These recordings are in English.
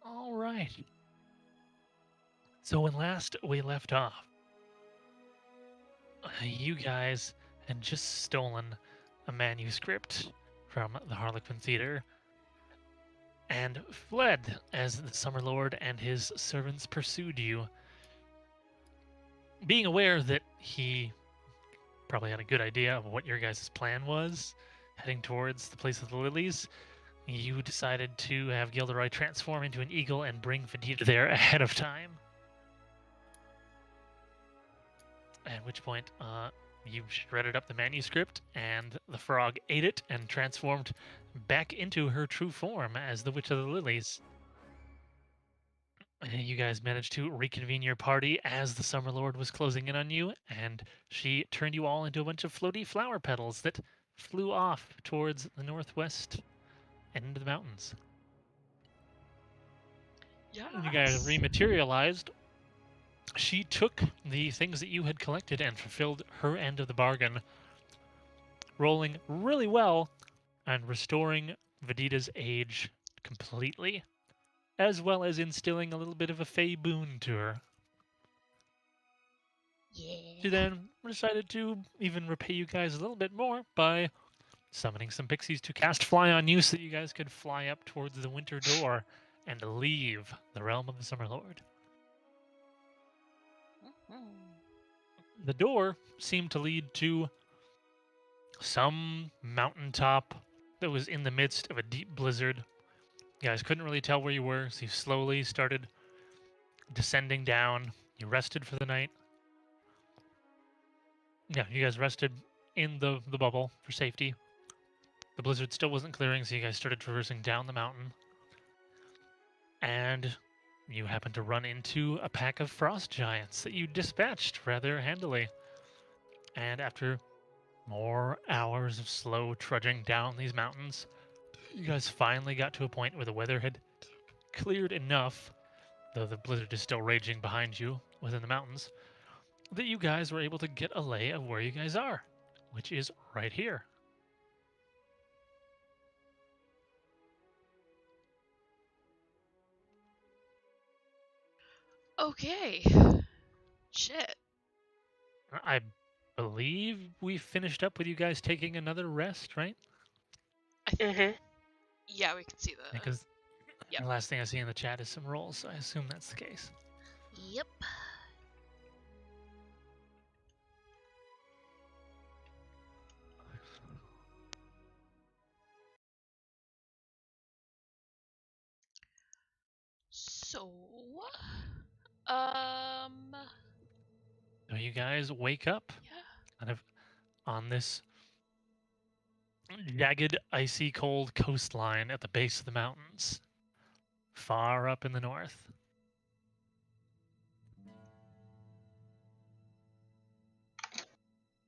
All right. So when last we left off, you guys had just stolen a manuscript from the Harlequin Theater and fled as the Summer Lord and his servants pursued you, being aware that he probably had a good idea of what your guys' plan was, heading towards the place of the lilies. You decided to have Gilderoy transform into an eagle and bring Vedita there ahead of time. At which point, you shredded up the manuscript, and the frog ate it and transformed back into her true form as the Witch of the Lilies. You guys managed to reconvene your party as the Summer Lord was closing in on you, and she turned you all into a bunch of floaty flower petals that flew off towards the northwest and into the mountains. Yeah. You guys rematerialized. She took the things that you had collected and fulfilled her end of the bargain, rolling really well and restoring Vedita's age completely, as well as instilling a little bit of a fey boon to her. She Yeah. then decided to even repay you guys a little bit more by summoning some pixies to cast Fly on you so that you guys could fly up towards the Winter Door and leave the realm of the Summer Lord. The door seemed to lead to some mountaintop that was in the midst of a deep blizzard. You guys couldn't really tell where you were, so you slowly started descending down. You rested for the night. Yeah, you guys rested in the bubble for safety. The blizzard still wasn't clearing, so you guys started traversing down the mountain. And you happened to run into a pack of frost giants that you dispatched rather handily. And after more hours of slow trudging down these mountains, you guys finally got to a point where the weather had cleared enough, though the blizzard is still raging behind you within the mountains, that you guys were able to get a lay of where you guys are, which is right here. Okay. Shit. I believe we finished up with you guys taking another rest, right? Yeah, we can see the. Because Yep. the last thing I see in the chat is some rolls, so I assume that's the case. Yep. So, So you guys wake up yeah. kind of on this jagged, icy cold coastline at the base of the mountains, far up in the north.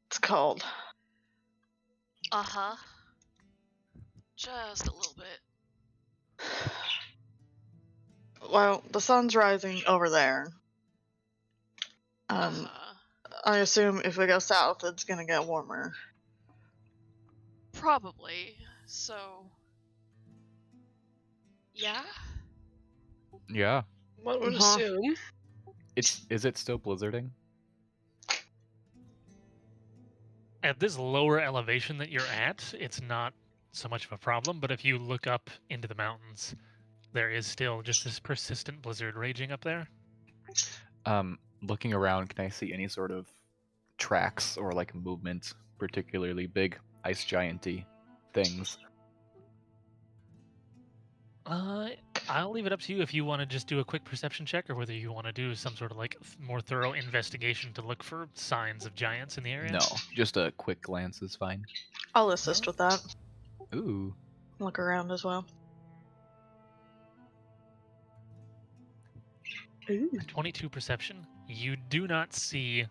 It's cold. Uh-huh. Just a little bit. Well, the sun's rising over there. I assume if we go south, it's gonna get warmer. Probably. So. Yeah? Yeah. One would Uh-huh. assume. Is it still blizzarding? At this lower elevation that you're at, it's not so much of a problem, but if you look up into the mountains, there is still just this persistent blizzard raging up there. Looking around, can I see any sort of tracks or like movement, particularly big ice gianty things? I'll leave it up to you if you want to just do a quick perception check or whether you want to do some sort of like more thorough investigation to look for signs of giants in the area. No, just a quick glance is fine. I'll assist with that. Ooh. Look around as well. Ooh. 22 perception. You do not see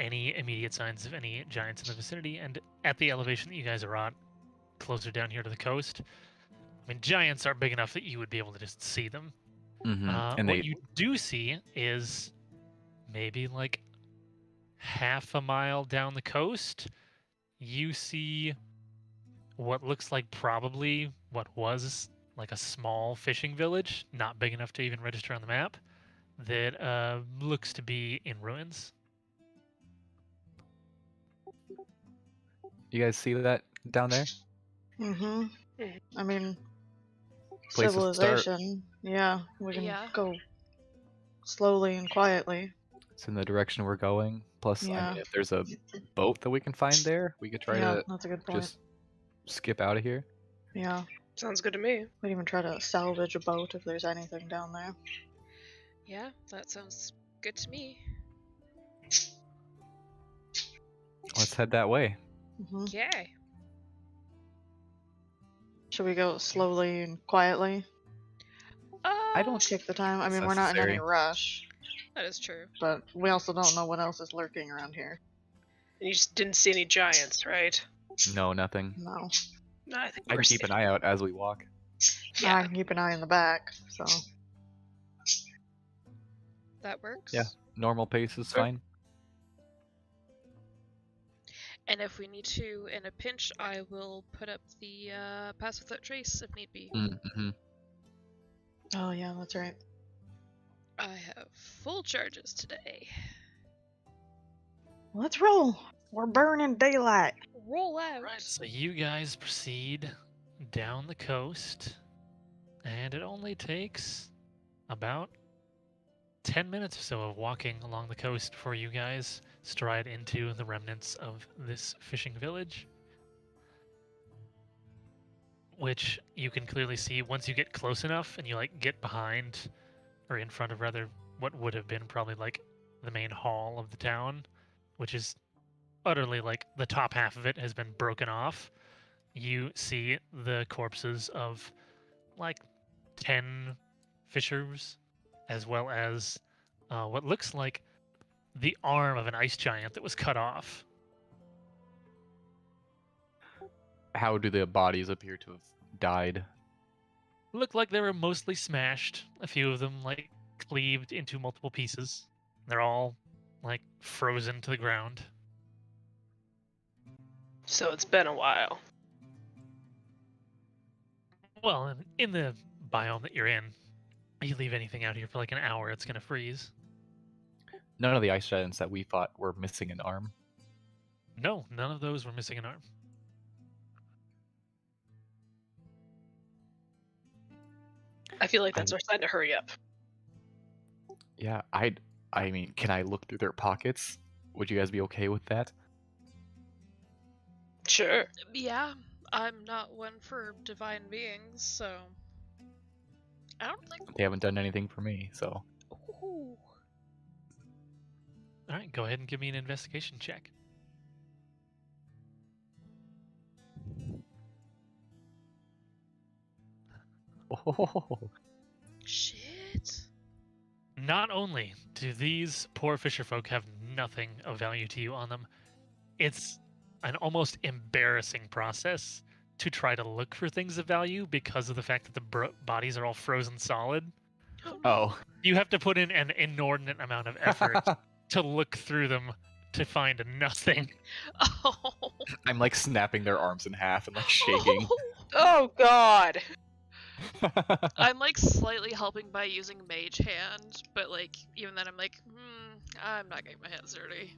any immediate signs of any giants in the vicinity, and at the elevation that you guys are on, closer down here to the coast, I mean, giants are big enough that you would be able to just see them. Mm-hmm. And What you do see is maybe like half a mile down the coast, you see what looks like probably what was like a small fishing village, not big enough to even register on the map, that looks to be in ruins. You guys see that down there? Mm-hmm. Mhm. I mean, Place to start. civilization. Yeah, we can Yeah. go slowly and quietly. It's in the direction we're going. Plus, I Yeah. mean, if there's a boat that we can find there, we could try Yeah, to that's a good point. just skip out of here. Yeah, Sounds good to me. we'd even try to salvage a boat if there's anything down there. Yeah, that sounds good to me. Let's head that way. Hmm. Yay. Should we go slowly and quietly? I don't Take the time. I It's mean, we're not in any necessary. rush, That is true. but we also don't know what else is lurking around here. And you just didn't see any giants, right? No, nothing. No. No, I think I we're can keep an safe. eye out as we walk. I Yeah, can keep an eye in the back, so. that works. Yeah. Normal pace is Sure. fine. And if we need to, in a pinch, I will put up the pass without trace if need be. Mm-hmm. Oh, yeah, that's right. I have full charges today. Let's roll! We're burning daylight! Roll out. Right, so you guys proceed down the coast, and it only takes about 10 minutes or so of walking along the coast before you guys stride into the remnants of this fishing village. Which you can clearly see once you get close enough and you like get behind, or in front of rather, what would have been probably like the main hall of the town, which is utterly like the top half of it has been broken off. You see the corpses of like 10 fishers, as well as what looks like the arm of an ice giant that was cut off. How do the bodies appear to have died? Looked like they were mostly smashed. A few of them like cleaved into multiple pieces. They're all like frozen to the ground. So it's been a while. Well, in the biome that you're in, you leave anything out here for like an hour, it's gonna freeze. None of the ice giants that we fought were missing an arm. No, none of those were missing an arm. I feel like that's our sign to hurry up. Yeah, I mean, can I look through their pockets? Would you guys be okay with that? Sure. Yeah, I'm not one for divine beings, so I don't think. They haven't done anything for me, so Ooh. All right, go ahead and give me an investigation check. oh, Shit. Not only do these poor fisherfolk have nothing of value to you on them, it's an almost embarrassing process to try to look for things of value because of the fact that the bodies are all frozen solid. oh. You have to put in an inordinate amount of effort to look through them to find nothing. Oh. I'm like snapping their arms in half and like shaking. Oh God. I'm like slightly helping by using mage hand, but like even then I'm like, I'm not getting my hands dirty.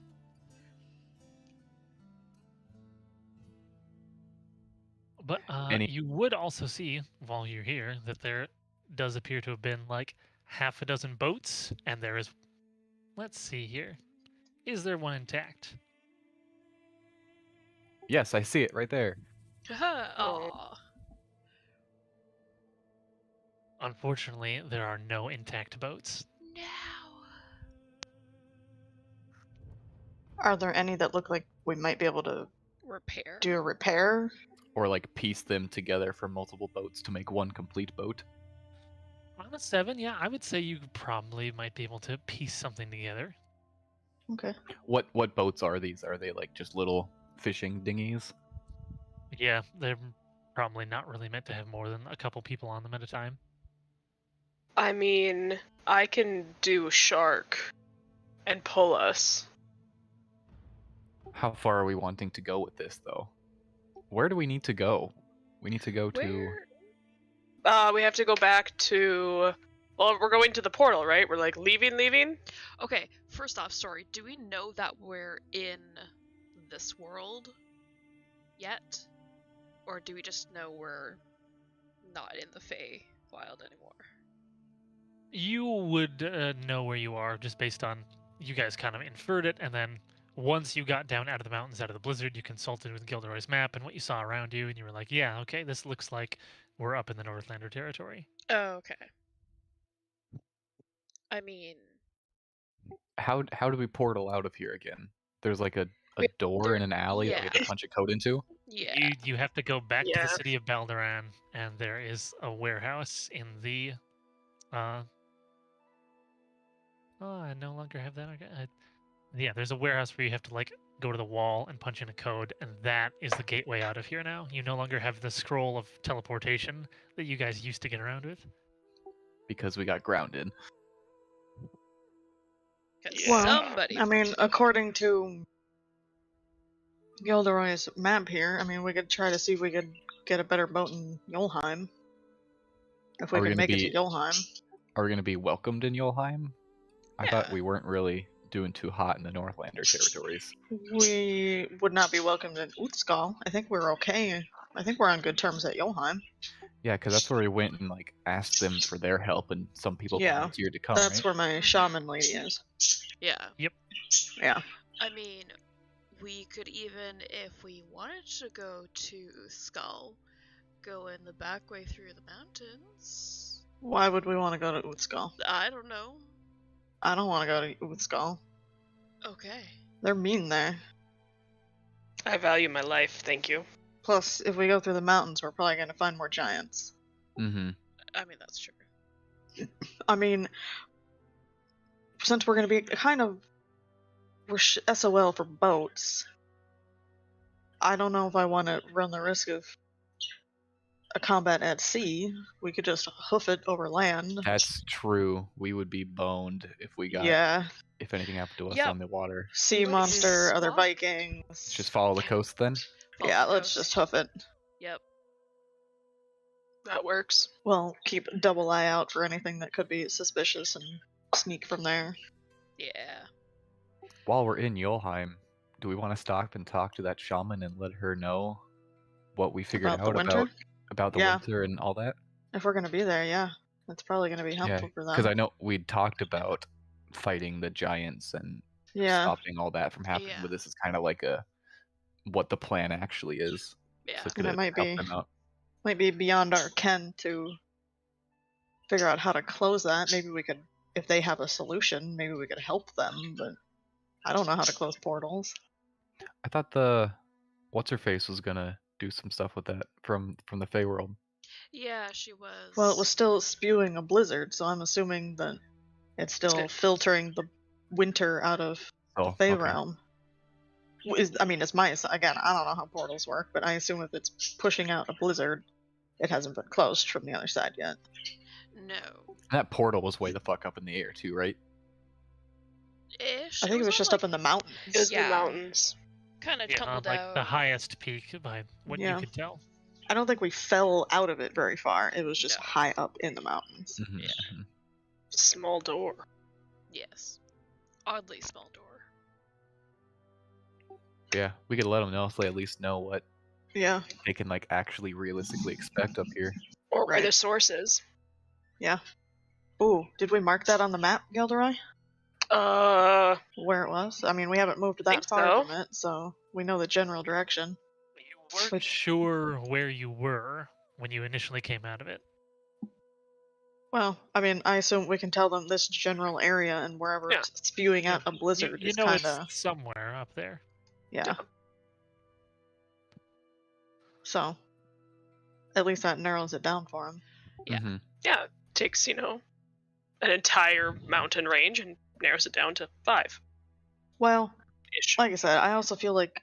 But you would also see, while you're here, that there does appear to have been like half a dozen boats, and there is, let's see here, is there one intact? Yes, I see it right there. Aw. Unfortunately, there are no intact boats. No. Are there any that look like we might be able to Repair. do a repair? Or like piece them together from multiple boats to make one complete boat. On a 7, yeah, I would say you probably might be able to piece something together. Okay. What boats are these? Are they like just little fishing dinghies? Yeah, they're probably not really meant to have more than a couple people on them at a time. I mean, I can do a shark and pull us. How far are we wanting to go with this though? Where do we need to go? We need to go to Where We have to go back to. Well, we're going to the portal, right? We're like leaving. Okay, first off, sorry, do we know that we're in this world yet? Or do we just know we're not in the Feywild anymore? You would know where you are just based on you guys kind of inferred it, and then once you got down out of the mountains, out of the blizzard, you consulted with Gilderoy's map and what you saw around you, and you were like, yeah, okay, this looks like we're up in the Northlander territory. Oh, okay. I mean, How do we portal out of here again? There's like a door there- in an alley that we have to yeah. punch a code into. yeah. You have to go back to Yeah. the city of Balderan, and there is a warehouse in the. Oh, I no longer have that. Yeah, there's a warehouse where you have to like go to the wall and punch in a code, and that is the gateway out of here now. You no longer have the scroll of teleportation that you guys used to get around with. Because we got grounded. 'Cause Well, somebody. I mean, according to Gilderoy's map here, I mean, we could try to see if we could get a better boat in Yolheim. If we Are we could gonna make it be- to Yolheim. Are we going to be welcomed in Yolheim? I thought Yeah. we weren't really doing too hot in the Northlander territories. We would not be welcomed in Utskal. I think we're okay. I think we're on good terms at Yolheim. Yeah, because that's where we went and like asked them for their help, and some people Yeah, volunteered to come. That's right? where my shaman lady is. Yeah. Yeah. I mean, we could even, if we wanted to go to Skull, go in the back way through the mountains. Why would we want to go to Utskal? I don't know. I don't want to go to Utskal. Okay. They're mean there. I value my life, thank you. Plus, if we go through the mountains, we're probably going to find more giants. Mm-hmm. I mean, that's true. I mean, since we're going to be we're SOL for boats, I don't know if I want to run the risk of a combat at sea. We could just hoof it over land. That's true. We would be boned if we got Yeah, if anything happened to us Yep. on the water. sea Let's monster, other swap. Vikings. Let's just follow the coast then. Follow Yeah, the let's coast. just hoof it. Yep. That works. Well, keep a double eye out for anything that could be suspicious and sneak from there. Yeah. While we're in Yolheim, do we want to stop and talk to that shaman and let her know what we figured About the out winter? about the Yeah. winter and all that? If we're going to be there, yeah. That's probably going to be helpful for them. Because I know we'd talked about fighting the giants and Yeah. stopping all that from happening, Yeah. but this is kind of like what the plan actually is. Yeah. So could That it might help be- them out? Might be beyond our ken to figure out how to close that. Maybe we could, if they have a solution, maybe we could help them, but I don't know how to close portals. I thought the what's her face was gonna do some stuff with that from the Feywild. Yeah, she was. Well, it was still spewing a blizzard, so I'm assuming that it's still Okay. filtering the winter out of Oh, Fey okay. realm. I mean, it's again, I don't know how portals work, but I assume if it's pushing out a blizzard, it hasn't been closed from the other side yet. No. That portal was way the fuck up in the air too, right? Ish. I think it was just up in the mountains. It was Yeah. the mountains. Kind of Yeah, on tumbled like out. the highest peak by what Yeah. you could tell. I don't think we fell out of it very far. It was just No. high up in the mountains. Mhm, Yeah. mhm. Small door. Yes. Oddly small door. Yeah, we could let them know so they at least know what Yeah. they can like actually realistically expect up here. Or where Right. the source is. Ooh, did we mark that on the map, Gilderoy? Where it was? I mean, we haven't moved that Think far so. from it, so we know the general direction. You weren't Which- sure where you were when you initially came out of it. Well, I mean, I assume we can tell them this general area and wherever Yeah. it's spewing out a You, blizzard you is know kind of it's somewhere up there. yeah. So, at least that narrows it down for him. Yeah. Mhm. Yeah, takes, an entire mountain range and narrows it down to 5-ish. Well, like I said, I also feel like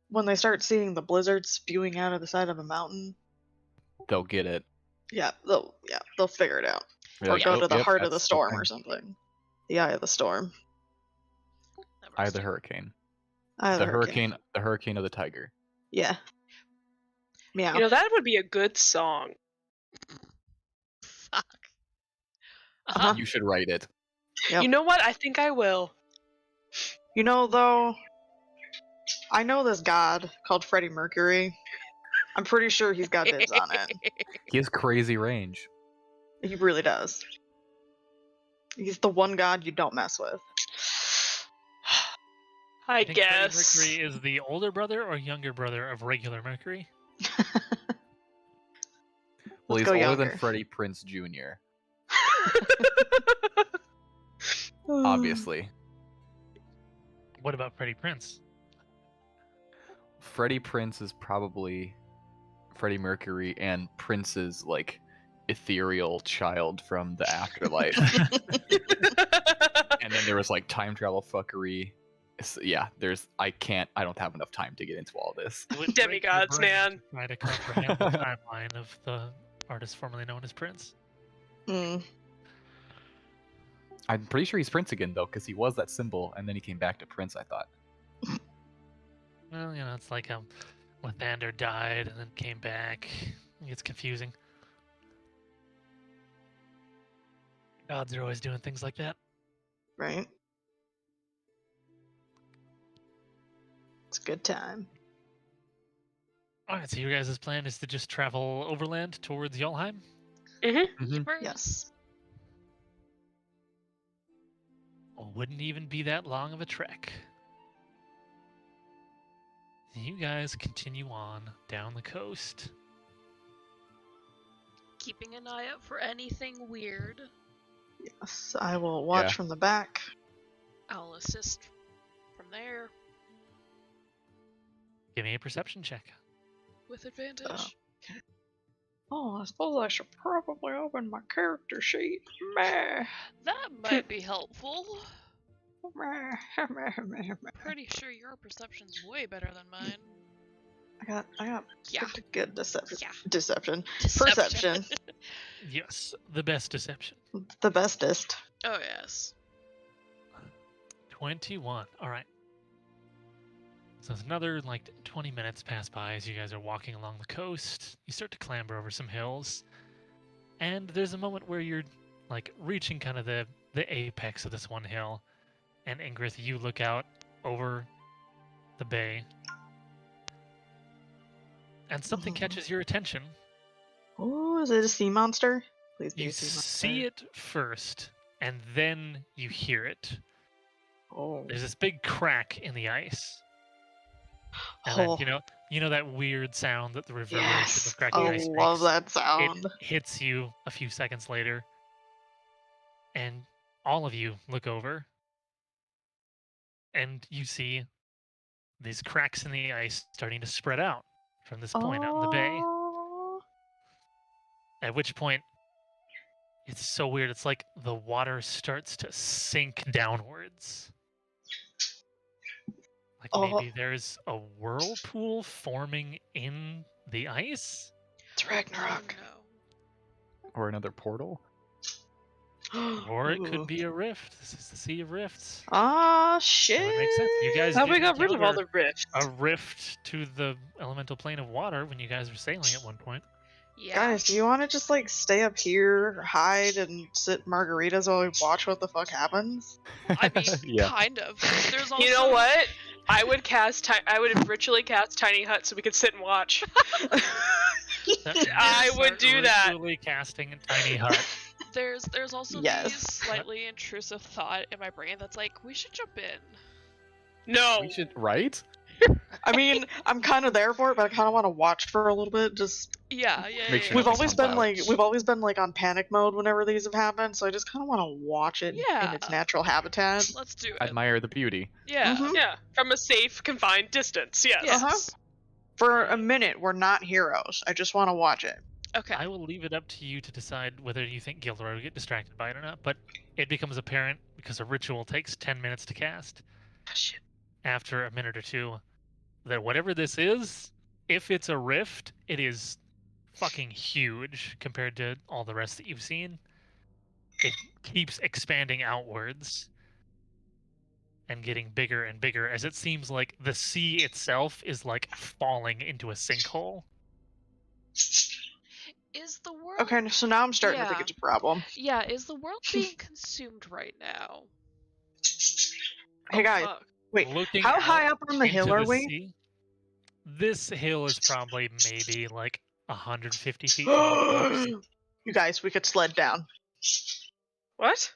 when they start seeing the blizzard spewing out of the side of a mountain, They'll get it. they'll figure it out. Be Or like, go "Oh, to the yep, heart of the that's storm thing. or something. The eye of the storm. That Eye works of the too. hurricane. Eye of The hurricane of the tiger. Yeah. Yeah. That would be a good song. Uh-huh. You should write it. Yep. You know what? I think I will. You know, though, I know this god called Freddie Mercury. I'm pretty sure he's got dibs on it. He has crazy range. He really does. He's the one god you don't mess with. I think guess. Freddie Mercury is the older brother or younger brother of regular Mercury. Well, Let's he's go older younger. than Freddie Prinze Jr. Obviously. What about Freddie Prince? Freddie Prinze is probably Freddie Mercury and Prince's like ethereal child from the afterlife. And then there was like time travel fuckery. Yeah, I don't have enough time to get into all this. It would break your Demigods, brain man. to try to comprehend the timeline of the artist formerly known as Prince. Mm. I'm pretty sure he's Prince again though, because he was that symbol, and then he came back to Prince. I thought. Well, it's like Lathander died and then came back. It gets confusing. Gods are always doing things like that. Right? It's a good time. Alright, so your guys' plan is to just travel overland towards Yolheim? Yes. Wouldn't even be that long of a trek. You guys continue on down the coast. Keeping an eye out for anything weird. Yes, I will watch Yeah. from the back. I'll assist from there Give me a perception check. with advantage. Oh, I suppose I should probably open my character sheet. Meh. That might be helpful. Meh. Pretty sure your perception's way better than mine. I got Yeah. pretty good deception. Yeah. Deception. Deception. Perception. Yes, the best deception. The bestest. Oh yes. 21. Alright. So it's another 20 minutes pass by as you guys are walking along the coast. You start to clamber over some hills. And there's a moment where you're reaching kind of the apex of this one hill. And Ingrid, you look out over the bay. And something catches your attention. Oh, is it a sea monster? Please be You a sea monster. see it first, and then you hear it. Oh. There's this big crack in the ice. And Oh. then, you know that weird sound that the reverberation Yes. of cracking I ice love makes? that sound. It hits you a few seconds later, and all of you look over, and you see these cracks in the ice starting to spread out from this point out in the bay. Oh. At which point, it's so weird. It's like the water starts to sink downwards. Like Oh. maybe there's a whirlpool forming in the ice? It's Ragnarok. Oh, no. Or another portal. Or it Ooh. could be a rift. This is the Sea of Rifts. Ah, That shit. would make sense. You guys How we did got rid of all encounter the rifts? a rift to the elemental plane of water when you guys were sailing at one point. Yeah. Guys, do you want to just stay up here, hide, and sit margaritas while we watch what the fuck happens? I mean, Yeah. kind of. There's also You know what? I would ritually cast Tiny Hut so we could sit and watch. That I means would start do that. ritually casting a tiny hut. There's also Yes. these slightly intrusive thought in my brain that's like, we should jump in. No. We should, right? I mean, I'm kind of there for it, but I kind of want to watch for a little bit. Just Yeah, yeah, Make yeah. sure we've nothing always comes been out. we've always been on panic mode whenever these have happened, so I just kind of want to watch it Yeah. in its natural habitat. Let's do it. Admire the beauty. Yeah. Mhm. Yeah, from a safe, confined distance. Yes. Yes. Uh-huh. For a minute, we're not heroes. I just want to watch it. Okay. I will leave it up to you to decide whether you think Gilderoy will get distracted by it or not, but it becomes apparent because a ritual takes 10 minutes to cast. Shit. After a minute or two, that whatever this is, if it's a rift, it is fucking huge compared to all the rest that you've seen. It keeps expanding outwards and getting bigger and bigger as it seems like the sea itself is falling into a sinkhole. Is the world Okay, so now I'm starting to think Yeah. it's a problem. Yeah, is the world being consumed right now? Hey Oh, guys, fuck. wait, Looking how high out up on the hill into are the we? sea. This hill is probably maybe like 150 feet tall tops. You guys, we could sled down. What?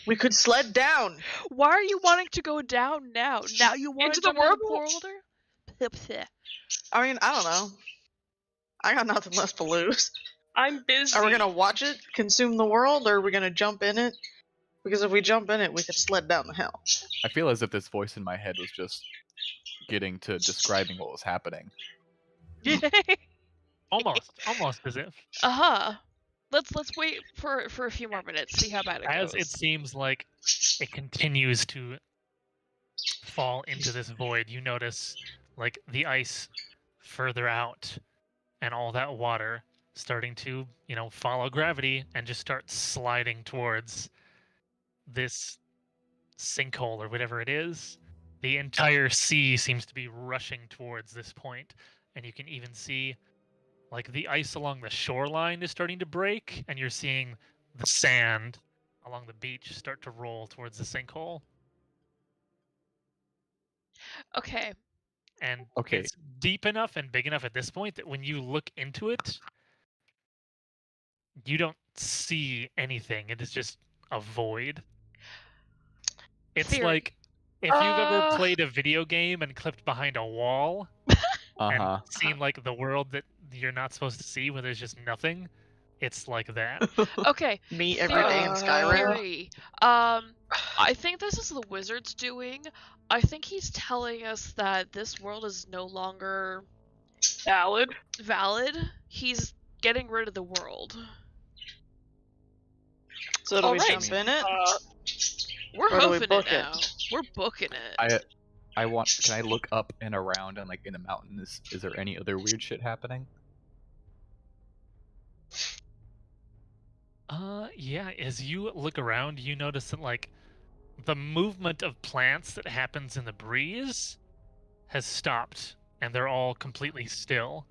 We could sled down. Why are you wanting to go down now? Now you want Into to the jump in the whirlpool? boulder? I mean, I don't know. I got nothing left to lose. I'm busy. Are we gonna watch it consume the world, or are we gonna jump in it? Because if we jump in it, we could sled down the hill. I feel as if this voice in my head was just getting to describing what was happening. Almost as if. Let's wait for a few more minutes, see how bad it As goes. it seems like it continues to fall into this void, you notice like the ice further out and all that water starting to, follow gravity and just start sliding towards this sinkhole or whatever it is. The entire sea seems to be rushing towards this point, and you can even see like the ice along the shoreline is starting to break, and you're seeing the sand along the beach start to roll towards the sinkhole. Okay. And Okay. it's deep enough and big enough at this point that when you look into it, you don't see anything. It is just a void. It's Theory. like if you've ever Uh. played a video game and clipped behind a wall and seen like the world that you're not supposed to see where there's just nothing, it's like that. Okay. Me every day in Skyrim. Theory. I think this is the wizard's doing. I think he's telling us that this world is no longer Valid. valid. He's getting rid of the world. So do we Alright. jump in it? We're Or do we hoofing book it now. it? We're booking it. Can I look up and around and like in the mountains? Is there any other weird shit happening? Yeah, as you look around, you notice that like the movement of plants that happens in the breeze has stopped, and they're all completely still.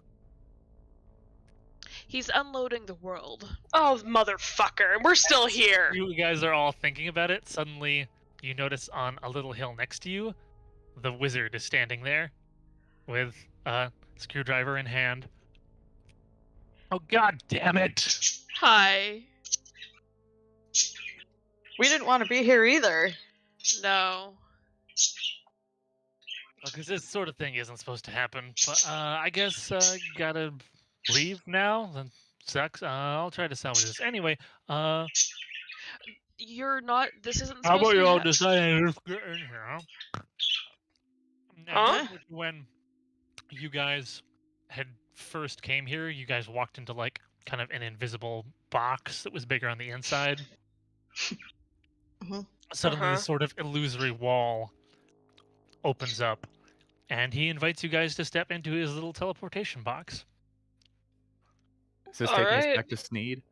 He's unloading the world. Oh, motherfucker. We're still here. You guys are all thinking about it. Suddenly, you notice on a little hill next to you, the wizard is standing there with a screwdriver in hand. Oh, god damn it! Hi. We didn't want to be here either. No. Because this sort of thing isn't supposed to happen. But I guess gotta leave now. That sucks. I'll try to salvage this anyway. You're not. This isn't How supposed about to you be all ha- decide to get in here? Huh? When you guys had first came here, you guys walked into like kind of an invisible box that was bigger on the inside. Mhm. Suddenly, Uh-huh. this sort of illusory wall opens up, and he invites you guys to step into his little teleportation box. Does this take us Alright. back to Sneed?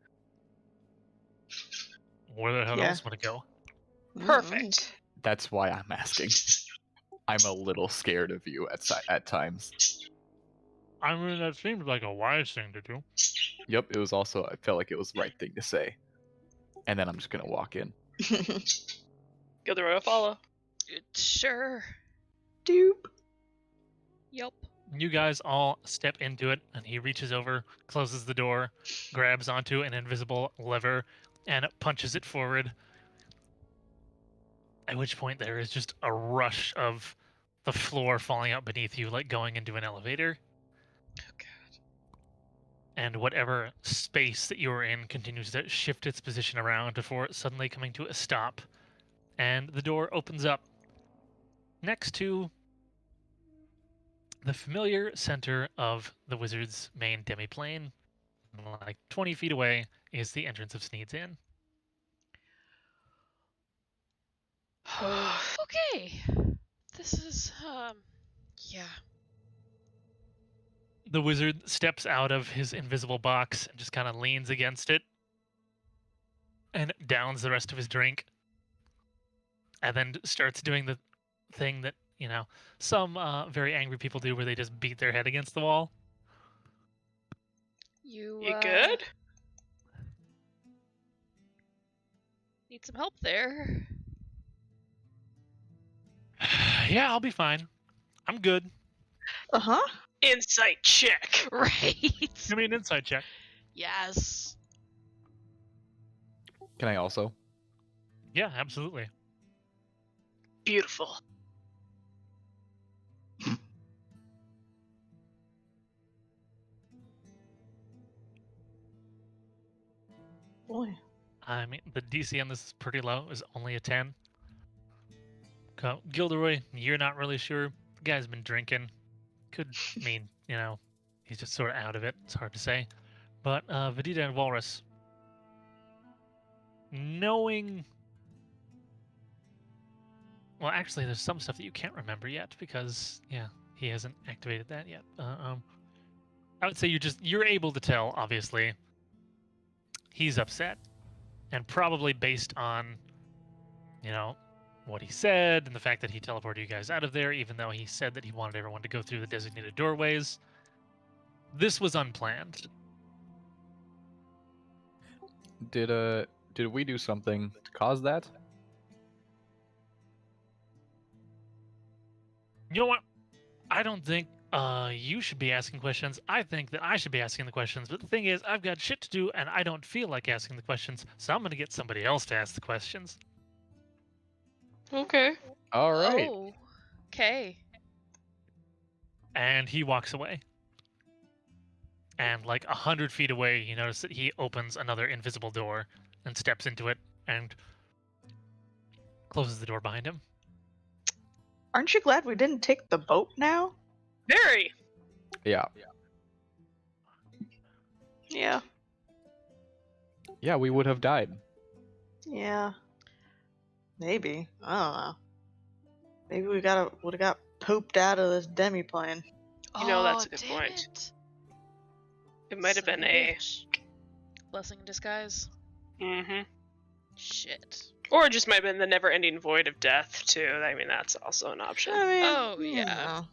Where the hell Yeah. else would it go? Perfect. That's why I'm asking. I'm a little scared of you at times. I mean, that seems like a wise thing to do. Yep, it was also, I felt like it was the right thing to say. And then I'm just gonna walk in. Go the road to follow. Sure. Doop. Yep. You guys all step into it, and he reaches over, closes the door, grabs onto an invisible lever, and punches it forward. At which point, there is just a rush of the floor falling out beneath you, like going into an elevator. Oh god. And whatever space that you were in continues to shift its position around before suddenly coming to a stop. And the door opens up next to the familiar center of the wizard's main demiplane. Like 20 feet away is the entrance of Sneed's Inn. Okay. This is yeah. The wizard steps out of his invisible box and just kind of leans against it and downs the rest of his drink. And then starts doing the thing that, some very angry people do where they just beat their head against the wall. You good? need some help there. Yeah, I'll be fine. I'm good. Uh-huh. Insight check. Right. Give me an insight check. Yes. Can I also? Yeah, absolutely. Beautiful. Boy. I mean, the DC on this is pretty low. Is only a 10. Gilderoy, you're not really sure. The guy's been drinking. Could mean, he's just sort of out of it. It's hard to say. But Vedita and Walrus, knowing... Well, actually, there's some stuff that you can't remember yet because, yeah, he hasn't activated that yet. I would say you're able to tell, obviously, he's upset. And probably based on, what he said and the fact that he teleported you guys out of there, even though he said that he wanted everyone to go through the designated doorways. This was unplanned. Did we do something to cause that? You know what? I don't think you should be asking questions. I think that I should be asking the questions. But the thing is, I've got shit to do, and I don't feel like asking the questions. So I'm going to get somebody else to ask the questions. Okay. All right. Oh. Okay. And he walks away. And like 100 feet away, you notice that he opens another invisible door and steps into it and closes the door behind him. Aren't you glad we didn't take the boat now? Very. Yeah. Yeah. Yeah, we would have died. Yeah. Maybe. I don't know. Maybe we would have got pooped out of this demi-plane. You know, that's a good damn point. it. It might have Son been of a. bitch. Blessing in disguise. Mm-hmm. Shit. Or it just might have been the never-ending void of death too. I mean, that's also an option. I mean, Oh, you yeah. know.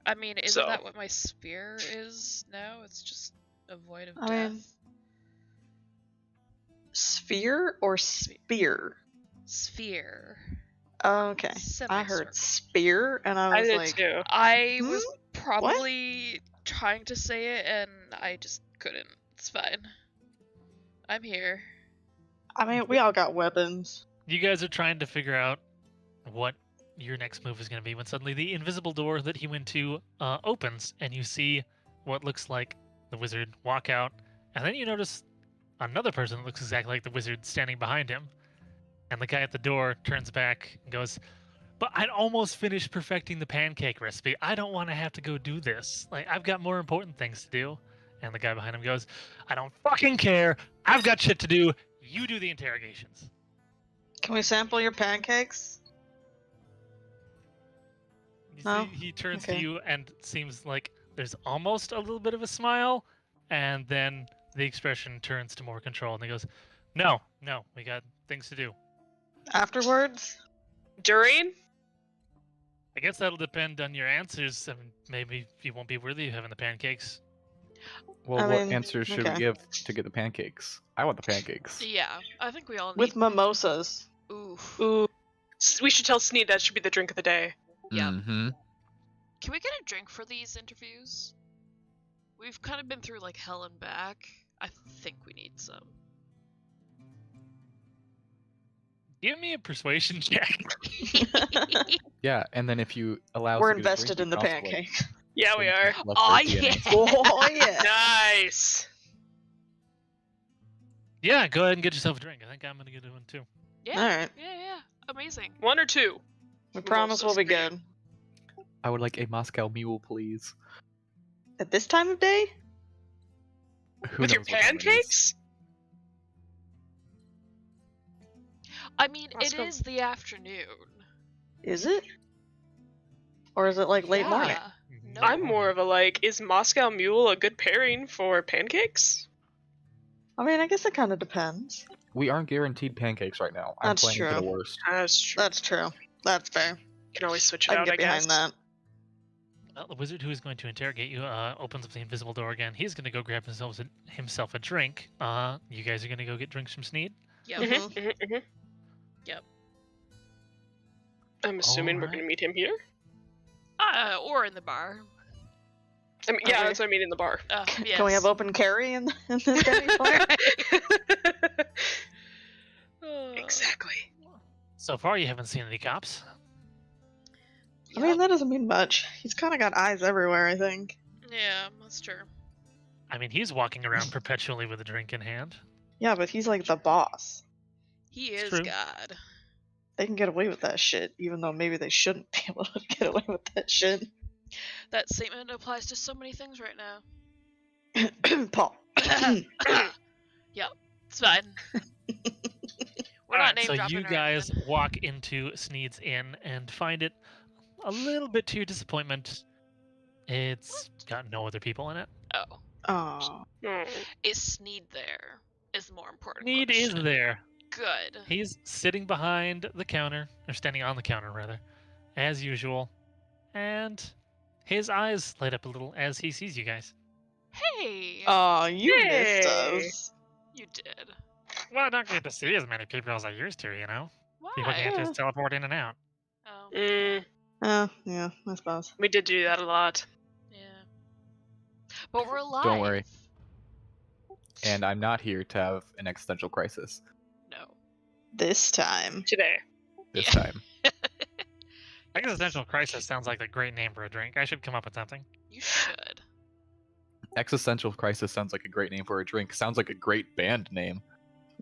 I mean, isn't So- that what my sphere is now? It's just a void of I death. mean- Sphere or spear? Sphere. Oh, okay. I heard Semicircle. spear, and I I was did like, too. I Hmm? was probably trying to say it, and I just couldn't. It's fine. I'm here. I mean, we all got weapons. You guys are trying to figure out what your next move is going to be when suddenly the invisible door that he went to opens and you see what looks like the wizard walk out, and then you notice another person that looks exactly like the wizard standing behind him, and the guy at the door turns back and goes, "But I'd almost finished perfecting the pancake recipe. I don't want to have to go do this. Like, I've got more important things to do." And the guy behind him goes, "I don't fucking care. I've got shit to do. You do the interrogations." Can we sample your pancakes? You No? see, he turns Okay. to you and it seems like there's almost a little bit of a smile, and then the expression turns to more control, and he goes, No, we got things to do. Afterwards? During? I guess that'll depend on your answers. I mean, maybe you won't be worthy of having the pancakes. Well, I what mean, answers should okay. we give to get the pancakes? I want the pancakes. Yeah, I think we all need. With mimosas. Oof. Ooh. We should tell Sneed that should be the drink of the day. Yep. Mm-hmm. Can we get a drink for these interviews? We've kind of been through like hell and back. I think we need some. Give me a persuasion check. Yeah, and then if you allow us We're to get a invested drink, in the you can also, like, pancake. Yeah, we are. less Oh, thirsty yeah. and- Oh, yeah. Nice. Yeah, go ahead and get yourself a drink. I think I'm gonna get one too. Yeah. Alright. Yeah. Amazing. One or two. We promise we'll be Mimosas. good. I would like a Moscow Mule, please. At this time of day? Who With your knows what time it is? pancakes? I mean, Let's it go. is the afternoon. Is it? Or is it like late morning? Yeah. No. I'm more of a like, is Moscow Mule a good pairing for pancakes? I mean, I guess it kind of depends. We aren't guaranteed pancakes right now. I'm That's planning for the true. worst. That's true. That's true. That's fair. You can always switch it I can out, get I guess. behind that. The wizard who is going to interrogate you opens up the invisible door again. He's going to go grab himself a drink. You guys are going to go get drinks from Sneed? Yep. Mhm. Yep. I'm assuming we're Alright. gonna meet him here. Or in the bar. I mean, yeah, Okay. that's what I mean in the bar. Yes. Can we have open carry in this guy's bar? Exactly. So far, you haven't seen any cops. I mean, that doesn't mean much. He's kind of got eyes everywhere, I think. Yeah, that's true. I mean, he's walking around perpetually with a drink in hand. Yeah, but he's like the boss. He It's is true. God. They can get away with that shit, even though maybe they shouldn't be able to get away with that shit. That statement applies to so many things right now. Paul. Yep, it's fine. We're not name so dropping you or guys anything. walk into Sneed's Inn and find it a little bit to your disappointment. It's got no other people in it. Oh, Oh. Mm. is Sneed there? Is the more important Sneed is question. there. Good. He's sitting behind the counter, or standing on the counter rather, as usual, and his eyes light up a little as he sees you guys. Hey, Oh, you missed Yay. us. you did. Well, I don't get to see as many people as I used to, you know? People Why? can't just teleport in and out. Oh, Mm, Oh, yeah, I suppose. we did do that a lot. yeah. But we're alive. Don't worry. And I'm not here to have an existential crisis No. This time. Today. this Yeah. time. Existential Crisis sounds like a great name for a drink. I should come up with something. You should. Existential crisis sounds like a great name for a drink. Sounds like a great band name.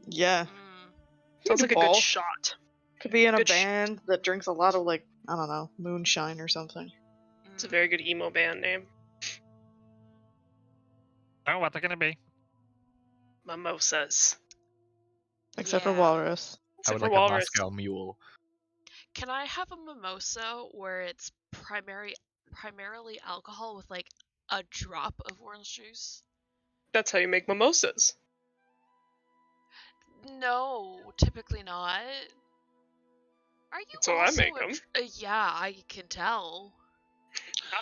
Yeah. Mm. Sounds like a Ball. good shot. Could be in a Good sh- band that drinks a lot of, like, I don't know, moonshine or something. It's a very good emo band name. Oh, what's it gonna be? Mimosas. Except for Yeah. Walrus. I Except would for like Walrus. a Moscow Mule. Can I have a mimosa where it's primarily alcohol with like a drop of orange juice? That's how you make mimosas. No, typically not. Are you That's how I also make a 'em. yeah, I can tell.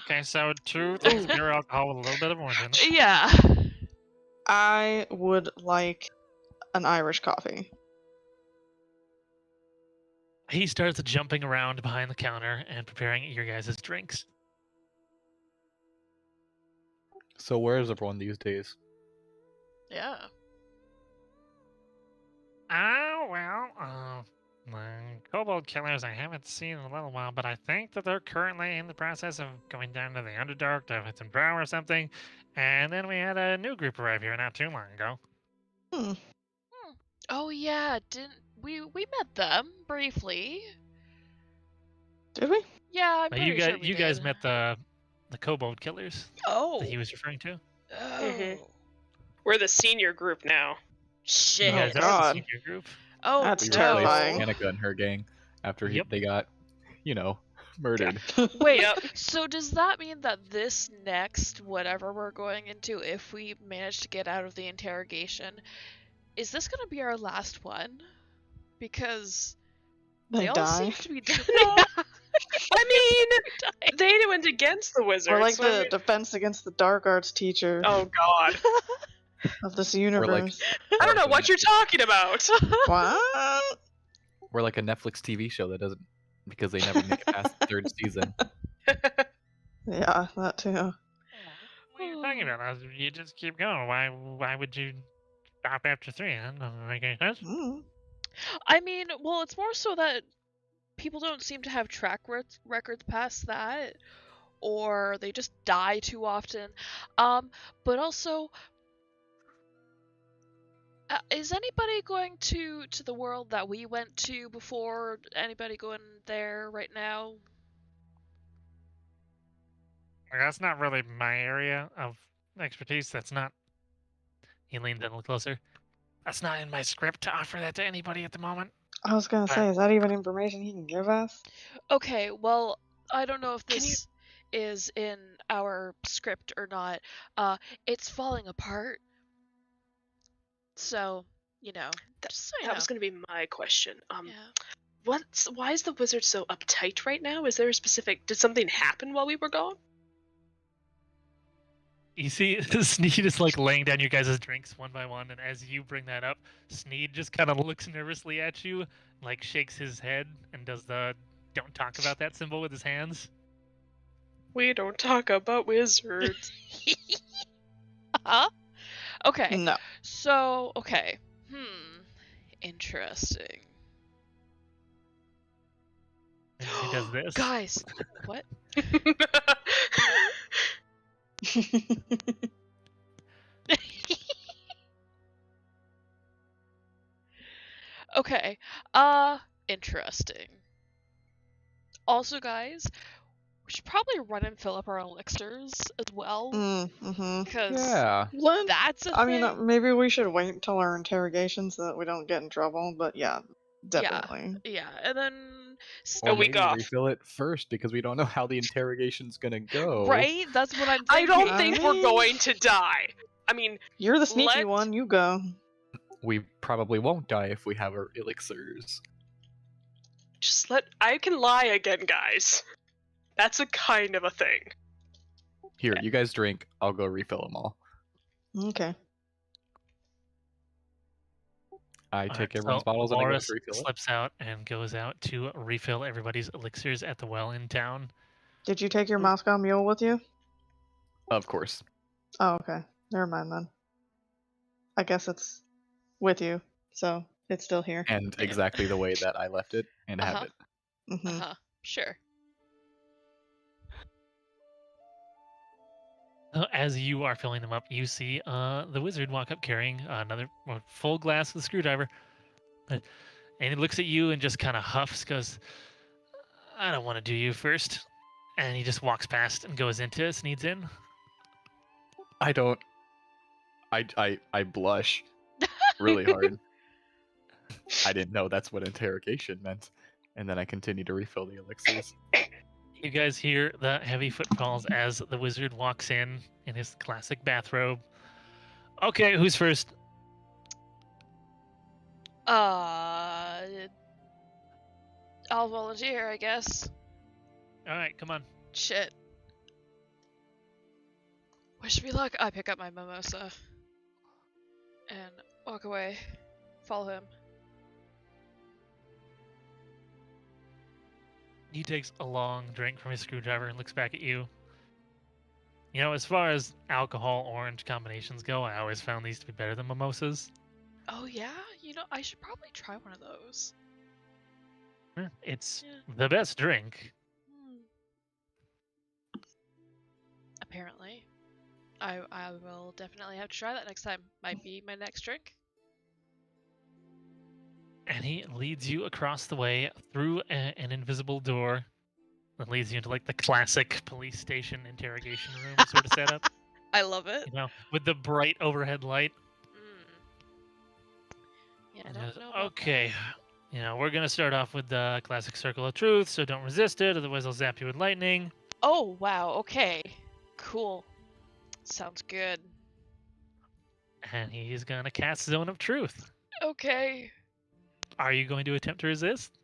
Okay, so 2 things of pure alcohol with a little bit of orange in it. Yeah. I would like an Irish coffee. He starts jumping around behind the counter and preparing your guys' drinks. So where is everyone these days? Yeah. Oh, well, the Kobold Killers I haven't seen in a little while, but I think that they're currently in the process of going down to the Underdark to have some brow or something. And then we had a new group arrive here not too long ago. Hmm. Oh yeah, didn't we met them briefly? Did we? Yeah, I'm Now, pretty sure we you guys did. met the Kobold Killers Oh. that he was referring to. Oh. Mhm. We're the senior group now. Shit. You guys Oh, are the God. senior group. Oh, That's We no. terrifying. replaced Annika and her gang after Yep. they got, murdered. Wait, Yep. so does that mean that this next whatever we're going into, if we manage to get out of the interrogation, is this gonna be our last one? Because They all die. seem to be dying. No. I mean, they went against the wizards. We're like so I the mean- defense against the dark arts teacher Oh god. of this universe. I don't know what you're talking about. What? We're like a Netflix TV show that doesn't, because they never make it past the 3rd season. Yeah, that too. What are you talking about? You just keep going. Why would you stop after 3? That doesn't make any sense. Mm. I mean, well, it's more so that people don't seem to have track records past that, or they just die too often. But also, is anybody going to the world that we went to before? Anybody going there right now? That's not really my area of expertise. That's not. He leaned in a little closer. That's not in my script to offer that to anybody at the moment. I was gonna say, is that even information he can give us? Okay, well, I don't know if Can this is in our script or not. It's falling apart. So, just so you That know. was gonna be my question. Yeah. Why is the wizard so uptight right now? Is there a specific? Did something happen while we were gone? You see, Sneed is like laying down your guys' drinks one by one, and as you bring that up, Sneed just kind of looks nervously at you, like shakes his head, and does the "don't talk about that" symbol with his hands. We don't talk about wizards. Huh? Okay. No. So, okay. Interesting. And he does this. Guys, what? Okay. Interesting. Also, guys, we should probably run and fill up our elixirs as well, Mm-hmm. because Yeah. that's a I thing. mean, maybe we should wait until our interrogation so that we don't get in trouble. But yeah, definitely. Yeah, and then Or A week maybe off. refill it first because we don't know how the interrogation's gonna go. right? That's what I'm I thinking. don't I think we're mean- going to die. I mean, You're the sneaky Let- one. You go. We probably won't die if we have our elixirs. just I can lie again, guys. That's a kind of a thing. Here, you guys drink. I'll go refill them all. Okay. I Alright, take so everyone's bottles and I go Loris to refill it. slips out and goes out to refill everybody's elixirs at the well in town. Did you take your Moscow Mule with you? Of course. Oh, okay. Never mind then. I guess it's with you, so it's still here. And exactly the way that I left it and have Uh-huh. it. Hmm. Sure. As you are filling them up, you see the wizard walk up carrying another full glass with a screwdriver. And he looks at you and just kind of huffs, goes, "I don't want to do you first." And he just walks past and goes into Sneed's Inn. I don't. I blush really hard. I didn't know that's what interrogation meant. And then I continue to refill the elixirs. You guys hear the heavy footfalls as the wizard walks in his classic bathrobe. Okay, who's first? I'll volunteer, I guess. All right, come on. Shit. Wish me luck. I pick up my mimosa and walk away. Follow him. He takes a long drink from his screwdriver and looks back at you. You know, as far as alcohol-orange combinations go, I always found these to be better than mimosas. Oh yeah? You know, I should probably try one of those. It's Yeah. the best drink. Apparently. I will definitely have to try that next time. Might be my next drink. And he leads you across the way through an invisible door that leads you into like the classic police station interrogation room sort of setup. I love it. You know, with the bright overhead light. Yeah, I And don't goes, know. About okay, you know, we're gonna start off with the classic circle of truth, so don't resist it, otherwise I'll zap you with lightning. that. Oh, wow. Okay. Cool. Sounds good. And he's gonna cast Zone of Truth. Okay. Are you going to attempt to resist?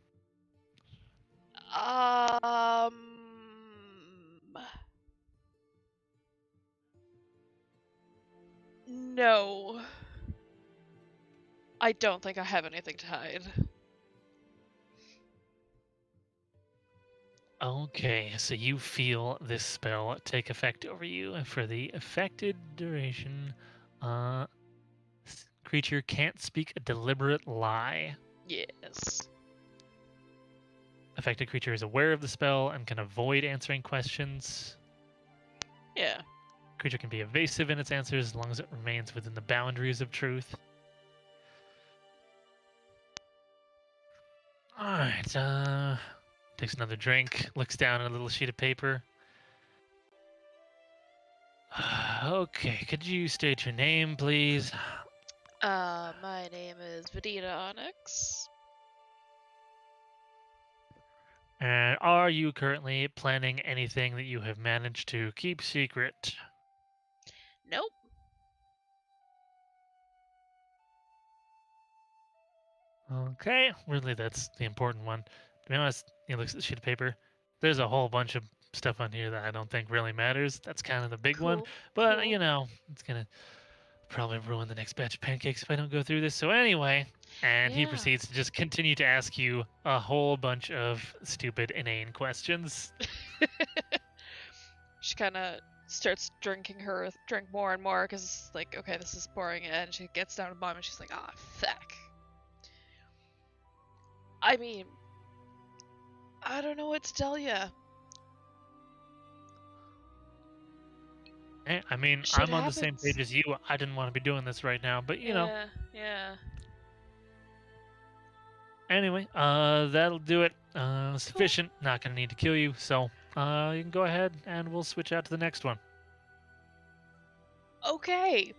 No. I don't think I have anything to hide. Okay, so you feel this spell take effect over you, and for the affected duration, creature can't speak a deliberate lie. Yes. Affected creature is aware of the spell and can avoid answering questions. Yeah. Creature can be evasive in its answers as long as it remains within the boundaries of truth. Alright, takes another drink, looks down at a little sheet of paper. Okay, could you state your name, please? My name is Vedita Onyx. And are you currently planning anything that you have managed to keep secret? Nope. Okay, really that's the important one. To be honest, he looks at the sheet of paper. There's a whole bunch of stuff on here that I don't think really matters. That's kind of the big one. Cool, But, cool. you know, it's going to probably ruin the next batch of pancakes if I don't go through this. So, anyway, and he Yeah. proceeds to just continue to ask you a whole bunch of stupid, inane questions. She kind of starts drink more and more because it's like, okay, this is boring, and she gets down to the bottom and she's like, ah, fuck. I mean, I don't know what to tell you. I mean, Shit I'm on the same happens. page as you. I didn't want to be doing this right now, but you know. Yeah. Anyway, that'll do it. Sufficient. Not gonna need to kill you, so you can go ahead and we'll switch out to the next one. Okay.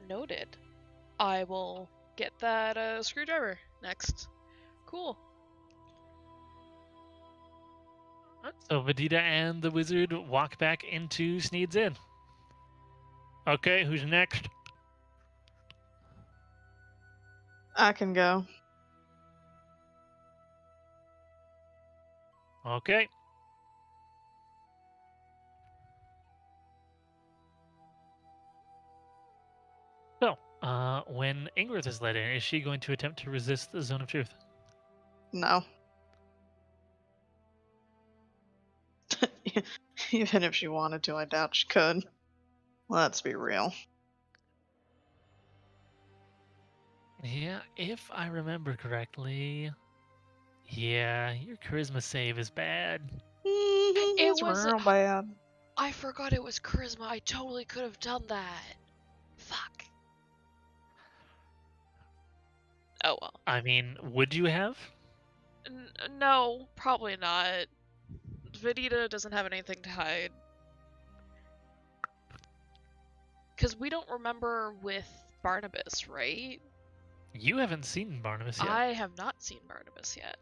Noted. I will get that screwdriver next. Cool. So Vedita and the wizard walk back into Sneed's Inn. Okay, who's next? I can go. Okay. So, when Ingrid is let in, is she going to attempt to resist the Zone of Truth? No. Even if she wanted to, I doubt she could. Let's be real. Yeah, if I remember correctly. Yeah, your charisma save is bad. It's was- real bad. I forgot it was charisma. I totally could have done that. Fuck. Oh well. I mean, would you have? No, probably not. Vedita doesn't have anything to hide. Because we don't remember with Barnabas, right? You haven't seen Barnabas yet. I have not seen Barnabas yet.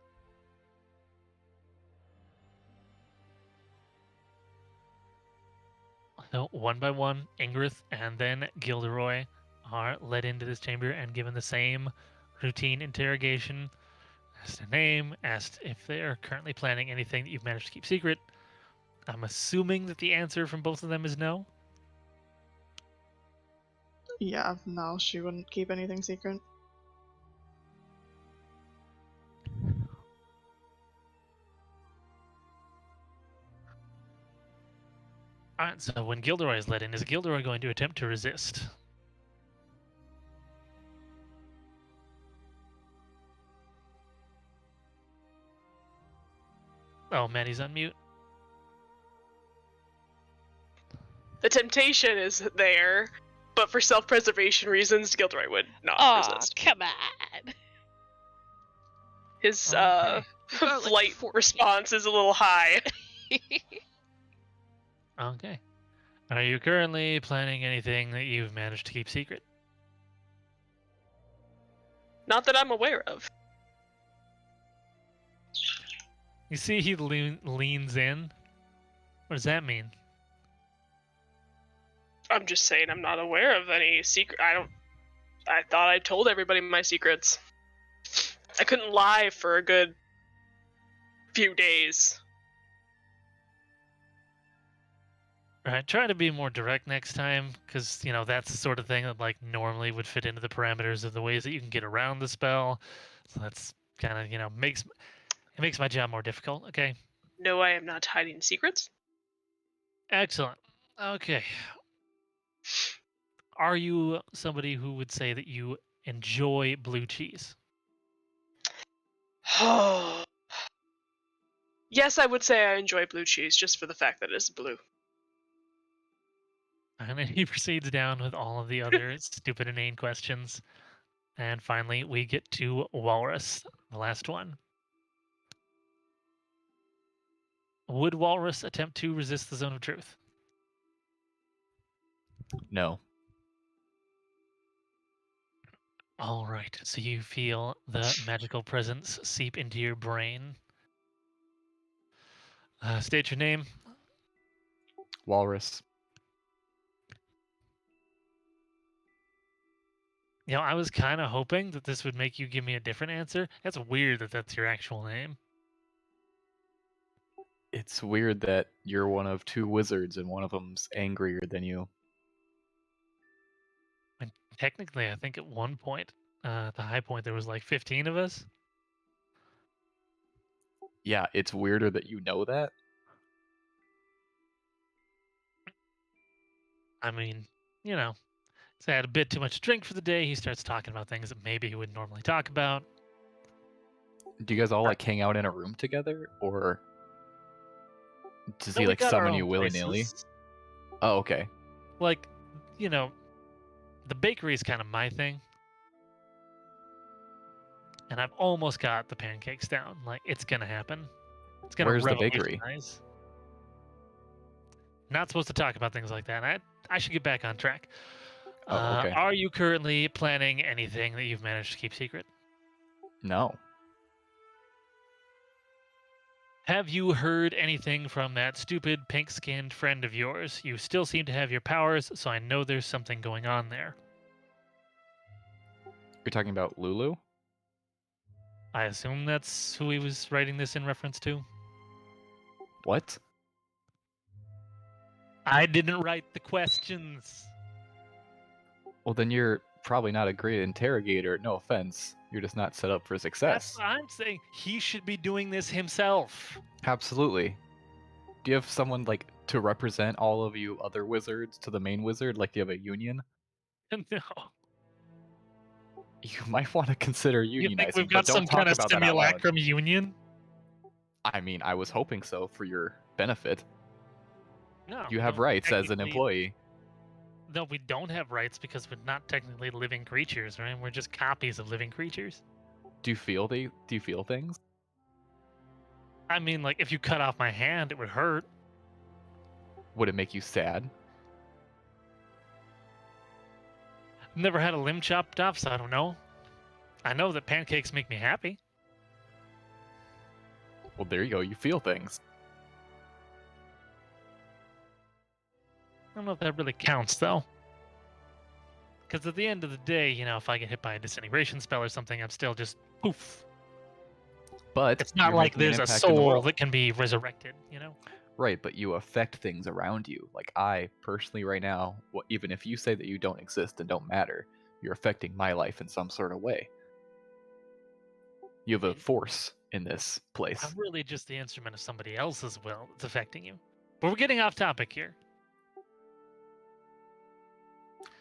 So, one by one, Ingrid and then Gilderoy are led into this chamber and given the same routine interrogation. Asked their name, asked if they are currently planning anything that you've managed to keep secret. I'm assuming that the answer from both of them is no. Yeah, no, she wouldn't keep anything secret. Alright, so when Gilderoy is let in, is Gilderoy going to attempt to resist? Oh, Maddie's on mute. The temptation is there, but for self-preservation reasons, Gilderoy would not resist. Come on. His Okay. You got, like, flight 14. response is a little high. Okay. Are you currently planning anything that you've managed to keep secret? Not that I'm aware of. You see he leans in? What does that mean? I'm just saying I'm not aware of any secret. I thought I told everybody my secrets. I couldn't lie for a good few days. Right, try to be more direct next time, because, you know, that's the sort of thing that, like, normally would fit into the parameters of the ways that you can get around the spell. So that's kind of, you know, makes my job more difficult, okay? No, I am not hiding secrets. Excellent. Okay. Are you somebody who would say that you enjoy blue cheese? Yes, I would say I enjoy blue cheese just for the fact that it is blue. And then he proceeds down with all of the other stupid, inane questions. And finally, we get to Walrus, the last one. Would Walrus attempt to resist the Zone of Truth? No. All right, so you feel the magical presence seep into your brain. State your name. Walrus. You know, I was kind of hoping that this would make you give me a different answer. That's weird that that's your actual name. It's weird that you're one of two wizards and one of them's angrier than you. And technically, I think at one point, the high point, there was like 15 of us. Yeah, it's weirder that you know that. I mean, you know, he's had a bit too much to drink for the day. He starts talking about things that maybe he wouldn't normally talk about. Do you guys all like hang out in a room together, or does No, he we like got our summon own you willy-nilly? places. Oh, okay. Like, you know, the bakery is kind of my thing. And I've almost got the pancakes down. Like, it's gonna happen. It's gonna Where's the bakery? revolutionize. Not supposed to talk about things like that. I should get back on track. Oh, okay. Are you currently planning anything that you've managed to keep secret? No. Have you heard anything from that stupid pink-skinned friend of yours? You still seem to have your powers, so I know there's something going on there. You're talking about Lulu? I assume that's who he was writing this in reference to. What? I didn't write the questions. Well, then you're probably not a great interrogator. No offense. You're just not set up for That's success. what I'm saying. He should be doing this himself. Absolutely. Do you have someone like to represent all of you other wizards to the main wizard? Like, do you have a union? No. You might want to consider You unionizing, think we've but got don't some talk kind of about that out loud. simulacrum union? I mean, I was hoping so for your benefit. No. You have no, rights as an technically- employee. No, we don't have rights because we're not technically living creatures, right? We're just copies of living creatures. Do you feel things? I mean, like, if you cut off my hand, it would hurt. Would it make you sad? I've never had a limb chopped off, so I don't know. I know that pancakes make me happy. Well, there you go. You feel things. I don't know if that really counts, though. Because at the end of the day, you know, if I get hit by a disintegration spell or something, I'm still just poof. But It's not you're like making an there's a impact in the soul world. that can be resurrected, you know? Right, but you affect things around you. Like I personally, right now, even if you say that you don't exist and don't matter, you're affecting my life in some sort of way. You have a force in this place. I'm really just the instrument of somebody else's will that's affecting you. But we're getting off topic here.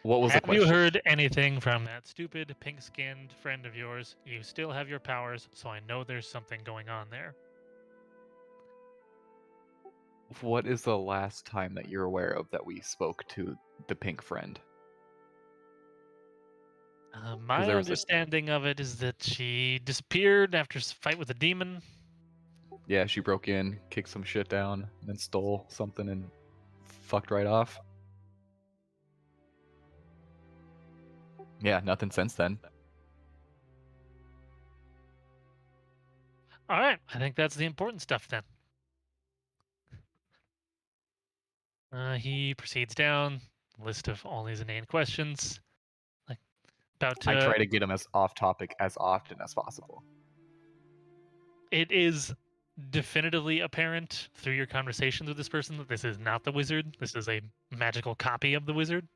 What was the Have question? you heard anything from that stupid pink-skinned friend of yours? You still have your powers, so I know there's something going on there. What is the last time that you're aware of that we spoke to the pink friend? My there was a- understanding of it is that she disappeared after a fight with a demon. Yeah, she broke in, kicked some shit down, and then stole something and fucked right off. Yeah, nothing since then. All right, I think that's the important stuff then. He proceeds down list of all these inane questions, like about. I try to get him as off topic as often as possible. It is definitively apparent through your conversations with this person that this is not the wizard. This is a magical copy of the wizard,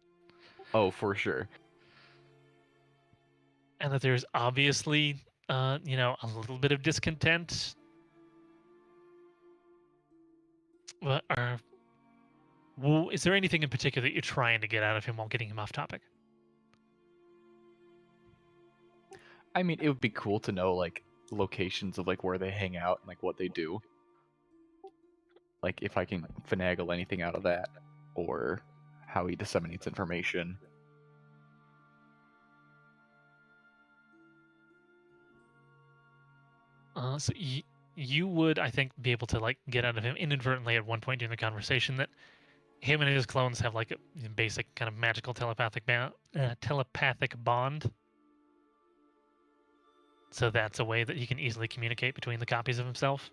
Oh, for sure. and that there's obviously, you know, a little bit of discontent. Well, is there anything in particular that you're trying to get out of him while getting him off topic? I mean, it would be cool to know like locations of like where they hang out and like what they do. Like if I can finagle anything out of that, or how he disseminates information. So you would, I think, be able to like get out of him inadvertently at one point during the conversation that him and his clones have like a basic kind of magical telepathic bond. So that's a way that he can easily communicate between the copies of himself.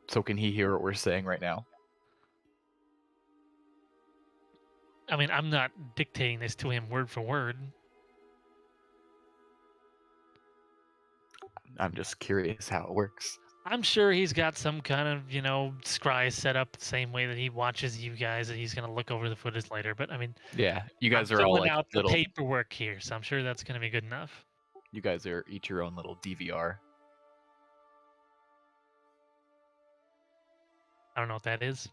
So can he hear what we're saying right now? I mean, I'm not dictating this to him word for word. I'm just curious how it works. I'm sure he's got some kind of, scry set up the same way that he watches you guys, and he's gonna look over the footage later. But I mean, Yeah, you I'm guys are all filling like out the little. paperwork here, so I'm sure that's gonna be good enough. You guys are each your own little DVR. I don't know what that is.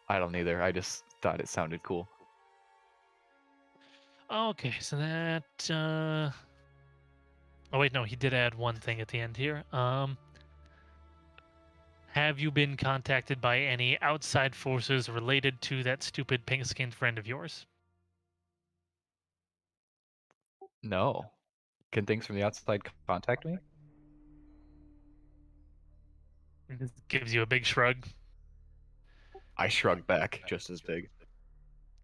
I don't either. I just thought it sounded cool. Okay, so that. Oh wait, no, he did add one thing at the end here. Have you been contacted by any outside forces related to that stupid pink-skinned friend of yours? No. Can things from the outside contact me? He just gives you a big shrug. I shrug back, just as big.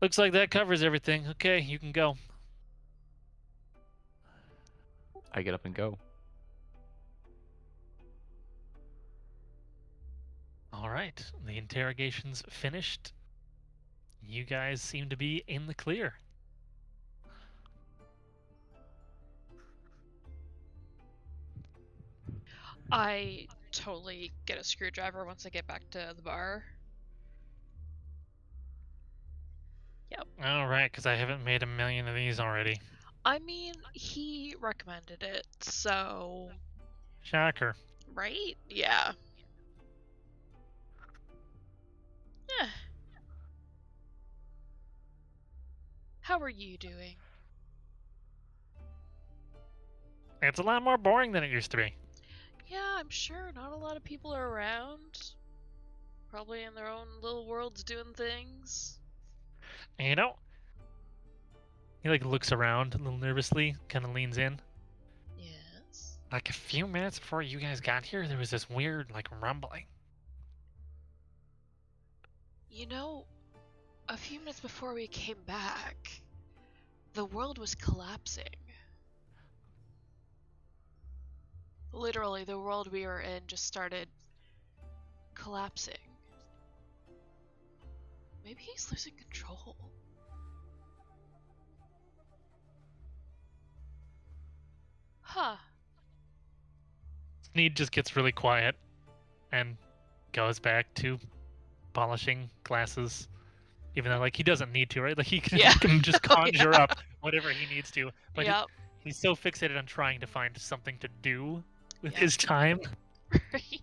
Looks like that covers everything. Okay, you can go. I get up and go. All right, the interrogation's finished. You guys seem to be in the clear. I totally get a screwdriver once I get back to the bar. All right, because I haven't made a million of these already. I mean, he recommended it, so. Shocker. Right? Yeah. Eh. How are you doing? It's a lot more boring than it used to be. Yeah, I'm sure not a lot of people are around. Probably in their own little worlds doing things. And he looks around a little nervously, kind of leans in. Yes. Like a few minutes before you guys got here, there was this weird rumbling. You know, a few minutes before we came back, the world was collapsing. Literally, the world we were in just started collapsing. Maybe he's losing control. Huh. Sneed just gets really quiet and goes back to polishing glasses. Even though he doesn't need to, right? He can, Yeah. he can just conjure Yeah. up whatever he needs to. But Yep. he's so fixated on trying to find something to do with Yeah. his time. Right.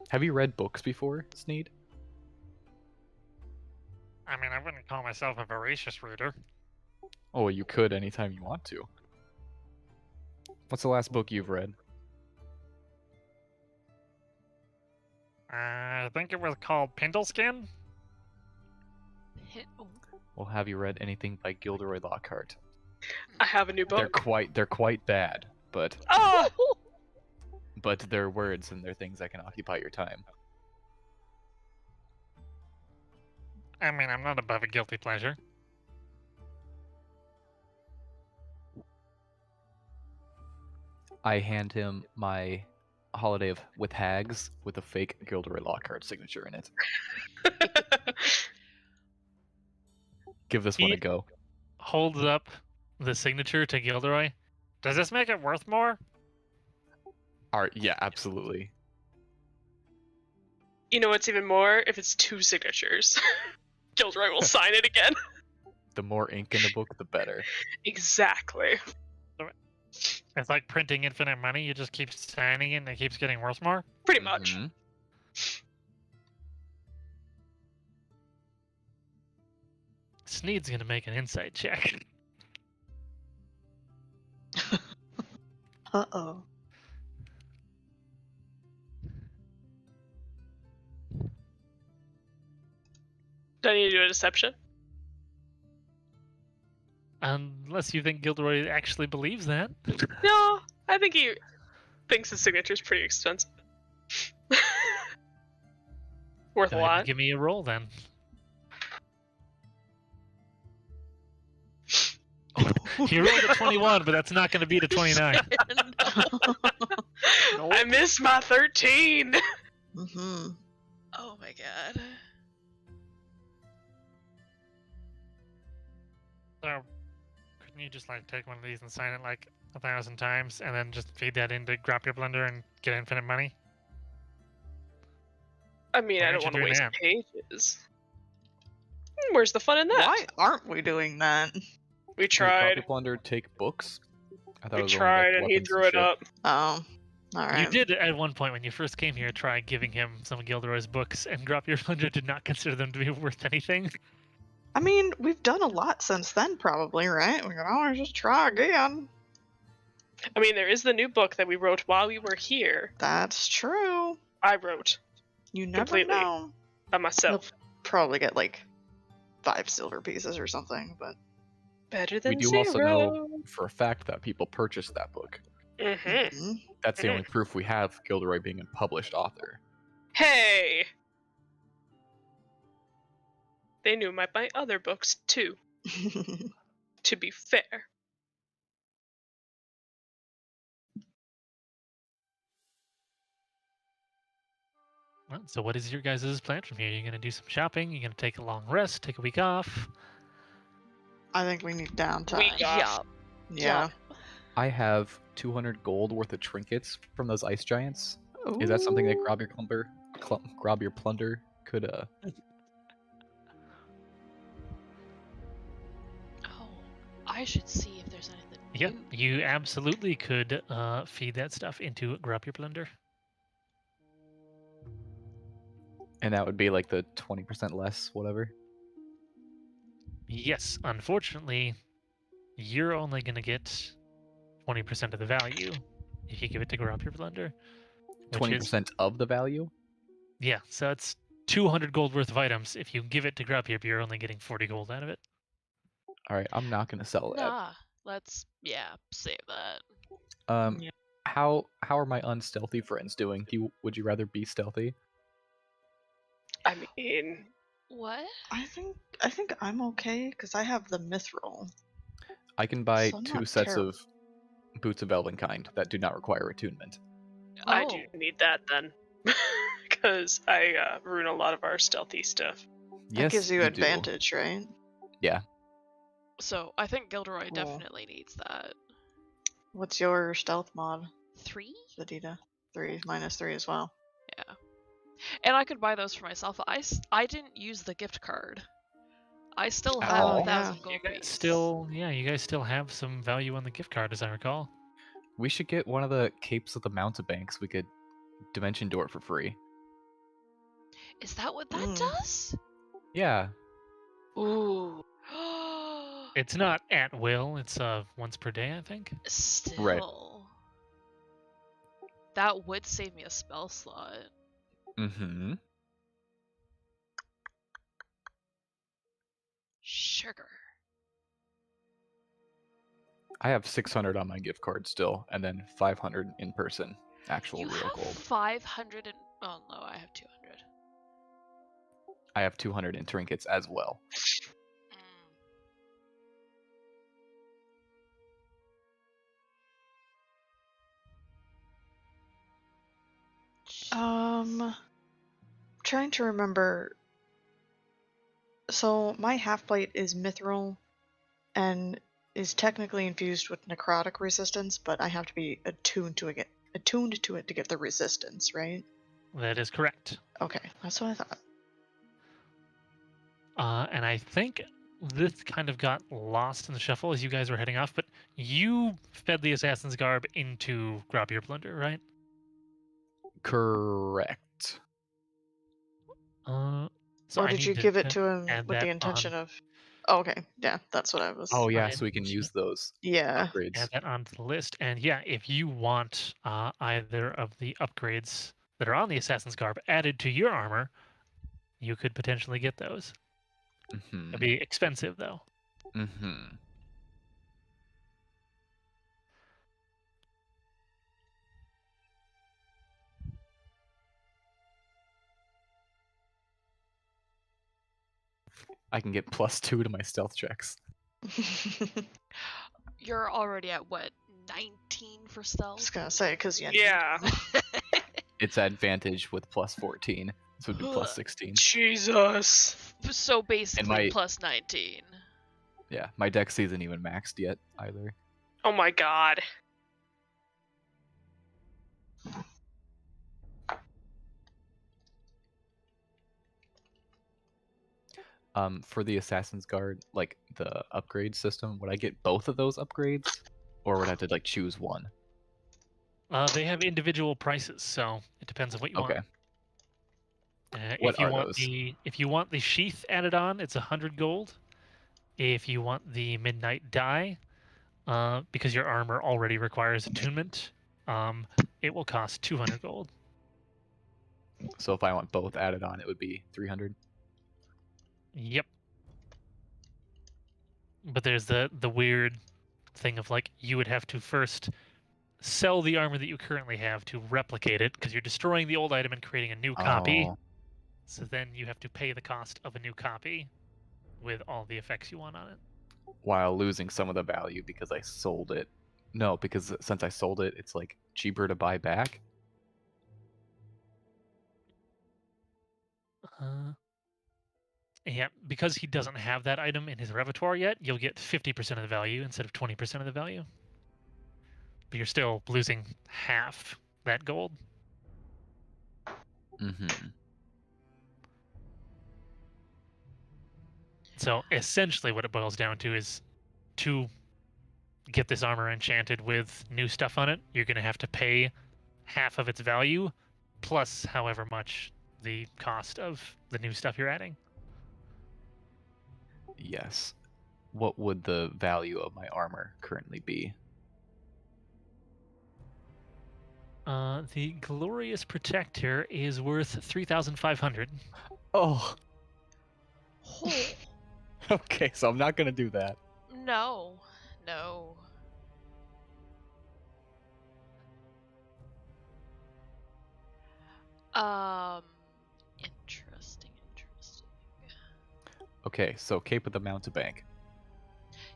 Have you read books before, Sneed? I mean, I wouldn't call myself a voracious reader. Oh, you could anytime you want to. What's the last book you've read? I think it was called Pindleskin. Oh. Well, have you read anything by Gilderoy Lockhart? I have a new book. They're quite bad, but Oh! they're words and they're things that can occupy your time. I mean, I'm not above a guilty pleasure. I hand him my Holiday with Hags with a fake Gilderoy Lockhart signature in it. Give this one a He- go. Holds up the signature to Gilderoy. Does this make it worth more? Yeah, absolutely. You know what's even more? If it's 2 signatures. Gilderoy will sign it again. The more ink in the book, the better. Exactly. It's like printing infinite money. You just keep signing it and it keeps getting worth more. Pretty much. Mhm. Sneed's gonna make an insight check. Uh-oh. Do I need to do a deception? Unless you think Gilderoy actually believes that. No, I think he thinks his signature's pretty expensive. Worth a Go ahead and lot. give me a roll then. You rolled a 21, but that's not going to beat a 29. I missed my 13. Mm-hmm. Oh my god. So, could you just like take one of these and sign it like 1,000 times, and then just feed that into Grab Your Plunder and get infinite money? I mean, Why I aren't don't you want to doing waste pages. Where's the fun in that? Why aren't we doing that? We Did tried. Copper Plunder take books? I thought We it was only, like, tried, and he weapons threw and it shit. up. Oh, You alright. did at one point when you first came here try giving him some of Gilderoy's books, and Grab Your Plunder did not consider them to be worth anything. I mean, we've done a lot since then, probably, right? We can always just try again. I mean, there is the new book that we wrote while we were here. That's true. I wrote You never Completely. know. by myself. Probably get like 5 silver pieces or something, but Better than We do zero. also know for a fact that people purchased that book. Mm-hmm. Mhm. That's the only proof we have of Gilderoy being a published author. Hey! They knew my other books too, to be fair. Well, so what is your guys' plan from here? You're gonna do some shopping? You're gonna take a long rest? Take a week off? I think we need downtime. Week off. Yeah. I have 200 gold worth of trinkets from those ice giants. Is that something that Ooh. Grab Your Plunder could Oh, I should see if there's anything. Yeah, new. you absolutely could feed that stuff into Grab Your Plunder. and that would be like the 20% less, whatever. Yes, unfortunately, you're only gonna get 20% of the value if you give it to Grab Your Plunder. which is- 20% of the value? Yeah, so it's 200 gold worth of items. If you give it to Grab Your, you're only getting 40 gold out of it. Alright, I'm not gonna sell that. Nah, let's save that. Yeah. How are my unstealthy friends doing? Would you rather be stealthy? I mean, What? I think I'm okay because I have the mithril. I can buy So I'm 2 not sets terrible. of boots of Elvenkind that do not require attunement. I Oh. do need that then. Because I ruin a lot of our stealthy stuff. That Yes, gives you do. advantage, right? So I think Gilderoy Cool. definitely needs that. What's your stealth mod, 3? Zadita? 3 minus 3 as well. Yeah. And I could buy those for myself. I didn't use the gift card. I still have Oh, 1,000 yeah. gold You guys pieces. you guys still have some value on the gift card, as I recall. We should get one of the capes of the mountebanks. We could dimension door it for free. Is that what that Mm. does? Yeah. Ooh. It's not at will. It's once per day, I think. Still. That would save me a spell slot. Mm-hmm. Sugar. I have 600 on my gift card still, and then 500 in person. Actual You real have gold. 500 and... Oh, no, I have 200. I have 200 in trinkets as well. Mm. Trying to remember. So my half plate is mithril, and is technically infused with necrotic resistance, but I have to be attuned to it to get the resistance, right? That is correct. Okay, that's what I thought. And I think this kind of got lost in the shuffle as you guys were heading off, but you fed the assassin's garb into Grab Your Plunder, right? Correct. So Or I did you need give it to him add with the that intention on. of? Oh, okay, yeah, that's what I was. Oh yeah, I so we can need use those Yeah. upgrades. Add that onto the list. And yeah, if you want either of the upgrades that are on the assassin's garb added to your armor, you could potentially get those. Mm-hmm. It'd be expensive though. Mm-hmm. I can get +2 to my stealth checks. You're already at what, 19 for I was stealth? gonna say because Yeah. It's advantage with +14, so it'd be +16. Jesus. So basically my- plus 19. Yeah, my dex isn't even maxed yet either. Oh my god. For the Assassin's Guard, like the upgrade system, would I get both of those upgrades, or would I have to like choose one? They have individual prices, so it depends on what you Okay. want. What If you are want those? if you want the sheath added on, it's 100 gold. If you want the midnight dye, because your armor already requires attunement, it will cost 200 gold. So if I want both added on, it would be 300. Yep. But there's the weird thing of like you would have to first sell the armor that you currently have to replicate it because you're destroying the old item and creating a new copy. Oh, So then you have to pay the cost of a new copy with all the effects you want on it. while losing some of the value because I sold it. No, because since I sold it, it's like cheaper to buy back. Yeah, because he doesn't have that item in his repertoire yet, you'll get 50% of the value instead of 20% of the value. But you're still losing half that gold. Mm-hmm. So essentially what it boils down to is to get this armor enchanted with new stuff on it, you're going to have to pay half of its value plus however much the cost of the new stuff you're adding. Yes. What would the value of my armor currently be? The Glorious Protector is worth 3,500. Oh, Oh, okay. So I'm not gonna do that. no. No. Interesting. Okay, so Cape of the Mountebank.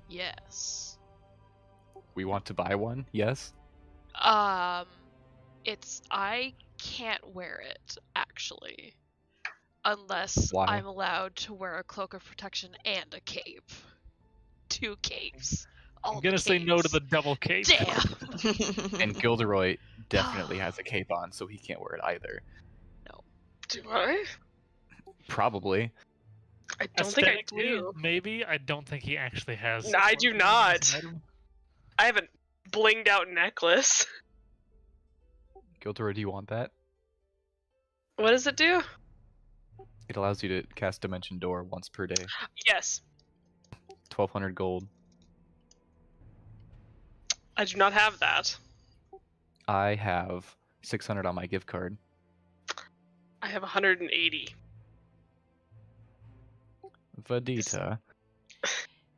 Yes. We want to buy one. Yes. I can't wear it, actually. Unless Why? I'm allowed to wear a cloak of protection and a cape. 2 capes. All I'm going to say no to the double cape. Damn! And Gilderoy definitely has a cape on, so he can't wear it either. Do I? Probably. I don't think I Aesthetically, do. maybe. I don't think he actually has. No, I do one not. as an item. I have a blinged out necklace. Gilderoy, do you want that? What does it do? It allows you to cast Dimension Door once per day. Yes. 1,200 gold. I do not have that. I have 600 on my gift card. I have 180. Vadita,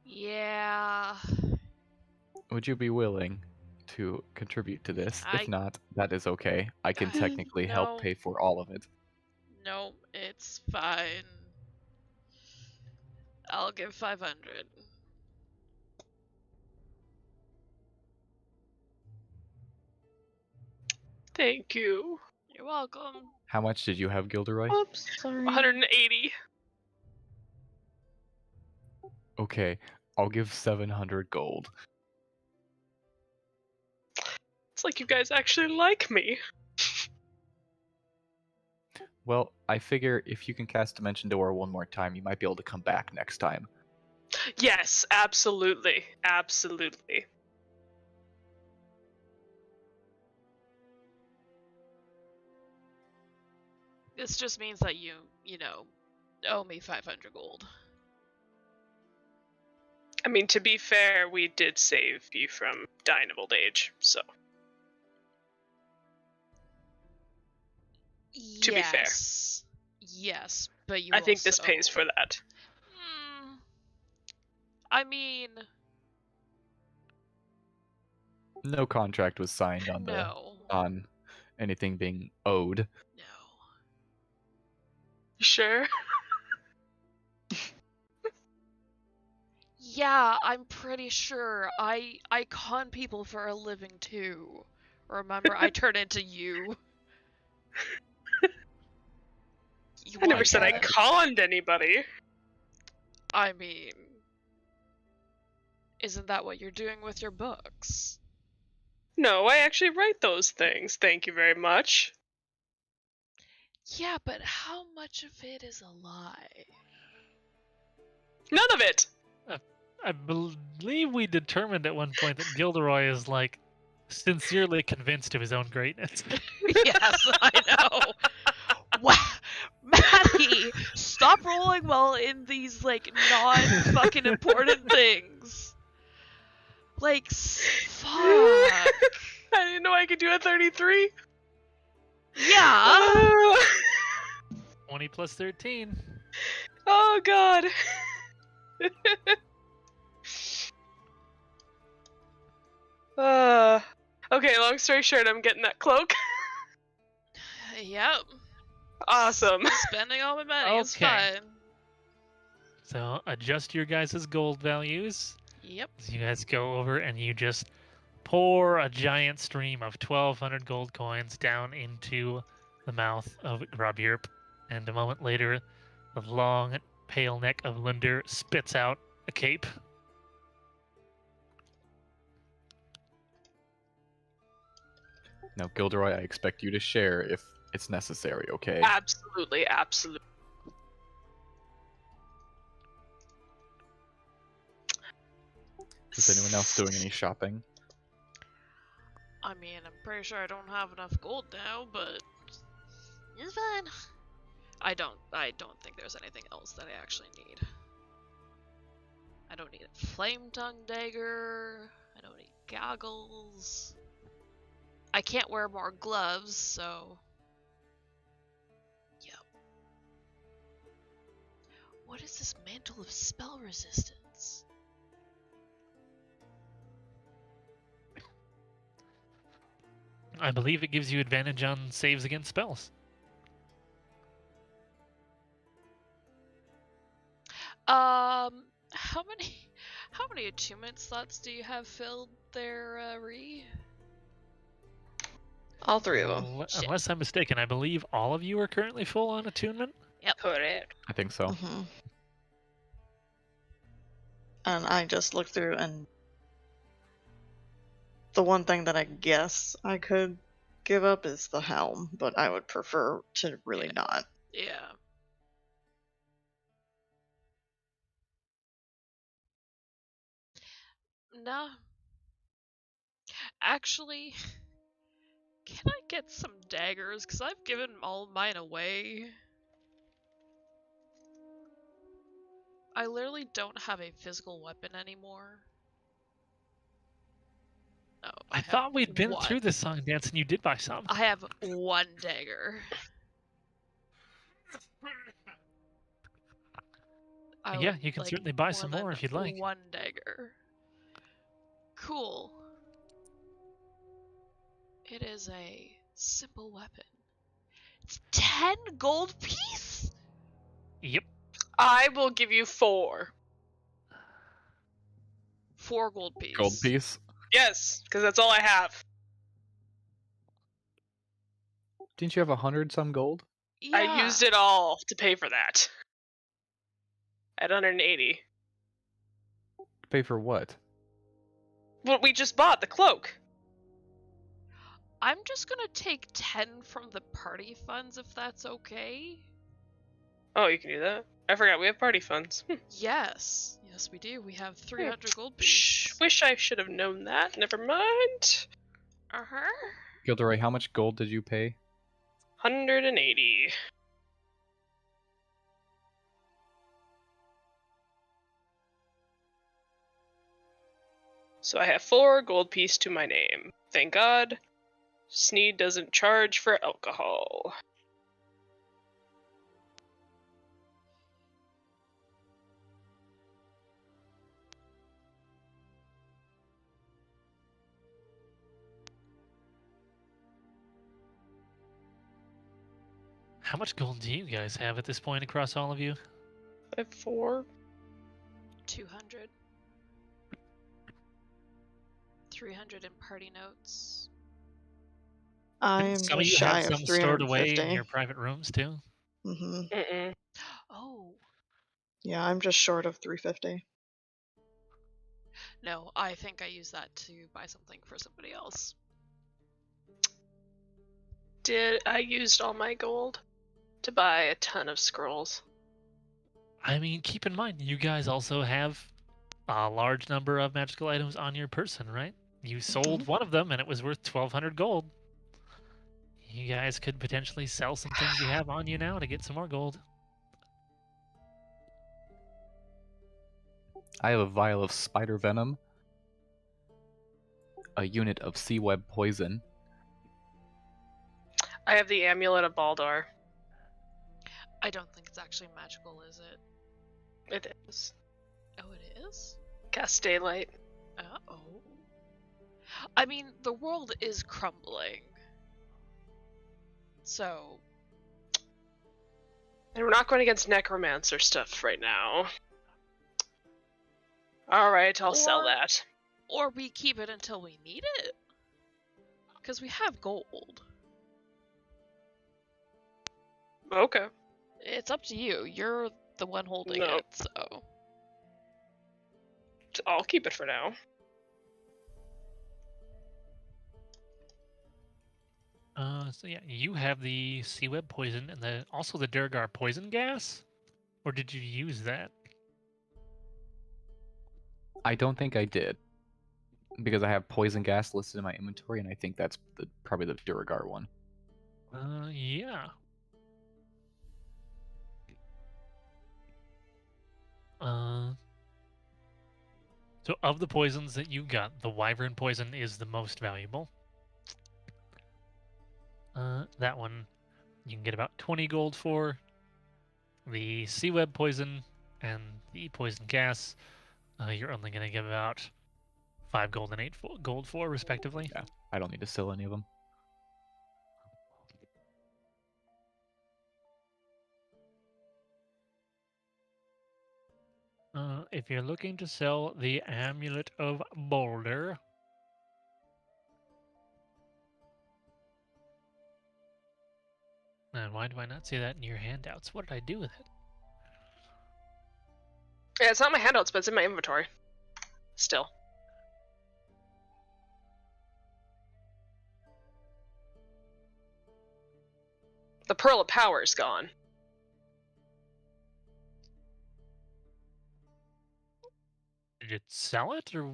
Yeah. would you be willing to contribute to this? I- If not, that is okay. I can technically No. help pay for all of it. No, it's fine. I'll give 500. Thank you. You're welcome. How much did you have, Gilderoy? Oops, sorry. 180. Okay, I'll give 700 gold. It's like you guys actually like me. Well, I figure if you can cast Dimension Door one more time, you might be able to come back next time. Yes, absolutely. Absolutely. This just means that you owe me 500 gold. I mean, to be fair, we did save you from dying of old age, so. To be fair. Yes, but you I think this also- pays for that. I mean, No contract was signed on no. on anything being owed. No. You sure? Yeah, I'm pretty sure. I con people for a living too. Remember, I turn into you. I never said I get it? conned anybody. I mean, Isn't that what you're doing with your books? No, I actually write those things. Thank you very much. Yeah, but how much of it is a lie? None of it! I believe we determined at one point that Gilderoy is like sincerely convinced of his own greatness. Yes, I know. Wow, Maddie, stop rolling well in these like non-fucking important things. Like, fuck. I didn't know I could do a 33. Yeah. 20 plus 13. Oh god. Okay, long story short, I'm getting that cloak. Yep. Awesome. Spending all my money. It's Okay. fine. So adjust your guys' gold values Yep. as you guys go over and you just pour a giant stream of 1,200 gold coins down into the mouth of Grobjerp. And a moment later, the long, pale neck of Linder spits out a cape. Now, Gilderoy, I expect you to share if it's necessary, okay? Absolutely, absolutely. Is anyone else doing any shopping? I mean, I'm pretty sure I don't have enough gold now, but it's fine. I don't think there's anything else that I actually need. I don't need a flame tongue dagger. I don't need goggles. I can't wear more gloves, so yep. What is this mantle of spell resistance? I believe it gives you advantage on saves against spells. How many attunement slots do you have filled there, Ree? All three of them. Shit. Unless I'm mistaken, I believe all of you are currently full on attunement. Correct. I think so. Mm-hmm. And I just looked through, and the one thing that I guess I could give up is the helm, but I would prefer to really not. Yeah. Nah. Actually, can I get some daggers? Because I've given all mine away. I literally don't have a physical weapon anymore. No, I have thought we'd been one. through this song dance and you did buy some. I have one dagger. I Yeah, would you can like certainly buy some more than if you'd like. One dagger. Cool. It is a simple weapon. It's 10 gold piece? Yep. I will give you 4. 4 gold piece. Gold piece? Yes, because that's all I have. Didn't you have 100 some gold? Yeah. I used it all to pay for that. At 180. Pay for what? What we just bought, the cloak. I'm just gonna take 10 from the party funds if that's okay. Oh, you can do that? I forgot we have party funds. Yes. Yes, we do. We have 300 gold piece. Shh, wish I should have known that. Never mind. Uh-huh. Gilderoy, how much gold did you pay? 180. So I have 4 gold piece to my name. Thank God. Sneed doesn't charge for alcohol. How much gold do you guys have at this point across all of you? I have 4. 200. 300 in party notes. I am Some of just you shy have of some stored away in 350. your private rooms too. Mm-hmm. Oh. Yeah, I'm just short of 350. No, I think I used that to buy something for somebody else. I used all my gold to buy a ton of scrolls. I mean, keep in mind, you guys also have a large number of magical items on your person, right? You sold one of them and it was worth 1,200 gold. You guys could potentially sell some things you have on you now to get some more gold. I have a vial of spider venom, a unit of sea web poison. I have the amulet of Baldor. I don't think it's actually magical, is it? It is. Oh, it is? Cast daylight. Oh. I mean, the world is crumbling. So, And we're not going against necromancer stuff right now. Alright, I'll sell Or- that. or we keep it until we need it. Because we have gold. Okay. It's up to you. You're the one holding No. it, so. I'll keep it for now. So yeah, you have the sea web poison and also the Durgar poison gas? Or did you use that? I don't think I did, because I have poison gas listed in my inventory, and I think that's probably the Duragar one. Yeah. So of the poisons that you got, the wyvern poison is the most valuable. That one you can get about 20 gold for. The sea web poison and the poison gas, you're only going to get about 5 gold and 8 gold for, respectively. Yeah, I don't need to sell any of them. If you're looking to sell the Amulet of Boulder, and why do I not see that in your handouts? What did I do with it? Yeah, it's not my handouts, but it's in my inventory. Still. The Pearl of Power is gone. Did you sell it, or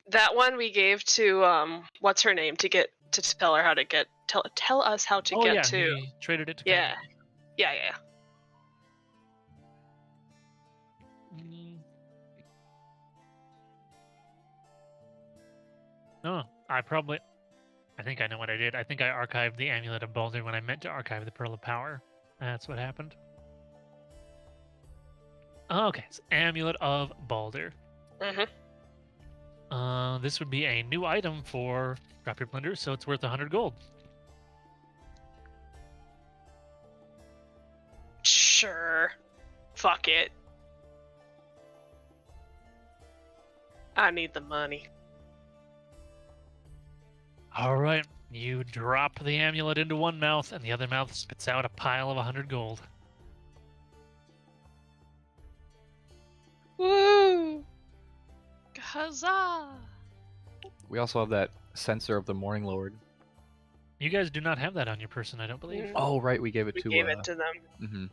That one we gave to what's her name to get to tell her how to get tell us how to oh get yeah, to. he traded it to Yeah. Penny. Yeah. Mm. No, I think I know what I did. I think I archived the Amulet of Boulder when I meant to archive the Pearl of Power. That's what happened. Okay, it's Amulet of Balder. Mm-hmm. This would be a new item for Drop Your Plunder, so it's worth 100 gold. Sure. Fuck it. I need the money. All right, you drop the amulet into one mouth, and the other mouth spits out a pile of 100 gold. Woo! Huzzah! We also have that Censer of the Morning Lord. You guys do not have that on your person, I don't believe. Mm. Oh, right, we gave it We to. gave it to them. Mm-hmm.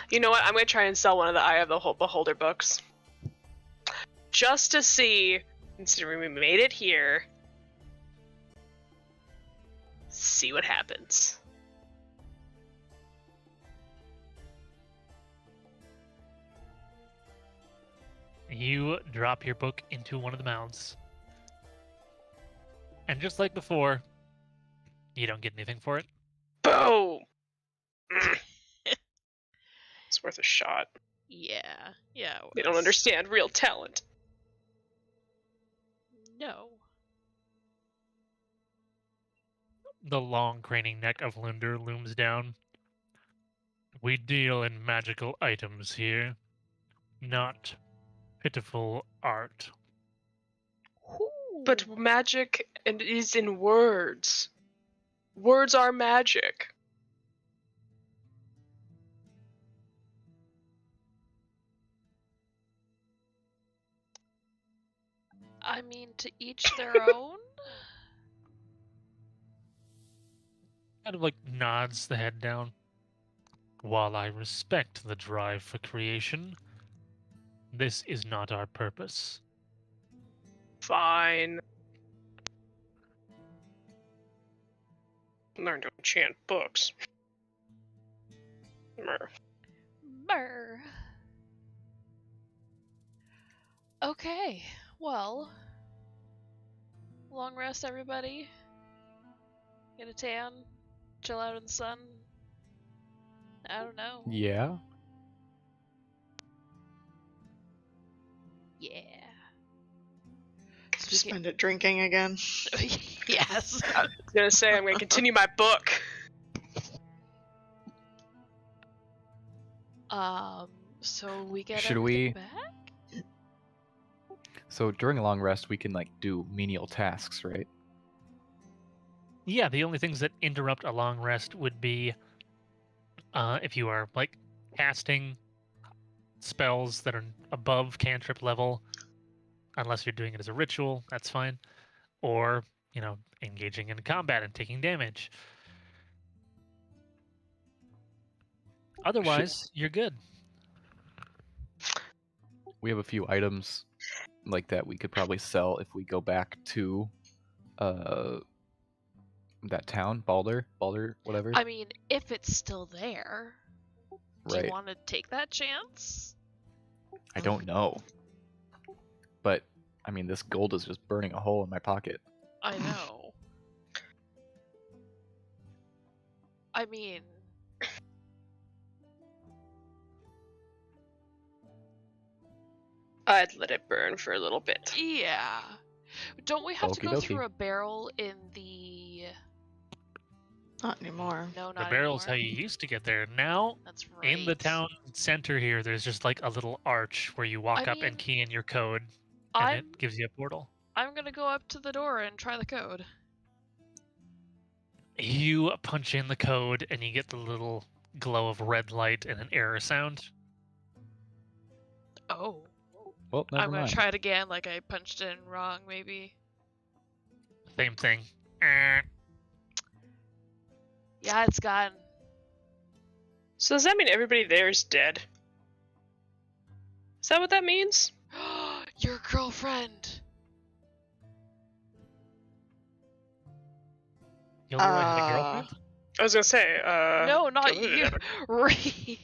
You know what? I'm gonna try and sell one of the Eye of the Beholder books. Just to see, considering we made it here, see what happens. You drop your book into one of the mouths. And just like before, you don't get anything for it. Boom! It's worth a shot. Yeah. It They don't was. understand real talent. No. The long craning neck of Lunder looms down. We deal in magical items here, not pitiful art. But magic and is in words. Words are magic. I mean, to each their own? Kind of like nods the head down. While I respect the drive for creation, this is not our purpose. Fine. Learn to enchant books. Mer. Brr. Okay, well. Long rest, everybody. Get a tan. Chill out in the sun. I don't know. Yeah. Yeah. So Just spend it drinking again. yes. I was gonna say I'm gonna continue my book. So we get Should everything we- back? So during a long rest, we can like do menial tasks, right? Yeah, the only things that interrupt a long rest would be if you are like casting spells that are above cantrip level, unless you're doing it as a ritual, that's fine. Or, engaging in combat and taking damage. Otherwise, you're good. We have a few items like that we could probably sell if we go back to that town, Balder, whatever. I mean, if it's still there, do Right. you want to take that chance? I don't know. But I mean, this gold is just burning a hole in my pocket. I know. I mean, I'd let it burn for a little bit. yeah. Don't we have to Okie go dokie. through a barrel in the... Not anymore. No, The not barrel's how anymore. you used to get there. Now, That's right. in the town center here, there's just like a little arch where you walk I up mean, and key in your code, and I'm it gives you a portal. I'm gonna go up to the door and try the code. You punch in the code, and you get the little glow of red light and an error sound. Oh. Well, never I'm gonna mind. try it again, like I punched in wrong, maybe. Same thing. Eh. Yeah, it's gone. So does that mean everybody there is dead? Is that what that means? Your girlfriend. Gilderoy had a girlfriend? I was gonna say, No, not Gilderoy you. never- Ray.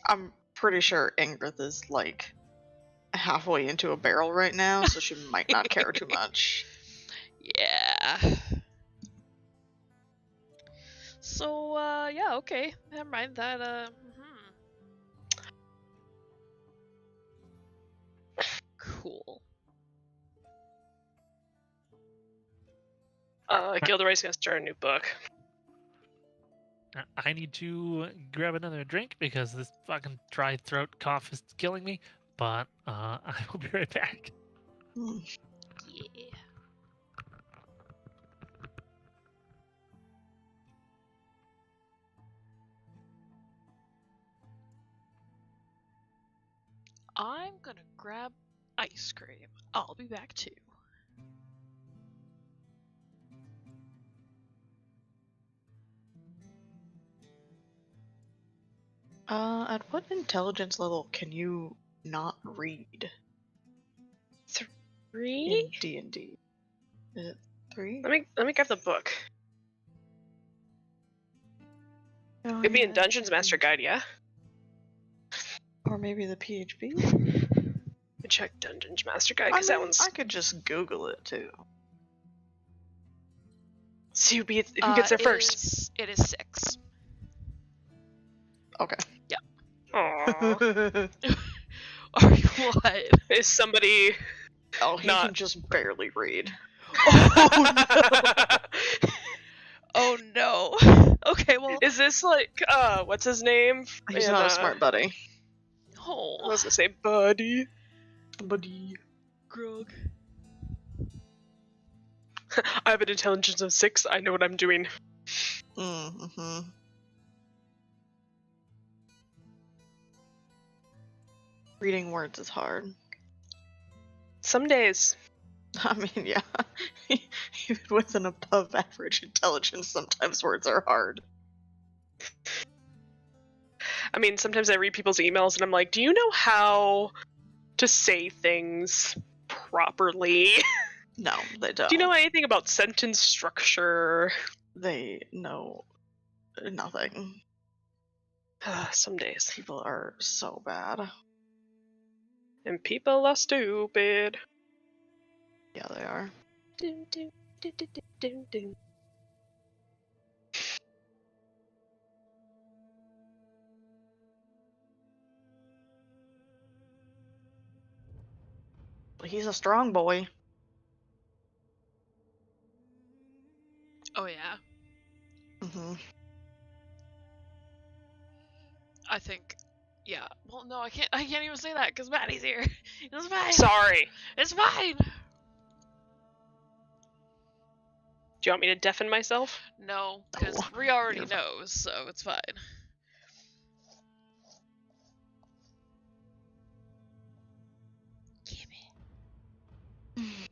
I'm pretty sure Ingrid is like halfway into a barrel right now, so she might not care too much. Yeah. So, yeah, okay. Never mind that, Cool. Gilderoy's gonna start a new book. I need to grab another drink because this fucking dry throat cough is killing me. But I will be right back. Hmm. Yeah. I'm gonna grab ice cream. I'll be back too. At what intelligence level can you not read 3? in D&D? Is it 3? Let me grab the book. Oh, Maybe in yeah. Dungeons Master Guide, yeah? Or maybe the PHB? Let me check Dungeons Master Guide, because that one's... I could just Google it too. See who gets there first. It is 6. Okay. Aww. Are you what? Is somebody... Oh, he Not- can just barely read. Oh no. Okay, well. Is this like, what's his name? He's In, not a smart buddy. I Oh, was gonna say Buddy. Buddy. Grog. I have an intelligence of 6. I know what I'm doing. Mm-hmm. Reading words is hard. Some days. I mean, yeah. Even with an above average intelligence, sometimes words are hard. I mean, sometimes I read people's emails and I'm like, do you know how to say things properly? No, they don't. Do you know anything about sentence structure? They know nothing. Some days. People are so bad. And people are stupid. Yeah, they are. Dun, dun, dun, dun, dun, dun. But he's a strong boy. Oh yeah. Mm-hmm. I think. Yeah. Well, no, I can't. I can't even say that because Maddie's here. It's fine. Sorry. It's fine. Do you want me to deafen myself? No, because No, Rhea already you're fine. knows, so it's fine. Give it.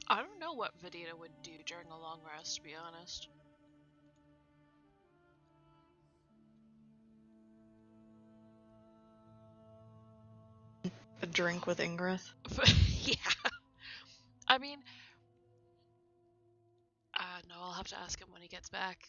I don't know what Vidita would do during a long rest, to be honest. A drink with Ingrith. Yeah. I mean, no, I'll have to ask him when he gets back.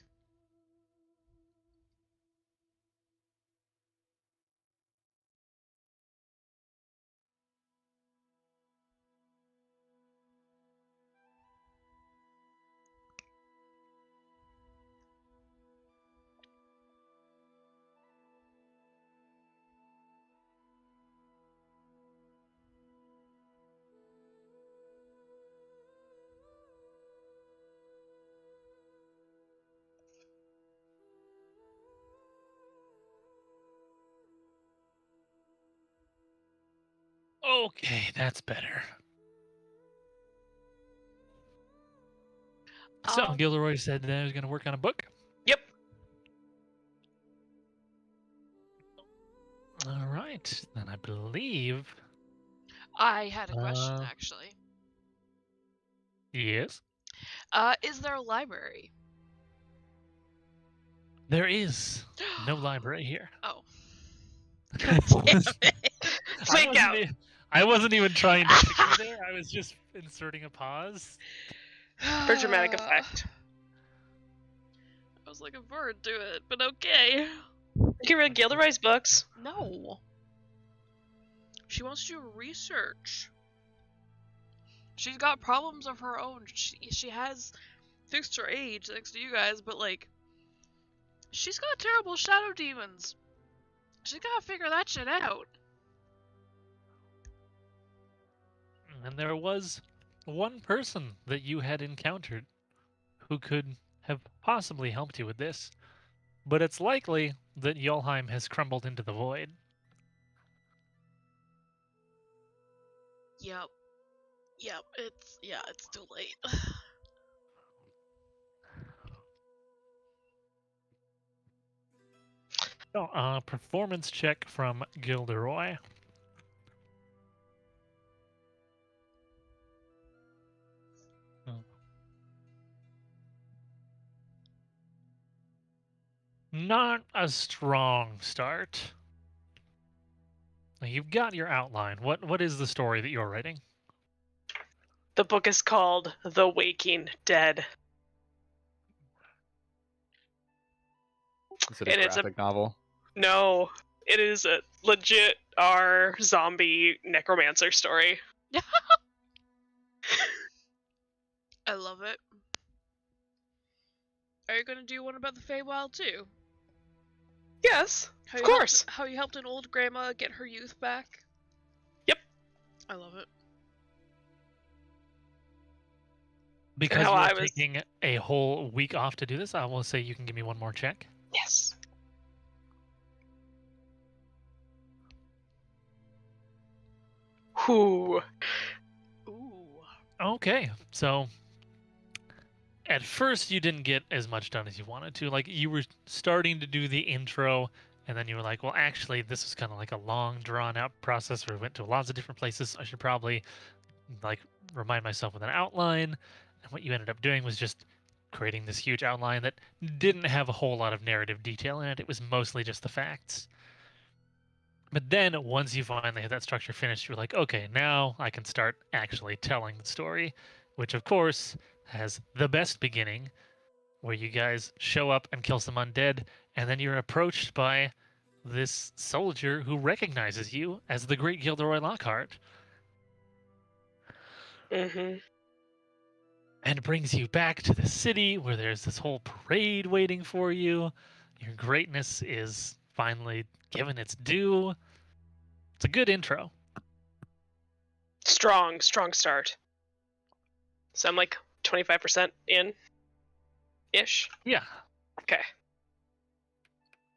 Okay, that's better. So Gilderoy said that he was going to work on a book. Yep. All right, then I believe. I had a question, Uh, actually. Yes, Is there a library? there is no library here. Oh. I Fake wasn't out. I wasn't even trying to trick you there. I was just inserting a pause. For dramatic effect. I was looking forward to it, but okay. You can read Gilderoy's books. No. She wants to do research. She's got problems of her own. She has fixed her age thanks to you guys, but like, she's got terrible shadow demons. She's gotta figure that shit out. And there was one person that you had encountered who could have possibly helped you with this, but it's likely that Yolheim has crumbled into the void. Yep. Yep, it's too late. So, performance check from Gilderoy. Not a strong start. You've got your outline. What is the story that you're writing? The book is called The Waking Dead. Is it And a it's a- graphic novel? No, it is a legit our zombie necromancer story. I love it. Are you gonna do one about the Feywild too? Yes, How of you helped- course. how you helped an old grandma get her youth back? Yep. I love it. Because how you're I was. taking a whole week off to do this, I will say you can give me one more check. Yes. Whew. Ooh. Okay, so at first you didn't get as much done as you wanted to. Like you were starting to do the intro, and then you were like, well, actually, this is kind of like a long, drawn-out process where we went to lots of different places. I should probably like remind myself with an outline. And what you ended up doing was just creating this huge outline that didn't have a whole lot of narrative detail in it. It was mostly just the facts. But then once you finally had that structure finished, you're like, okay, now I can start actually telling the story, which of course has the best beginning, where you guys show up and kill some undead, and then you're approached by this soldier who recognizes you as the great Gilderoy Lockhart Mm-hmm. and brings you back to the city where there's this whole parade waiting for you. Your greatness is finally given its due. It's a good intro. Strong start. So I'm like 25% in ish. Yeah. Okay.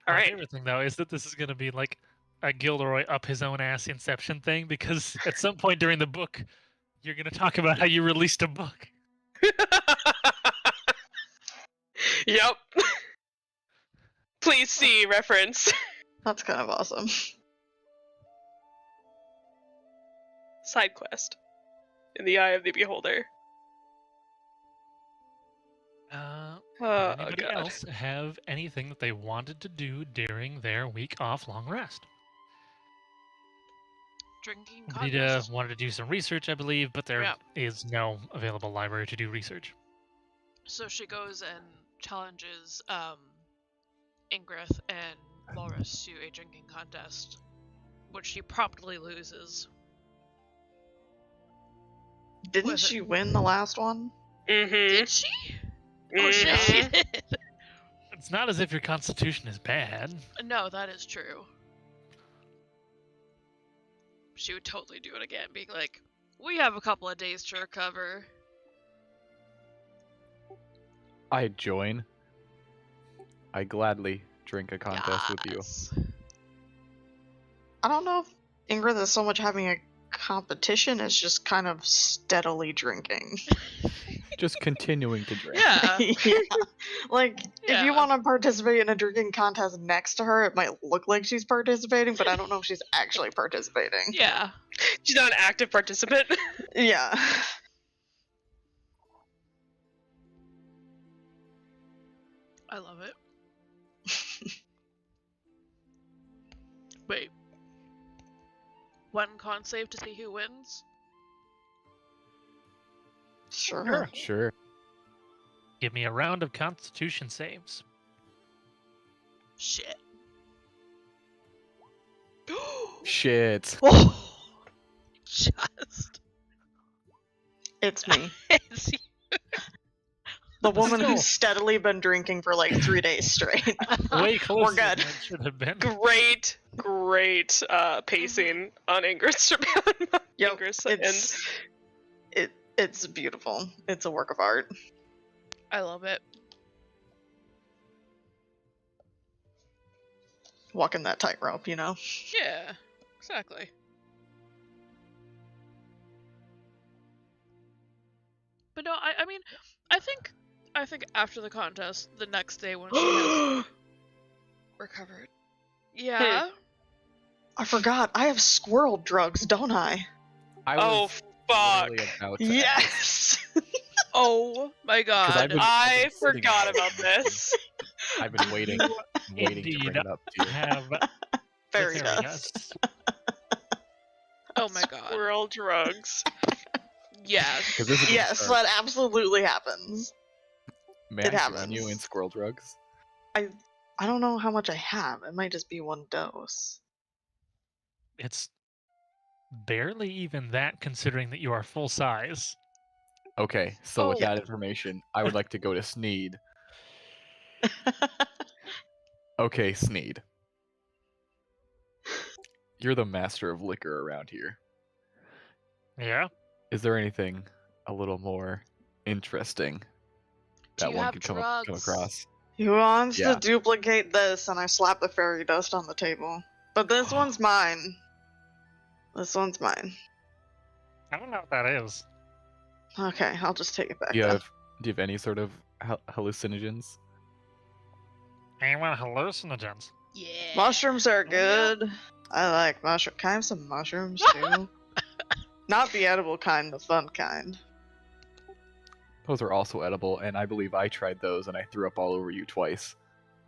All My right. favorite thing though is that this is going to be like a Gilderoy up his own ass Inception thing, because at some point during the book, you're going to talk about how you released a book. Yep. Please see reference. That's kind of awesome. Side quest. In the Eye of the Beholder. Did Oh anybody god. else have anything that they wanted to do during their week off long rest? Drinking Rita contest. wanted to do some research, I believe, but there is Yeah. no available library to do research. So she goes and challenges Ingrith and Walrus to a drinking contest, which she promptly loses. Didn't Was it- she win the last one? Mm-hmm. Did she? Oh shit, Mhm. she did. It's not as if your constitution is bad. No, that is true. She would totally do it again, being like, we have a couple of days to recover. I join. I gladly drink a contest with you. Yes. I don't know if Ingrid is so much having a competition as just kind of steadily drinking. Just continuing to drink. Yeah. Yeah. Like, if Yeah. you want to participate in a drinking contest next to her, it might look like she's participating, but I don't know if she's actually participating. Yeah. She's not an active participant. Yeah. I love it. Wait. One con save to see who wins? Sure. Sure. Give me a round of constitution saves. Shit. Shit. Oh, just. It's me. It's you. The woman Still. who's steadily been drinking for like 3 days straight. Way closer good. than it should have been. Great pacing on Ingrid's Yep, Ingrid's it's beautiful. It's a work of art. I love it. Walking that tightrope, you know? Yeah, exactly. But no, I mean, I think after the contest, the next day when she has recovered. Yeah. I forgot. I have squirrel drugs, don't I? I Oh was fuck. literally about to Yes! Oh my god. I've been- I sitting forgot there. about this. ask. I've been waiting to Indeed. bring it up to you. Have Fairy fairy dust. Oh my god. Squirrel drugs. Yes. 'Cause this is a Yes, start. that absolutely happens. May it I join you happens. in squirrel drugs? I don't know how much I have. It might just be one dose. it's barely even that, considering that you are full size. Okay, so with Oh. that information, I would like to go to Sneed. Okay, Sneed. You're the master of liquor around here. Yeah. Is there anything a little more Interesting. Do That you one have could come drugs? across. He wants Yeah. to duplicate this, and I slap the fairy dust on the table. But this one's mine. This one's mine. I don't know what that is. Okay, I'll just take it back. Do you then. have any sort of hallucinogens? Anyone hallucinogens? Yeah. Mushrooms are yeah. good. I like mushroom. Can I have some mushrooms too? Not the edible kind, the fun kind. Those are also edible, and I believe I tried those and I threw up all over you twice.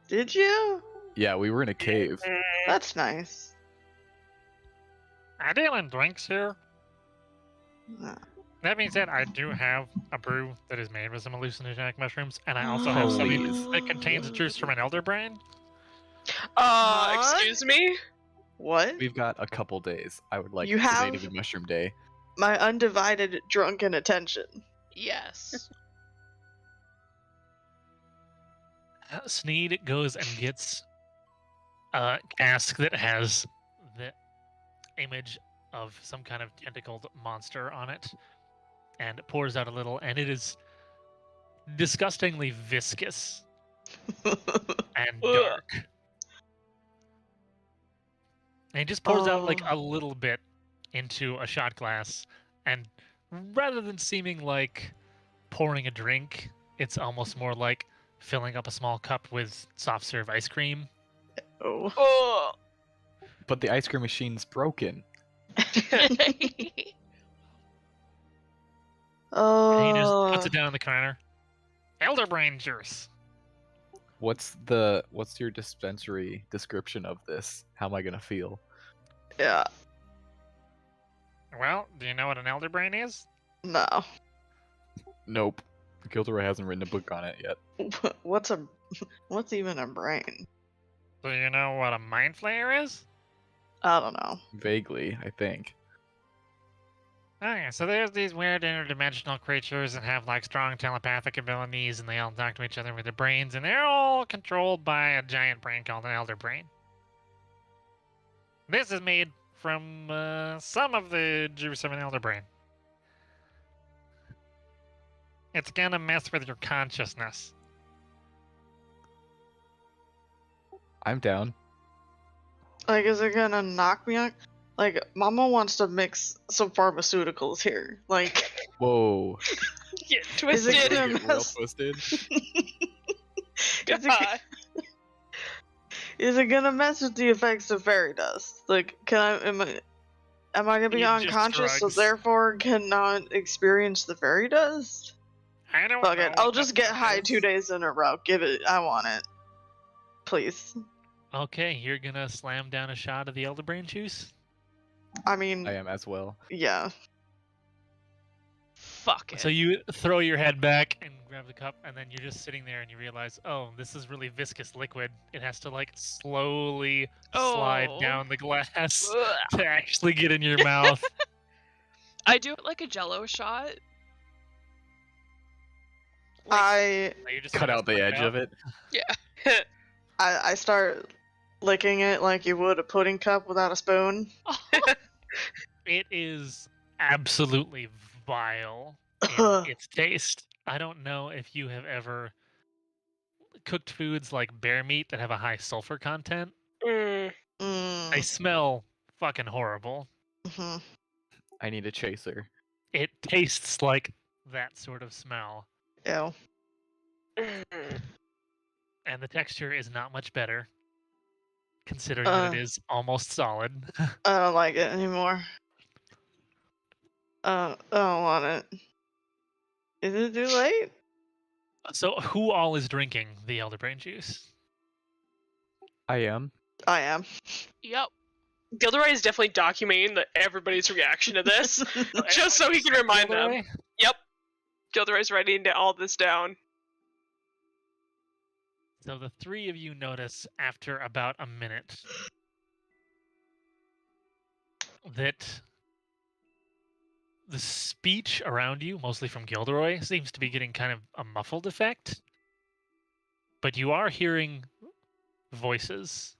Did you? Yeah, we were in a cave. That's nice. Are dealing drinks here? Uh, That being said, I do have a brew that is made with some hallucinogenic mushrooms, and I also have something Please. that contains juice from an elder brain. What? Excuse me? What? We've got a couple days. I would like You the have- Native and Mushroom Day. My undivided drunken attention. Yes. Sneed goes and gets a cask that has the image of some kind of tentacled monster on it, and pours out a little, and it is disgustingly viscous and Ugh. dark. And he just pours out like Oh. a little bit into a shot glass, and rather than seeming like pouring a drink, it's almost more like filling up a small cup with soft serve ice cream. Oh. Oh. But the ice cream machine's broken. And he just Oh. puts it down in the counter. Elderbrain juice. What's your dispensary description of this? How am I gonna feel? Yeah. Well, do you know what an elderbrain is? No. Nope. Gilderoy hasn't written a book on it yet. What's even a brain? Do you know what a mind flayer is? I don't know. Vaguely, I think. Okay, so there's these weird interdimensional creatures that have like strong telepathic abilities, and they all talk to each other with their brains, and they're all controlled by a giant brain called an elder brain. This is made from some of the juice of an elder brain. It's gonna mess with your consciousness. I'm down. Like, is it gonna knock me out? Like, Mama wants to mix some pharmaceuticals here. Like, Whoa. Get Is it twisted. gonna- Get real mess- twisted. is, it, God. is it gonna mess with the effects of fairy dust? Like, am I gonna be You just unconscious, so drugs. therefore cannot experience the fairy dust? I don't Fuck know. it. I'll what just that get high is. 2 days in a row. Give it. I want it. Please. Okay, you're gonna slam down a shot of the elderbrain juice? I mean, I am as well. yeah. Fuck it. So you throw your head back and grab the cup, and then you're just sitting there and you realize, oh, this is really viscous liquid. It has to like slowly slide Oh. down the glass Ugh. to actually get in your mouth. I do it like a Jello shot. I Like, you just Cut kinda out the split edge of it. I start licking it like you would a pudding cup without a spoon. It is absolutely vile Ugh. in its taste. I don't know if you have ever cooked foods like bear meat that have a high sulfur content. Mm. They smell fucking horrible. Mhm. I need a chaser. It tastes like that sort of smell. Ew. Mm. And the texture is not much better, considering that it is almost solid. I don't like it anymore. I don't want it. Is it too late? So, who all is drinking the elderbrain juice? I am. I am. Yep. Gilderoy is definitely documenting everybody's reaction to this, just so he can remind them. Gilderoy? Yep. Gilderoy's writing all this down. So the three of you notice after about a minute that the speech around you, mostly from Gilderoy, seems to be getting kind of a muffled effect. But you are hearing voices.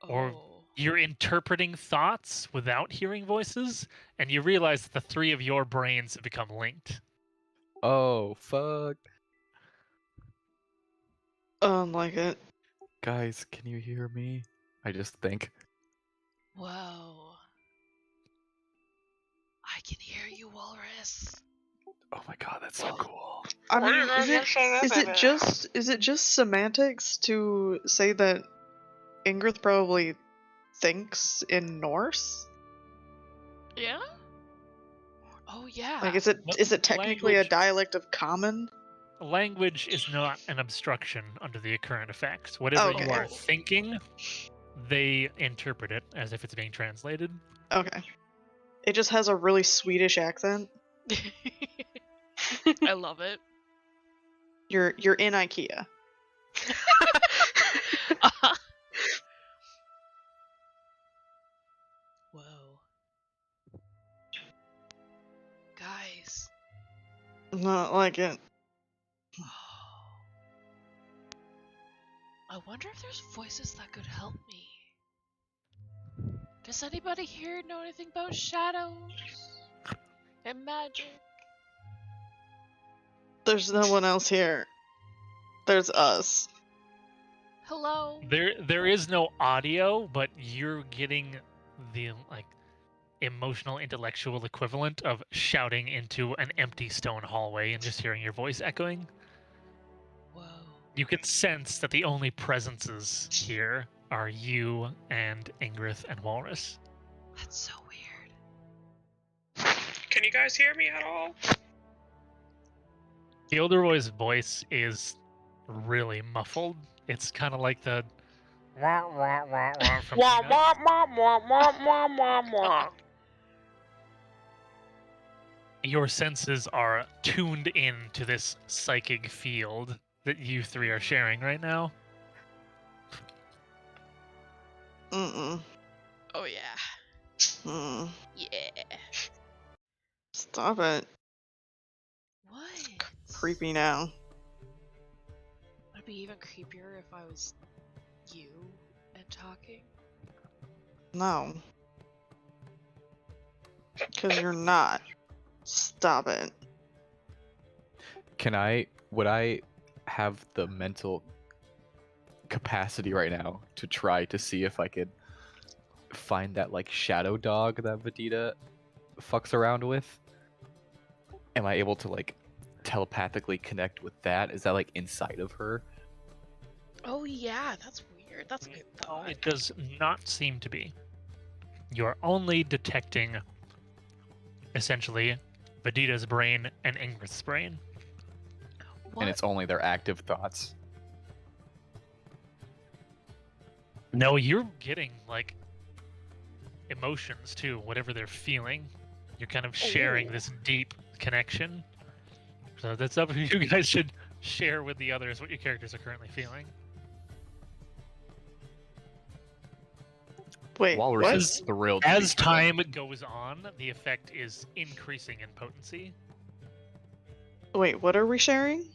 Or- Oh. You're interpreting thoughts without hearing voices, and you realize that the three of your brains have become linked. Oh, fuck. Like it. Guys, can you hear me? I just think. Whoa. I can hear you, Walrus. Oh my god, that's so cool. I Why mean, did I just say that, is it just semantics to say that Ingrith probably thinks in Norse? Yeah? Oh, yeah. Like, is Well, it technically a language- dialect of Common? Language is not an obstruction under the current effects. Whatever you are Okay. thinking, they interpret it as if it's being translated. Okay. It just has a really Swedish accent. I love it. You're in IKEA. Whoa. Guys. Not like it. I wonder if there's voices that could help me. Does anybody here know anything about shadows and magic? There's no one else here. There's us. Hello? There is no audio, but you're getting the emotional intellectual equivalent of shouting into an empty stone hallway and just hearing your voice echoing. Whoa. You can sense that the only presences here are you and Ingrith and Walrus. That's so weird. Can you guys hear me at all? Gilderoy's voice is really muffled. It's kind of like the wah wah wah wah from Wah Peanuts. wah wah wah wah wah wah wah. Your senses are tuned in to this psychic field that you three are sharing right now. Mm-mm. Oh, yeah. Mm. Yeah. Stop it. What? Creepy now. Would it be even creepier if I was you and talking? No. Because you're not. Stop it. Would I have the mental capacity right now to try to see if I could find that like shadow dog that Vedita fucks around with? Am I able to like telepathically connect with that? Is that like inside of her? Oh, yeah, that's weird. That's a good thought. It does not seem to be. You're only detecting essentially Vedita's brain and Ingrith's brain. What? And it's only their active thoughts. No, you're getting like emotions too, whatever they're feeling. You're kind of sharing Oh. this deep connection. So that's up to you. You guys should share with the others what your characters are currently feeling. Wait, Walrus what? is thrilled. to be As time goes on, the effect is increasing in potency. Wait, what are we sharing?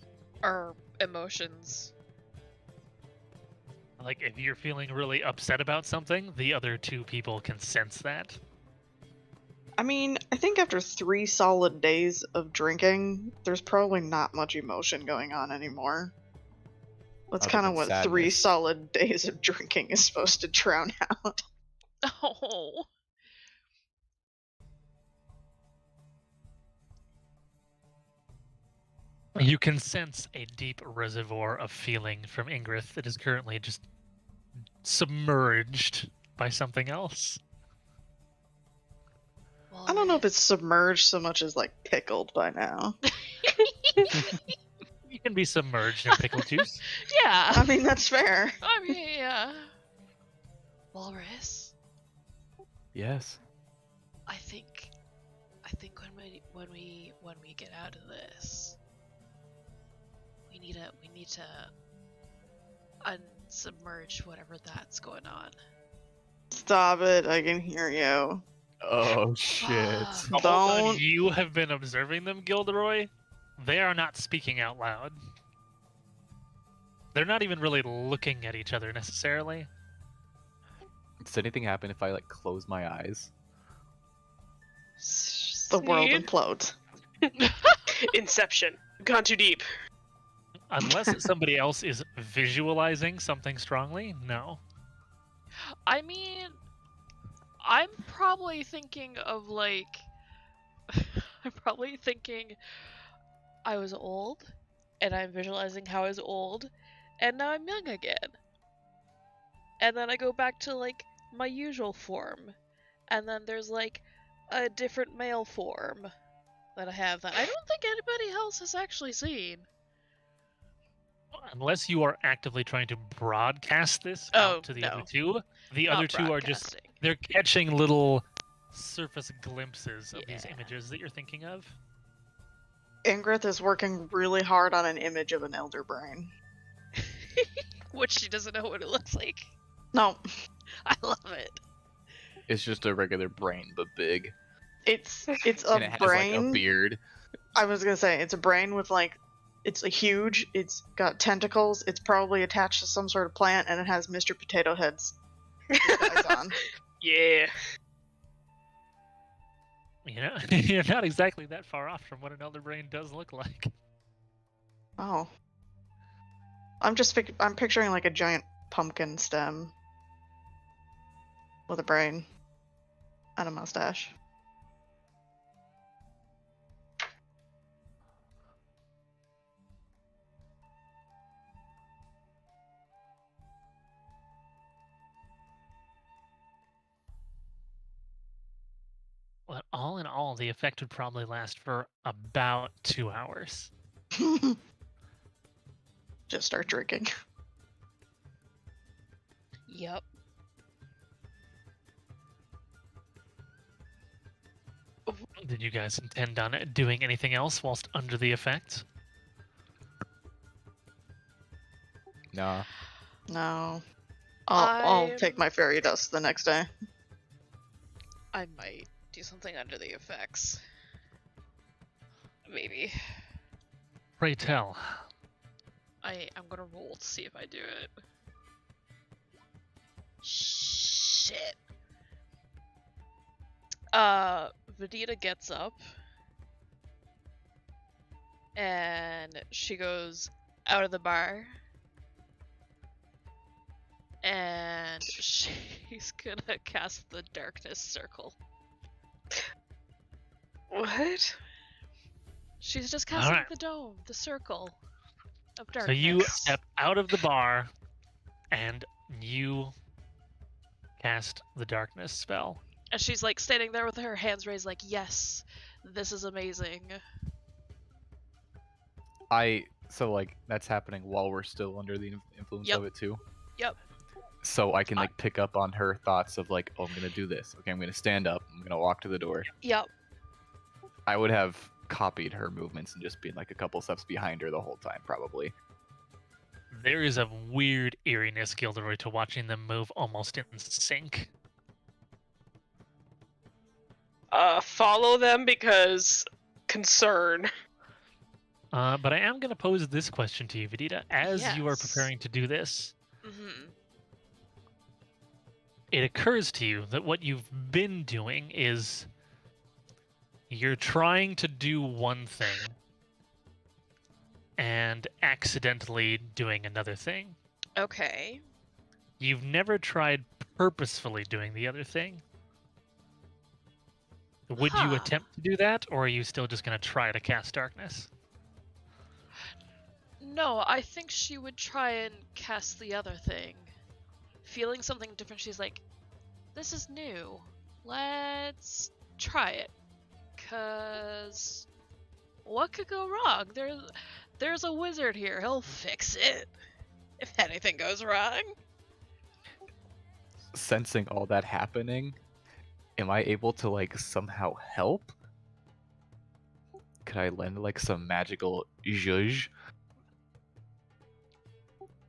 Our emotions. Like if you're feeling really upset about something, the other two people can sense that. I mean, I think after 3 solid days of drinking, there's probably not much emotion going on anymore. That's Other kind of than what 3 sadness. solid days of drinking is supposed to drown out. Oh. You can sense a deep reservoir of feeling from Ingrith that is currently just submerged by something else. I don't know if it's submerged so much as like pickled by now. You can be submerged in pickle juice. Yeah. I mean, that's fair. I mean, yeah. Walrus, Yes. I think when we get out of this, we need to unsubmerge whatever that's going on. Stop it, I can hear you. Oh shit. Fuck. Don't. You have been observing them, Gilderoy. They are not speaking out loud. They're not even really looking at each other necessarily. Does anything happen if I like close my eyes? The world Sneed. implodes. Inception. Gone too deep. Unless somebody else is visualizing something strongly, no. I mean, I'm probably thinking of like, I'm probably thinking I was old, and I'm visualizing how I was old, and now I'm young again. And then I go back to like my usual form, and then there's like a different male form that I have that I don't think anybody else has actually seen. Unless you are actively trying to broadcast this Oh, out to the no. other two. The Not other two are just, broadcasting. they're catching little surface glimpses of these Yeah. images that you're thinking of. Ingrith is working really hard on an image of an elder brain. Which she doesn't know what it looks like. No, I love it. It's just a regular brain, but big. it's And a it has like a brain. beard. I was gonna say it's a brain with like, it's a huge. It's got tentacles. It's probably attached to some sort of plant, and it has Mr. Potato Head's eyes on. Yeah. You know, you're not exactly that far off from what an elder brain does look like. Oh, I'm picturing like a giant pumpkin stem with a brain and a mustache. Well, all in all, the effect would probably last for about 2 hours. Just start drinking. Yep. Did you guys intend on doing anything else whilst under the effect? Nah. No. I'll I'm- take my fairy dust the next day. I might do something under the effects. Maybe. Pray tell. I'm gonna roll to see if I do it. Shit. Vedita gets up. And she goes out of the bar. And she's gonna cast the darkness circle. What? She's just casting Alright. the dome, the circle of darkness. So you step out of the bar and you cast the darkness spell. And she's like standing there with her hands raised, like, yes, this is amazing. So like that's happening while we're still under the influence Yep. of it too. Yep. So I can like pick up on her thoughts of like, oh, I'm gonna do this. Okay, I'm gonna stand up. I'm gonna walk to the door. Yep. I would have copied her movements and just been like a couple steps behind her the whole time, probably. There is a weird eeriness, Gilderoy, to watching them move almost in sync. Follow them because concern. But I am going to pose this question to you, Vedita. As you are Yes. preparing to do this, Mm-hmm. it occurs to you that what you've been doing is you're trying to do one thing and accidentally doing another thing. Okay. You've never tried purposefully doing the other thing. Would you Huh. attempt to do that, or are you still just going to try to cast darkness? No, I think she would try and cast the other thing. Feeling something different, she's like, this is new. Let's try it. 'Cause what could go wrong? There's a wizard here. He'll fix it. If anything goes wrong. Sensing all that happening, am I able to like somehow help? Could I lend like some magical zhuzh?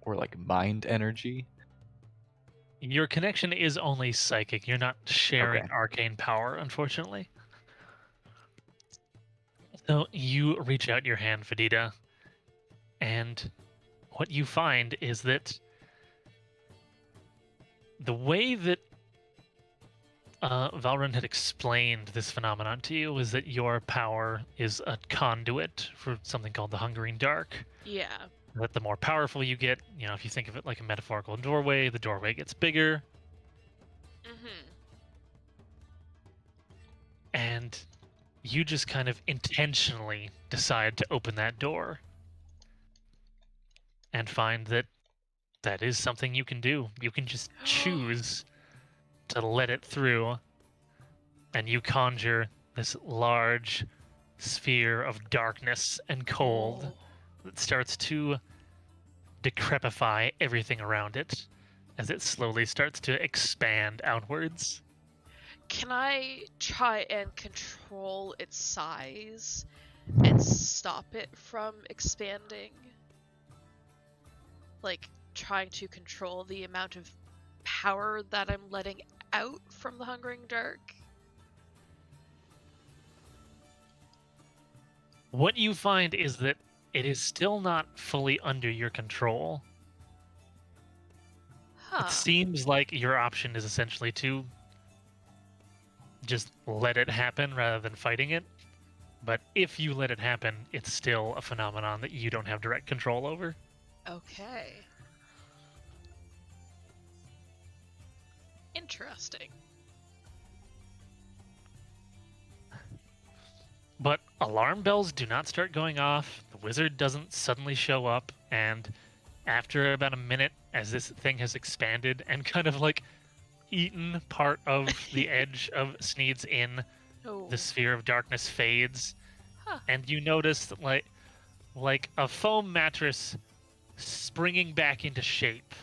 Or like mind energy? Your connection is only psychic. You're not sharing Okay. arcane power, unfortunately. So you reach out your hand, Vedita, and what you find is that the way that Valrin had explained this phenomenon to you, is that your power is a conduit for something called the Hungering Dark. Yeah. That the more powerful you get, if you think of it like a metaphorical doorway, the doorway gets bigger. Mm-hmm. And you just kind of intentionally decide to open that door and find that that is something you can do. You can just choose to let it through, and you conjure this large sphere of darkness and cold that starts to decrepify everything around it as it slowly starts to expand outwards. Can I try and control its size and stop it from expanding? Like, trying to control the amount of power that I'm letting out from the Hungering Dark? What you find is that it is still not fully under your control. Huh. It seems like your option is essentially to just let it happen rather than fighting it. But if you let it happen, it's still a phenomenon that you don't have direct control over. Okay. Interesting. But alarm bells do not start going off, the wizard doesn't suddenly show up, and after about a minute, as this thing has expanded and kind of like eaten part of the edge of Sneed's Inn, Oh. the sphere of darkness fades, Huh. and you notice that like a foam mattress springing back into shape,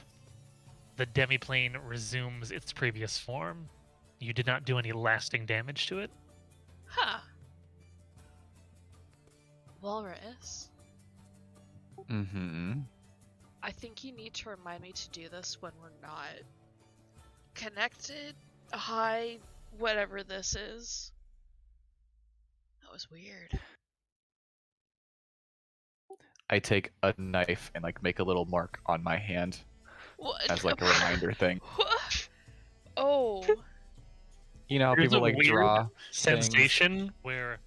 the demiplane resumes its previous form. You did not do any lasting damage to it. Huh. Walrus, Mm-hmm. I think you need to remind me to do this when we're not connected. Hi, whatever this is. That was weird. I take a knife and like make a little mark on my hand What? as like a reminder thing. Oh. You know how There's people a like weird draw things? sensation where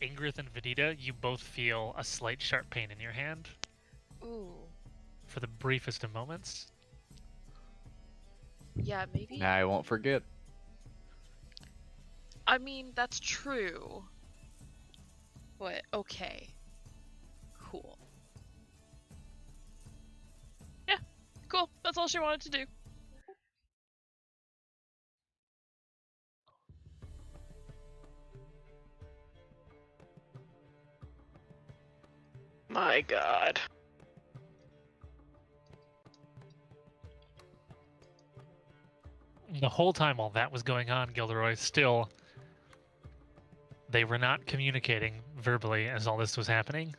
Ingrid and Vedita, you both feel a slight sharp pain in your hand Ooh. for the briefest of moments. Yeah, maybe. Nah, I won't forget. I mean, that's true. What? Okay. Cool. Yeah, cool. That's all she wanted to do. My god. The whole time while that was going on, Gilderoy, still, they were not communicating verbally as all this was happening.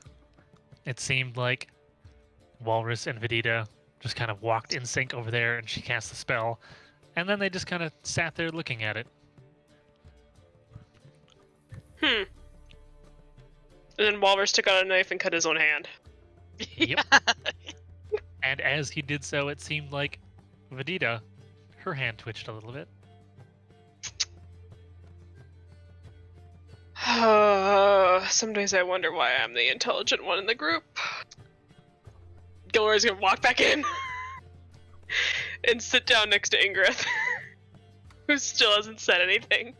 It seemed like Walrus and Vedita just kind of walked in sync over there and she cast the spell, and then they just kind of sat there looking at it. And then Walrus took out a knife and cut his own hand. Yep. And as he did so, it seemed like Vedita, her hand twitched a little bit. Some days I wonder why I'm the intelligent one in the group. Gilroy's gonna walk back in and sit down next to Ingrid, who still hasn't said anything.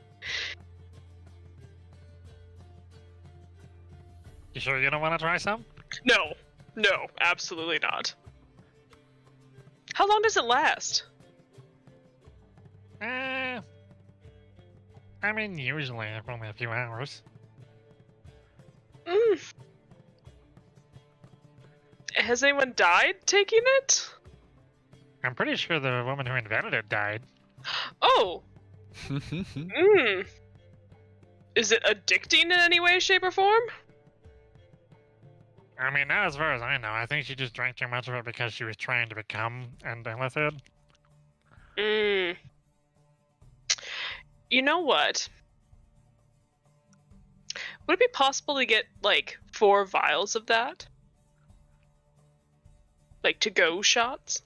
You sure you don't want to try some? No, absolutely not. How long does it last? I mean, usually only a few hours. Has anyone died taking it? I'm pretty sure the woman who invented it died. Oh. Is it addicting in any way, shape, or form? I mean, not as far as I know. I think she just drank too much of it because she was trying to become an illithid. You know what? Would it be possible to get, like, 4 vials of that? Like, to-go shots?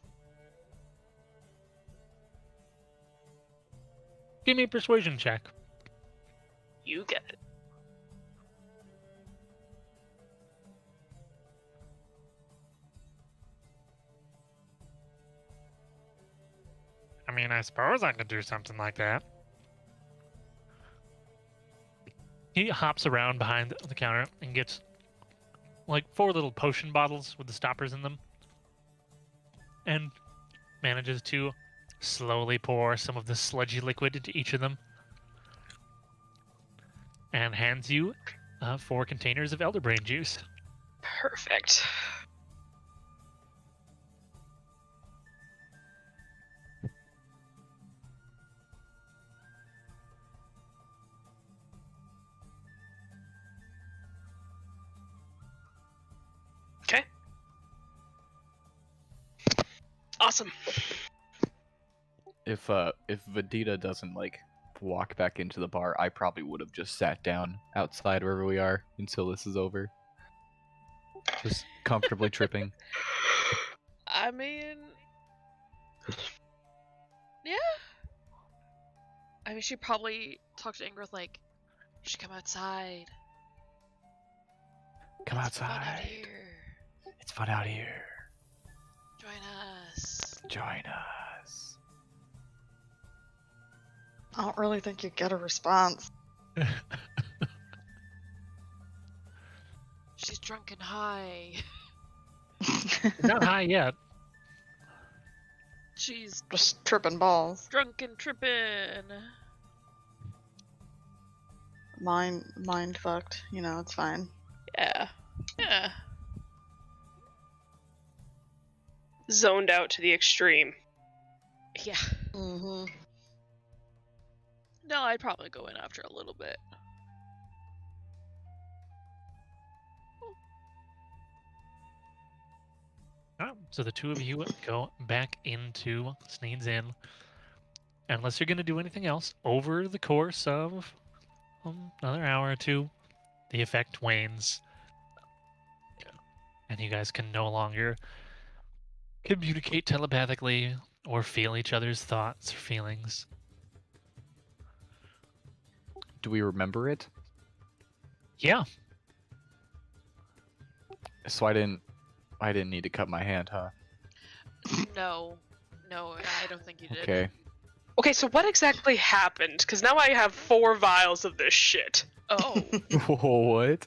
Give me a persuasion check. You get it. I mean, I suppose I could do something like that. He hops around behind the counter and gets like 4 little potion bottles with the stoppers in them, and manages to slowly pour some of the sludgy liquid into each of them, and hands you 4 containers of elderbrain juice. Perfect. Okay. Awesome. If Vedita doesn't like walk back into the bar, I probably would have just sat down outside wherever we are until this is over. Just comfortably tripping. I mean, yeah. I mean, she probably talked to Ingrid like, "You should come outside. Come It's fun out outside. here. It's fun out here. Join us." Join us. I don't really think you get a response. She's drunk and high. Not high yet. She's Just tripping balls. drunk and tripping. Mind fucked. You know, it's fine. Yeah. Yeah. Zoned out to the extreme. Yeah. Mm-hmm. No, I'd probably go in after a little bit. So the two of you go back into Sneed's Inn. Unless you're going to do anything else, over the course of another hour or two, the effect wanes. And you guys can no longer communicate telepathically or feel each other's thoughts or feelings. Do we remember it? Yeah. So I didn't need to cut my hand, huh? No. No, I don't think you did. Okay. Okay, so what exactly happened? Because now I have 4 vials of this shit. Oh, What?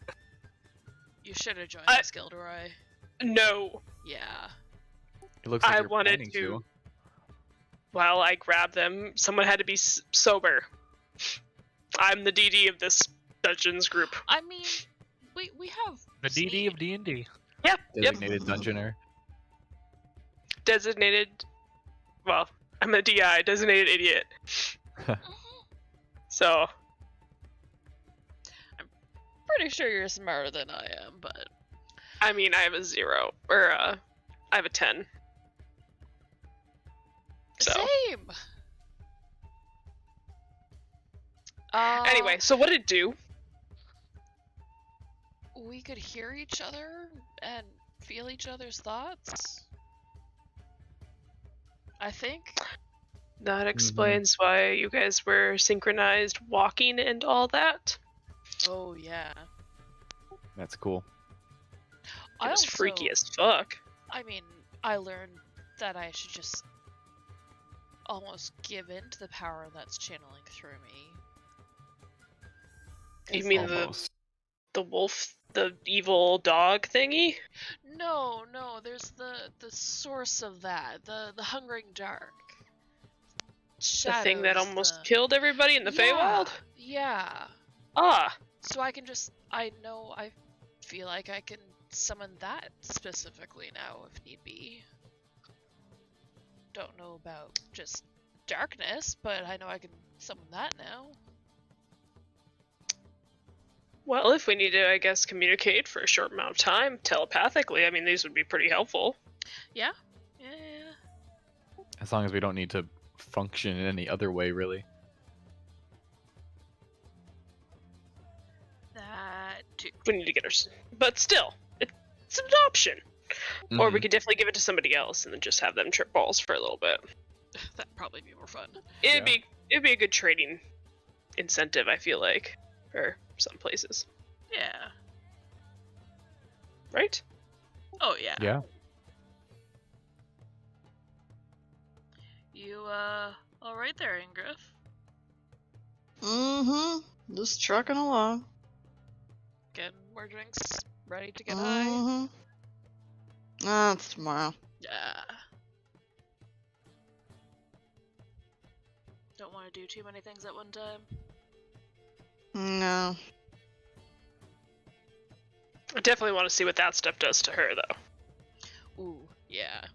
you should have joined I- this guild, Roy. No. Yeah. It looks like I you're wanted planning to. While I grabbed them, someone had to be sober. I'm the DD of this Dungeons group. I mean, we have The DD of D&D. Yep. Designated dungeoner. Designated. Well, I'm a DI, designated idiot. So, pretty sure you're smarter than I am, but I mean, I have a 0. Or, I have a 10. So, same. anyway, so what did it do? We could hear each other and feel each other's thoughts. I think. That explains why you guys were synchronized walking and all that. Oh yeah. That's cool. It was freaky as fuck. I mean, I learned that I should just almost give in to the power that's channeling through me. You 'Cause mean Almost. the wolf, the evil dog thingy? No, there's the source of that, the hungering dark. The thing that Shadows, almost killed everybody in the Feywild? Yeah. Ah, So I feel like I can summon that specifically now if need be. Don't know about just darkness, but I know I can summon that now. well, if we need to, I guess, communicate for a short amount of time telepathically, I mean, these would be pretty helpful. Yeah. As long as we don't need to function in any other way, really. That too. We need to get our... But still, it's an option. Or we Mhm. could definitely give it to somebody else and then just have them trip balls for a little bit. That'd probably be more fun. It'd be a good trading incentive, I feel like, for some places, Yeah. right? Oh yeah. Yeah. You all right there, Ingriff? Mm-hmm. Just trucking along. Getting more drinks, ready to get high. Mm-hmm. That's tomorrow. Yeah. Don't want to do too many things at one time. No. I definitely want to see what that stuff does to her, though. Ooh, yeah.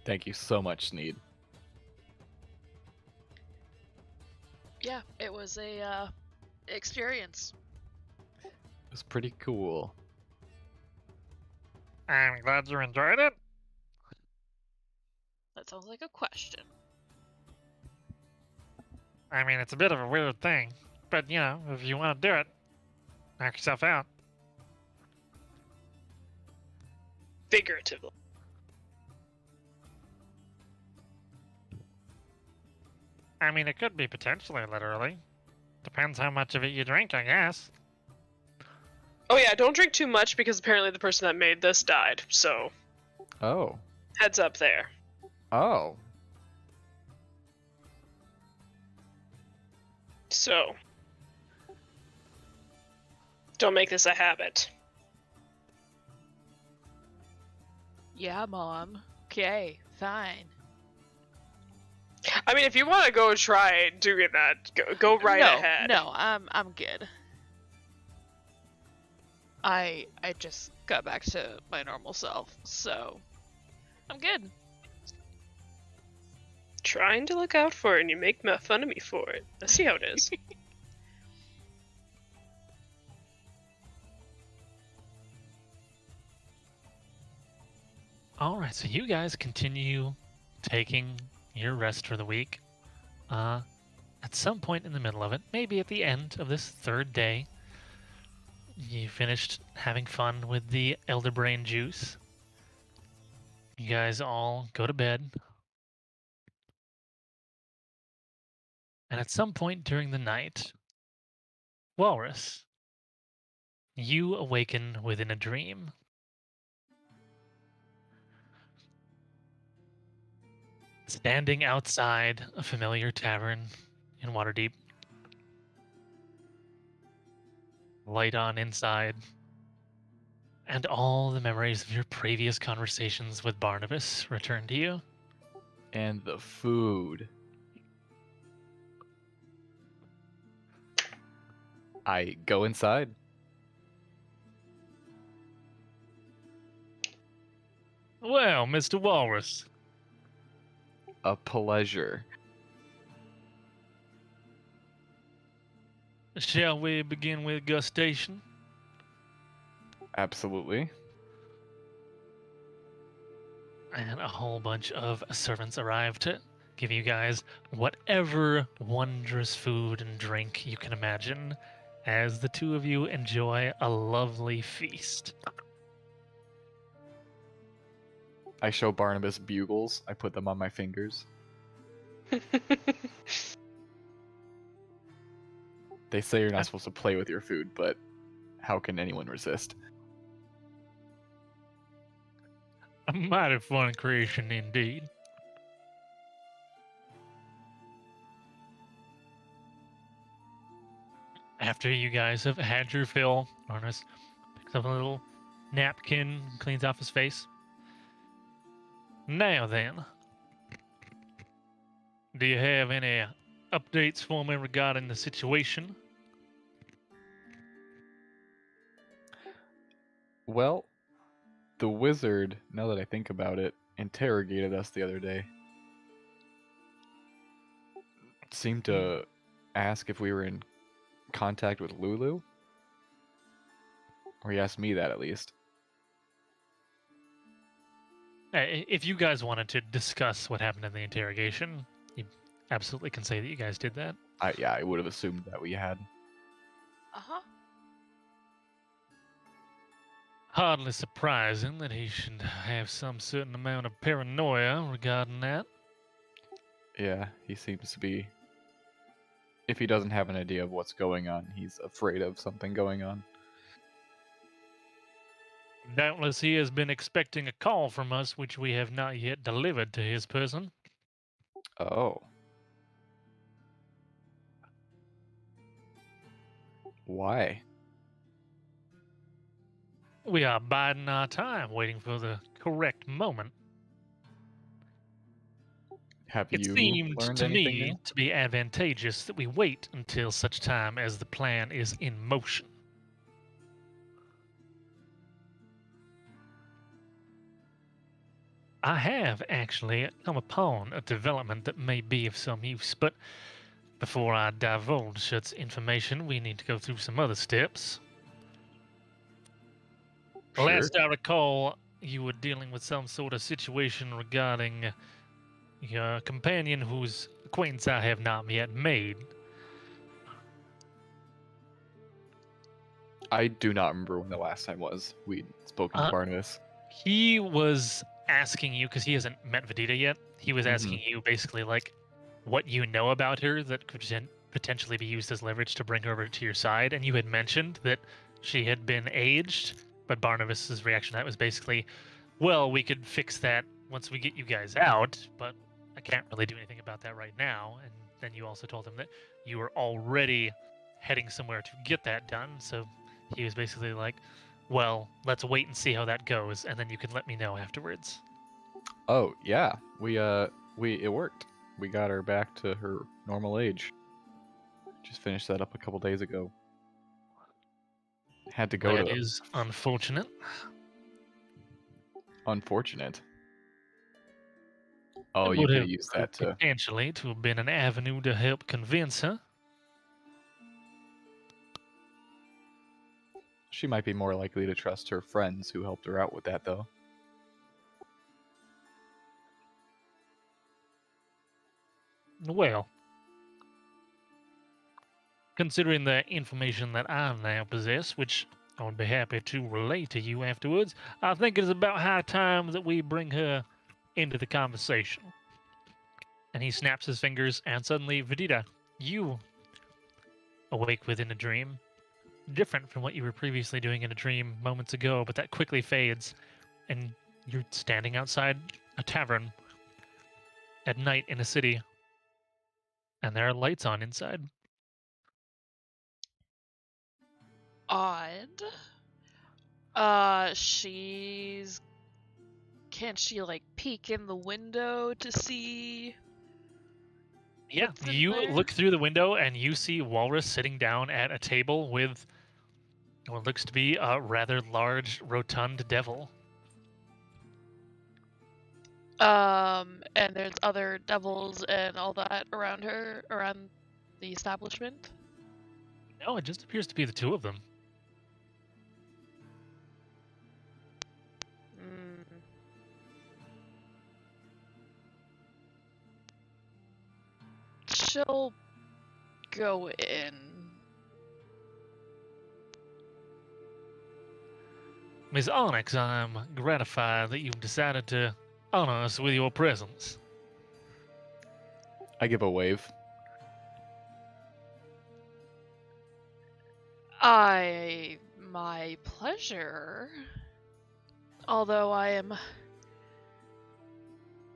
Thank you so much, Sneed. Yeah, it was a experience. It was pretty cool. I'm glad you enjoyed it. That sounds like a question. I mean, it's a bit of a weird thing, but you know, if you want to do it, knock yourself out. Figuratively. I mean, it could be potentially literally. Depends how much of it you drink, I guess. Oh yeah, don't drink too much because apparently the person that made this died. So Oh. heads up there. Oh. So don't make this a habit. Yeah, Mom. Okay, fine. I mean, if you want to go try doing that, go right ahead. No, I'm good. I just got back to my normal self, so I'm good. Trying to look out for it, and you make fun of me for it. I see how it is. Alright, so you guys continue taking your rest for the week. At some point in the middle of it, maybe at the end of this third day, you finished having fun with the elderbrain juice. You guys all go to bed. And at some point during the night, Walrus, you awaken within a dream. Standing outside a familiar tavern in Waterdeep. Light on inside. And all the memories of your previous conversations with Barnabas return to you. And the food. I go inside. Well, Mr. Walrus. A pleasure. Shall we begin with gustation? Absolutely. And a whole bunch of servants arrive to give you guys whatever wondrous food and drink you can imagine as the two of you enjoy a lovely feast. I show Barnabas bugles. I put them on my fingers. They say you're not supposed to play with your food, but how can anyone resist? A mighty fun creation indeed. After you guys have had your fill, Arnis picks up a little napkin, cleans off his face. Now then, do you have any updates for me regarding the situation? Well, the wizard, now that I think about it, interrogated us the other day. Seemed to ask if we were in contact with Lulu. Or he asked me that at least. If you guys wanted to discuss what happened in the interrogation, you absolutely can say that you guys did that. I would have assumed that we had. Uh-huh. Hardly surprising that he should have some certain amount of paranoia regarding that. Yeah, he seems to be. If he doesn't have an idea of what's going on, he's afraid of something going on. Doubtless he has been expecting a call from us which we have not yet delivered to his person. Oh. Why? We are biding our time, waiting for the correct moment. Have It you seemed learned to anything me new? to be advantageous that we wait until such time as the plan is in motion. I have actually come upon a development that may be of some use, but before I divulge such information, we need to go through some other steps. Sure. Last I recall, you were dealing with some sort of situation regarding your companion whose acquaintance I have not yet made. I do not remember when the last time was we'd spoken to Barnabas. He was asking you, because he hasn't met Vedita yet, he was Mhm. asking you basically like what you know about her that could potentially be used as leverage to bring her over to your side, and you had mentioned that she had been aged, but Barnabas's reaction to that was basically, well, we could fix that once we get you guys out, but I can't really do anything about that right now. And then you also told him that you were already heading somewhere to get that done, so he was basically like, well, let's wait and see how that goes, and then you can let me know afterwards. Oh yeah, it worked. We got her back to her normal age. Just finished that up a couple days ago. Had to go That to. is unfortunate. Unfortunate. Oh, It you would could have have used that to. potentially to have been an avenue to help convince her. She might be more likely to trust her friends who helped her out with that, though. Well, considering the information that I now possess, which I would be happy to relay to you afterwards, I think it is about high time that we bring her into the conversation. And he snaps his fingers, and suddenly, Vedita, you awake within a dream, different from what you were previously doing in a dream moments ago, but that quickly fades, and you're standing outside a tavern at night in a city, and there are lights on inside. Odd. She's. Can't she, like, peek in the window to see? Yeah, What's in you there? look through the window and you see Walrus sitting down at a table with what looks to be a rather large, rotund devil. And there's other devils and all that around her, around the establishment. No, it just appears to be the two of them. Mm. She'll go in. Ms. Onyx, I'm gratified that you've decided to honor us with your presence. I give a wave. My pleasure. Although I am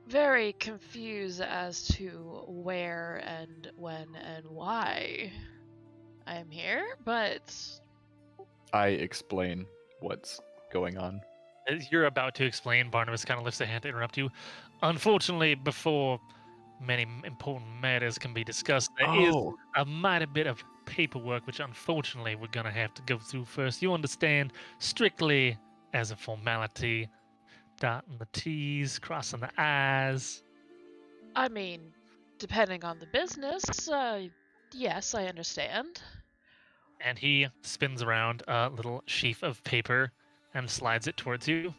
very confused as to where and when and why I am here, but I explain what's going on. As you're about to explain, Barnabas kind of lifts a hand to interrupt you. Unfortunately, before many important matters can be discussed, there is a mighty bit of paperwork which unfortunately we're going to have to go through first. You understand, strictly as a formality, dotting the T's, crossing the I's. I mean, depending on the business, yes, I understand. And he spins around a little sheaf of paper and slides it towards you.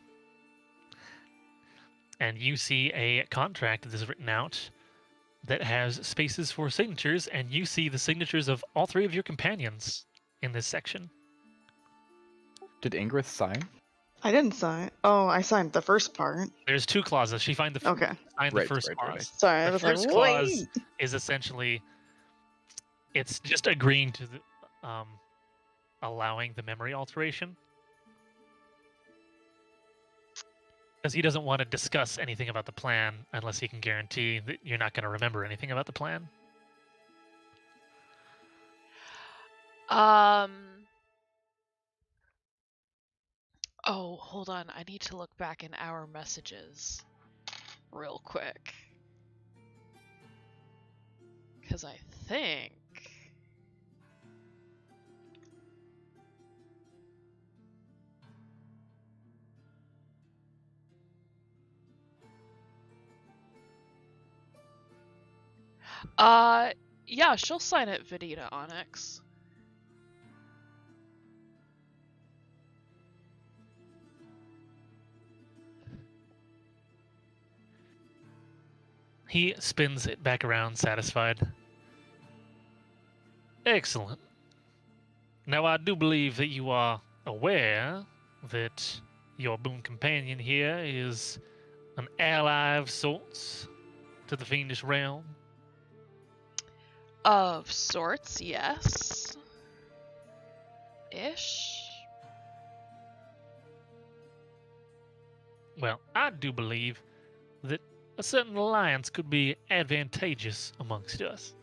And you see a contract that is written out that has spaces for signatures, and you see the signatures of all three of your companions in this section. Did Ingrith sign? I didn't sign. Oh, I signed the first part. There's 2 clauses. She signed the Okay. Right, first right, clause. right. Sorry, I The was like, first clause wait. is essentially it's just agreeing to the, allowing the memory alteration. Because he doesn't want to discuss anything about the plan unless he can guarantee that you're not going to remember anything about the plan. Oh, hold on. I need to look back in our messages real quick. Because I think... yeah, she'll sign it, Vidita Onyx. He spins it back around, satisfied. Excellent. Now, I do believe that you are aware that your boon companion here is an ally of sorts to the fiendish realm. Of sorts, yes. Ish. Well, I do believe that a certain alliance could be advantageous amongst us.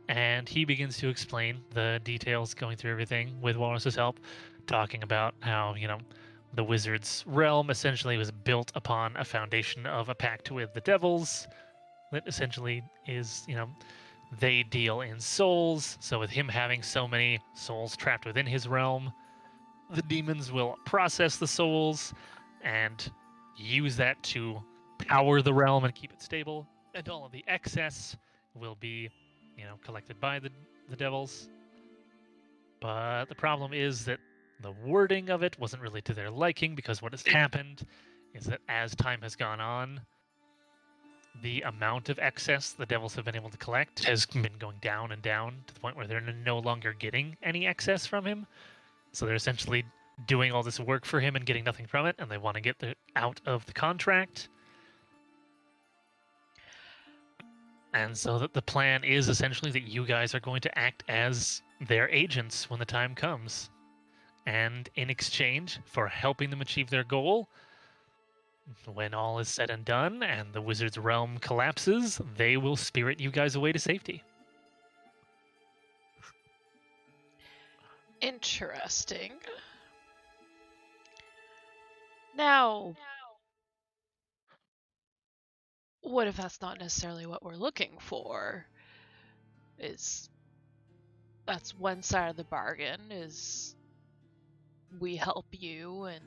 And he begins to explain the details, going through everything with Wallace's help, talking about how, the wizard's realm essentially was built upon a foundation of a pact with the devils that essentially is, they deal in souls. So with him having so many souls trapped within his realm, the demons will process the souls and use that to power the realm and keep it stable. And all of the excess will be, collected by the devils. But the problem is that the wording of it wasn't really to their liking, because what has happened is that as time has gone on, the amount of excess the devils have been able to collect has been going down and down to the point where they're no longer getting any excess from him. So they're essentially doing all this work for him and getting nothing from it, and they want to get out of the contract. And so that the plan is essentially that you guys are going to act as their agents when the time comes. And in exchange for helping them achieve their goal, when all is said and done and the wizard's realm collapses, they will spirit you guys away to safety. Interesting. Now, what if that's not necessarily what we're looking for? That's one side of the bargain, is we help you and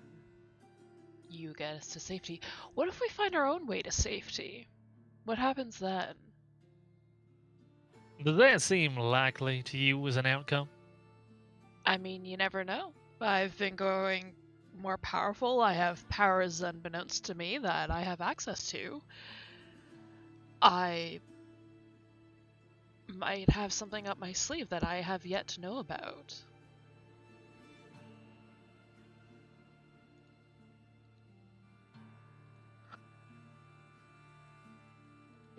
you get us to safety. What if we find our own way to safety? What happens then? Does that seem likely to you as an outcome? I mean, you never know. I've been growing more powerful. I have powers unbeknownst to me that I have access to. I might have something up my sleeve that I have yet to know about.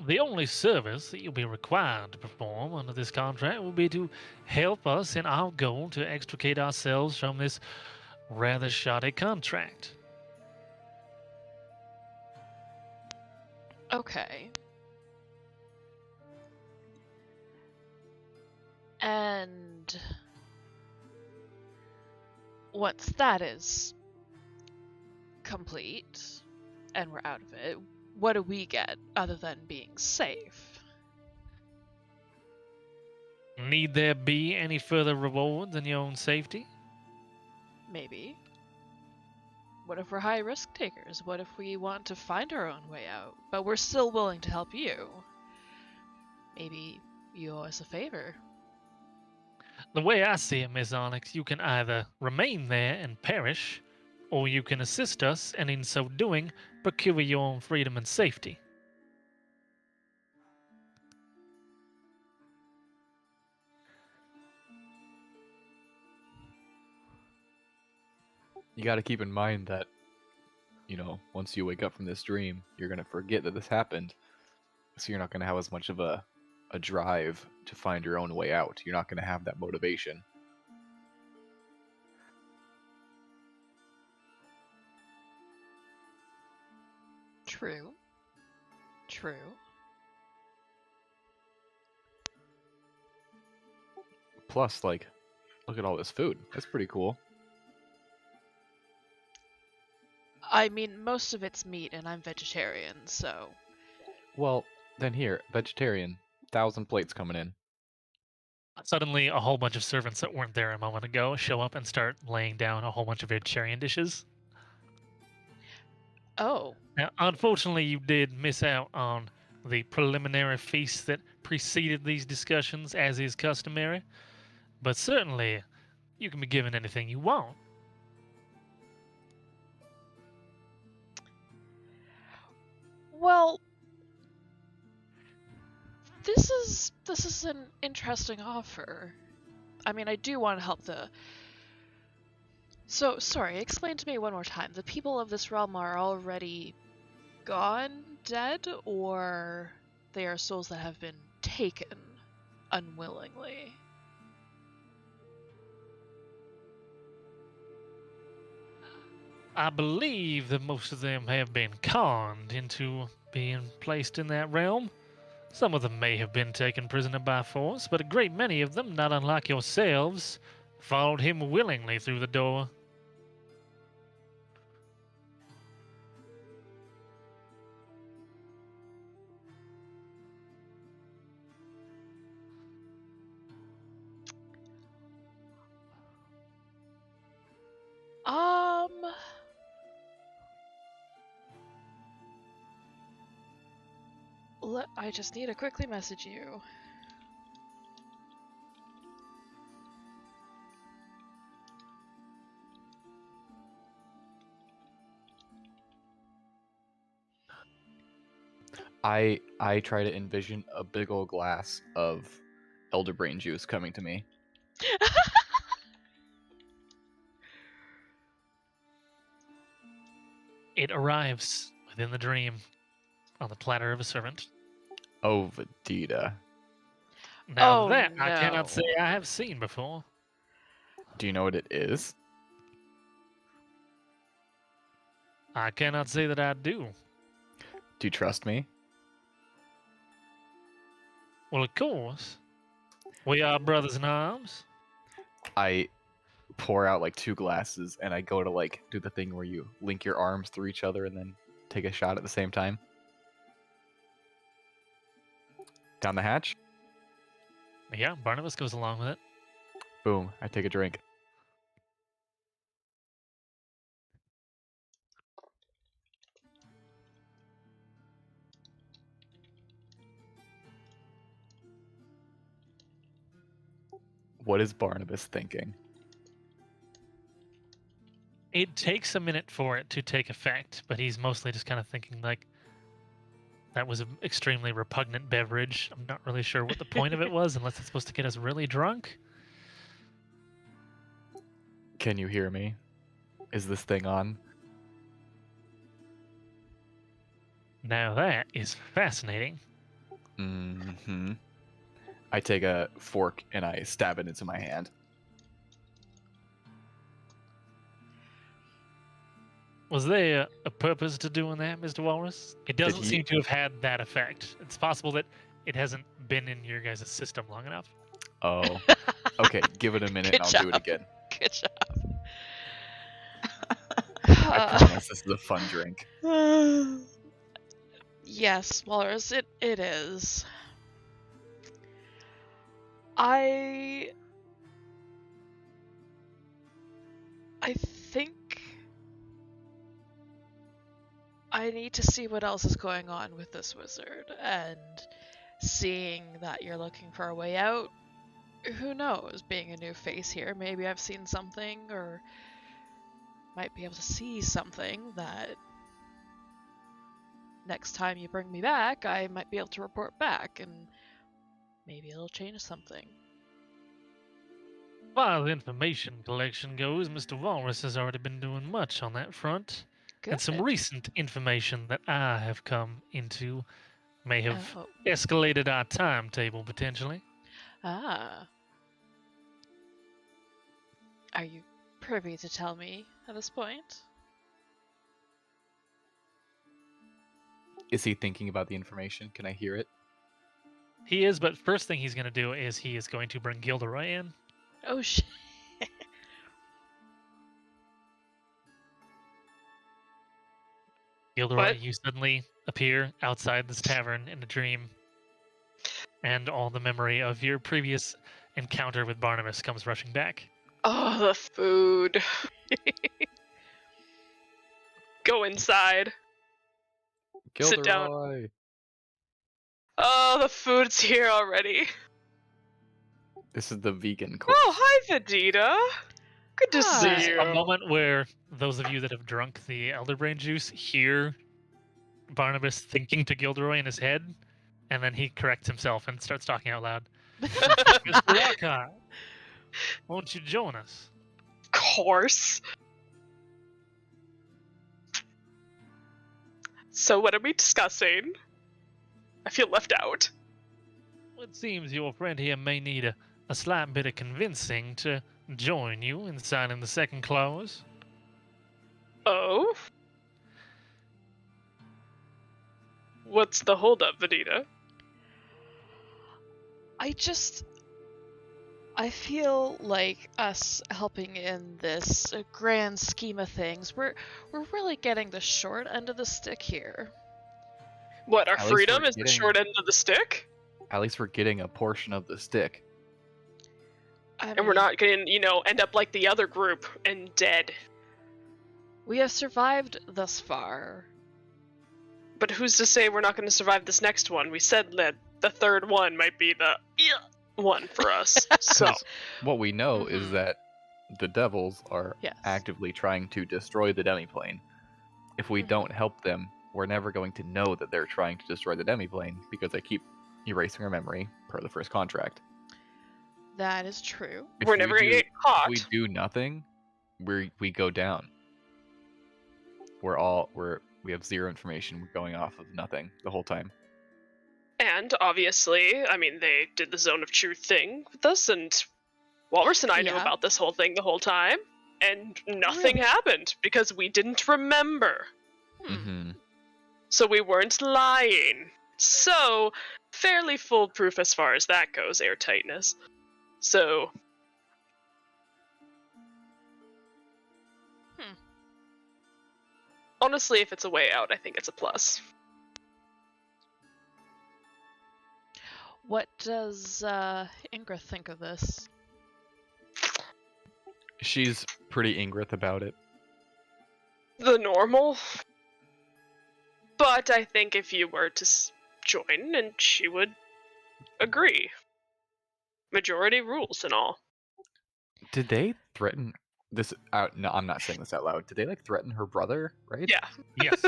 The only service that you'll be required to perform under this contract will be to help us in our goal to extricate ourselves from this rather shoddy contract. Okay. And once that is complete and we're out of it, what do we get other than being safe? Need there be any further reward than your own safety? Maybe. What if we're high risk takers? What if we want to find our own way out, but we're still willing to help you? Maybe you owe us a favor. The way I see it, Miss Onyx, you can either remain there and perish, or you can assist us, and in so doing, procure your own freedom and safety. you got to keep in mind that, once you wake up from this dream, you're going to forget that this happened. So you're not going to have as much of a drive to find your own way out. You're not going to have that motivation. True. True. Plus, like, look at all this food. That's pretty cool. I mean, most of it's meat, and I'm vegetarian, so. Well, then here, vegetarian, 1,000 plates coming in. Suddenly, a whole bunch of servants that weren't there a moment ago show up and start laying down a whole bunch of vegetarian dishes. Oh. Now, unfortunately, you did miss out on the preliminary feast that preceded these discussions, as is customary. But certainly, you can be given anything you want. Well, this is an interesting offer. I mean, I do want to help the. So, sorry, explain to me one more time. The people of this realm are already gone, dead, or they are souls that have been taken unwillingly? I believe that most of them have been conned into being placed in that realm. Some of them may have been taken prisoner by force, but a great many of them, not unlike yourselves, followed him willingly through the door. I just need to quickly message you. I try to envision a big old glass of elderbrain juice coming to me. It arrives within the dream on the platter of a servant. Oh, Vedita. Now Oh, that I no. cannot say I have seen before. Do you know what it is? I cannot say that I do. Do you trust me? Well, of course. We are brothers in arms. I pour out like 2 glasses and I go to like do the thing where you link your arms through each other and then take a shot at the same time. Down the hatch. Yeah, Barnabas goes along with it. Boom. I take a drink. What is Barnabas thinking? It takes a minute for it to take effect, but he's mostly just kind of thinking like, that was an extremely repugnant beverage. I'm not really sure what the point of it was, unless it's supposed to get us really drunk. Can you hear me? Is this thing on? Now that is fascinating. Mm-hmm. I take a fork and I stab it into my hand. Was there a purpose to doing that, Mr. Walrus? It doesn't he- seem to have had that effect. It's possible that it hasn't been in your guys' system long enough. Oh. Okay, give it a minute Good and I'll do it job. again. Good job. I promise this is a fun drink. Yes, Walrus, it is. I think I need to see what else is going on with this wizard, and seeing that you're looking for a way out, who knows, being a new face here, maybe I've seen something, or might be able to see something that next time you bring me back, I might be able to report back, and maybe it'll change something. far as information collection goes, Mr. Walrus has already been doing much on that front. Good. And some recent information that I have come into may have Oh. escalated our timetable potentially. Ah. Are you privy to tell me at this point? Is he thinking about the information? Can I hear it? He is, but first thing he's going to do is he is going to bring Gilderoy in. Oh shit. Gilderoy, What? you suddenly appear outside this tavern in a dream, and all the memory of your previous encounter with Barnabas comes rushing back. Oh, the food. Go inside. Sit down. Gilderoy! Oh, the food's here already. This is the vegan course. Oh, hi, Vedita. Good to Hi. see There's you. a moment where those of you that have drunk the elderbrain juice hear Barnabas thinking to Gilderoy in his head, and then he corrects himself and starts talking out loud. Mr. Lockhart, won't you join us? Of course. So, what are we discussing? I feel left out. It seems your friend here may need a slight bit of convincing to join you in signing the second clause. Oh? What's the holdup, Vedita? I feel like us helping in this grand scheme of things, we're really getting the short end of the stick here. What, our At least freedom we're is the getting- short end of the stick? At least we're getting a portion of the stick. I And we're mean, not gonna, end up like the other group and dead. We have survived thus far. But who's to say we're not gonna survive this next one? We said that the third one might be the one for us. So, 'Cause what we know is Mhm. that the devils are Yes. actively trying to destroy the demiplane. If we Mhm. don't help them, we're never going to know that they're trying to destroy the demiplane because they keep erasing our memory per the first contract. That is true. If we're we never gonna do- get caught. If we do nothing, we go down. We have zero information. We're going off of nothing the whole time. And obviously, they did the Zone of Truth thing with us, and Walrus and I knew Yeah. about this whole thing the whole time, and nothing happened because we didn't remember. Mm-hmm. So we weren't lying. So, fairly foolproof as far as that goes, airtightness. So. Hmm. Honestly, if it's a way out, I think it's a plus. What does Ingrid think of this? She's pretty Ingrid about it. The normal. But I think if you were to join, and she would agree. Majority rules and all. Did they threaten this out? No, I'm not saying this out loud. Did they threaten her brother? Right? Yeah. Yes.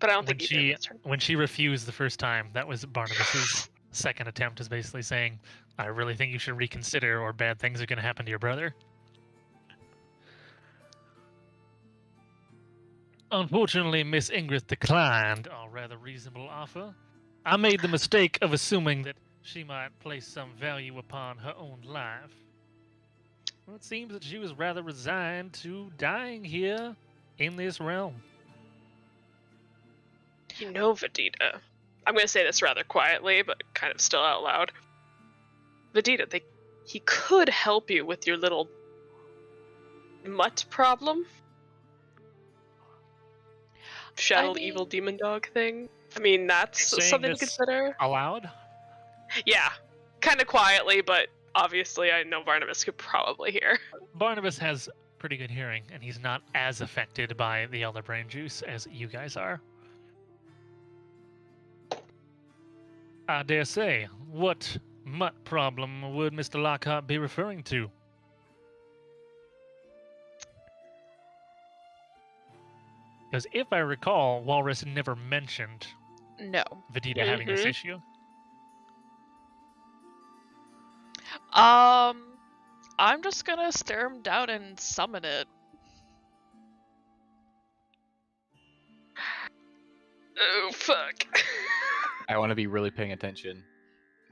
But I don't when think he did she this turn. when she refused the first time, that was Barnabas's second attempt, is basically saying, "I really think you should reconsider, or bad things are going to happen to your brother." Unfortunately, Miss Ingrid declined our rather reasonable offer. I made the mistake of assuming that she might place some value upon her own life. Well, it seems that she was rather resigned to dying here in this realm. You know, Vedita. I'm going to say this rather quietly, but kind of still out loud. Vedita, he could help you with your little mutt problem. Shadow mean- evil demon dog thing. That's You're saying something to this- consider. Aloud? Yeah, kind of quietly, but obviously I know Barnabas could probably hear. Barnabas has pretty good hearing, and he's not as affected by the elder brain juice as you guys are. I dare say, what mutt problem would Mr. Lockhart be referring to? Because if I recall, Walrus never mentioned No. Vedita having this Mhm. issue. I'm just gonna stare him down and summon it. Oh, fuck. I want to be really paying attention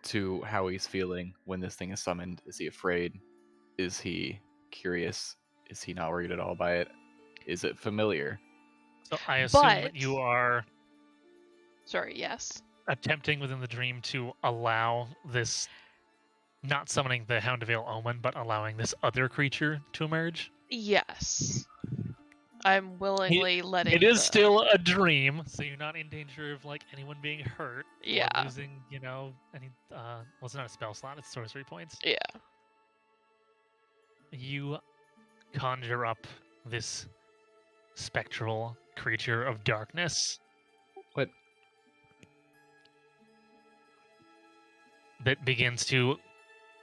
to how he's feeling when this thing is summoned. Is he afraid? Is he curious? Is he not worried at all by it? Is it familiar? So I assume that But- you are Sorry, yes. attempting within the dream to allow this, not summoning the Hound of Vale Omen, but allowing this other creature to emerge. Yes. I'm willingly letting It is the- still a dream, so you're not in danger of like anyone being hurt Yeah. or losing, any. Well, it's not a spell slot; it's sorcery points. Yeah. You conjure up this spectral creature of darkness. What? That begins to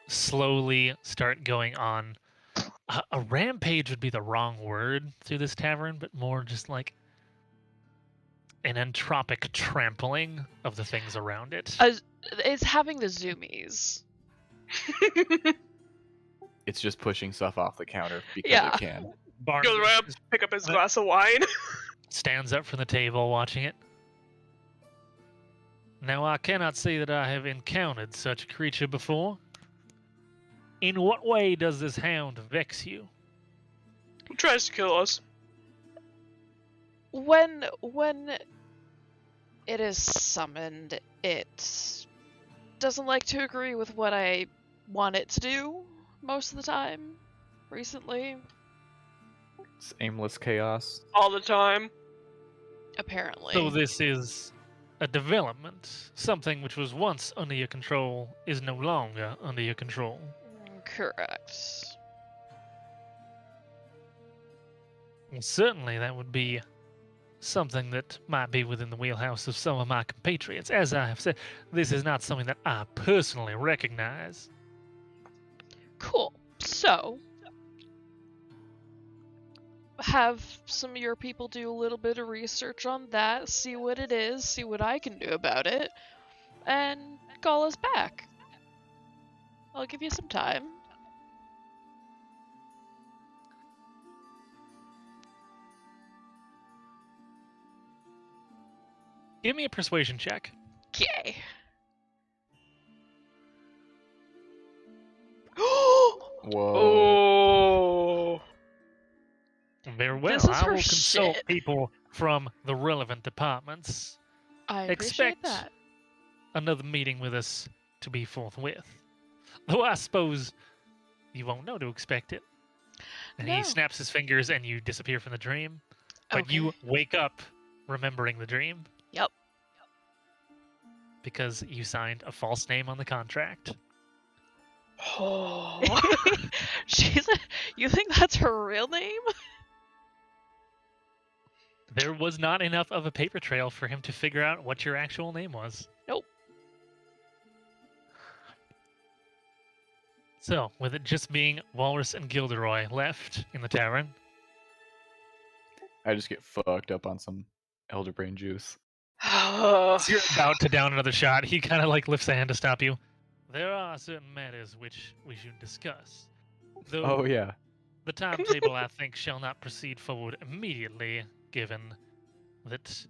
slowly start going on. A rampage would be the wrong word through this tavern, but more just like an entropic trampling of the things around it. It's having the zoomies. It's just pushing stuff off the counter because Yeah. it can. Goes Barnabas around, pick up his glass of wine. stands up from the table watching it. Now, I cannot say that I have encountered such a creature before. In what way does this hound vex you? He tries to kill us. When it is summoned, it doesn't like to agree with what I want it to do most of the time recently, It's aimless chaos. All the time. apparently. So this is a development. Something which was once under your control is no longer under your control. Correct. Well, certainly that would be something that might be within the wheelhouse of some of my compatriots. As I have said, this is not something that I personally recognize. Cool. So, have some of your people do a little bit of research on that, see what it is, see what I can do about it, and call us back. I'll give you some time. Give me a persuasion check. Okay. Whoa. Oh. Very well. This is I her will consult shit. people from the relevant departments. I Expect appreciate that. another meeting with us to be forthwith. Though I suppose you won't know to expect it. And No. he snaps his fingers and you disappear from the dream. But you Okay. wake up remembering the dream. Yep. Because you signed a false name on the contract. Oh. You think that's her real name? There was not enough of a paper trail for him to figure out what your actual name was. Nope. So, with it just being Walrus and Gilderoy left in the tavern, I just get fucked up on some elderbrain juice. as you're about to down another shot, he kind of like lifts a hand to stop you. There are certain matters which we should discuss. Though Oh yeah. the timetable, I think, shall not proceed forward immediately, given that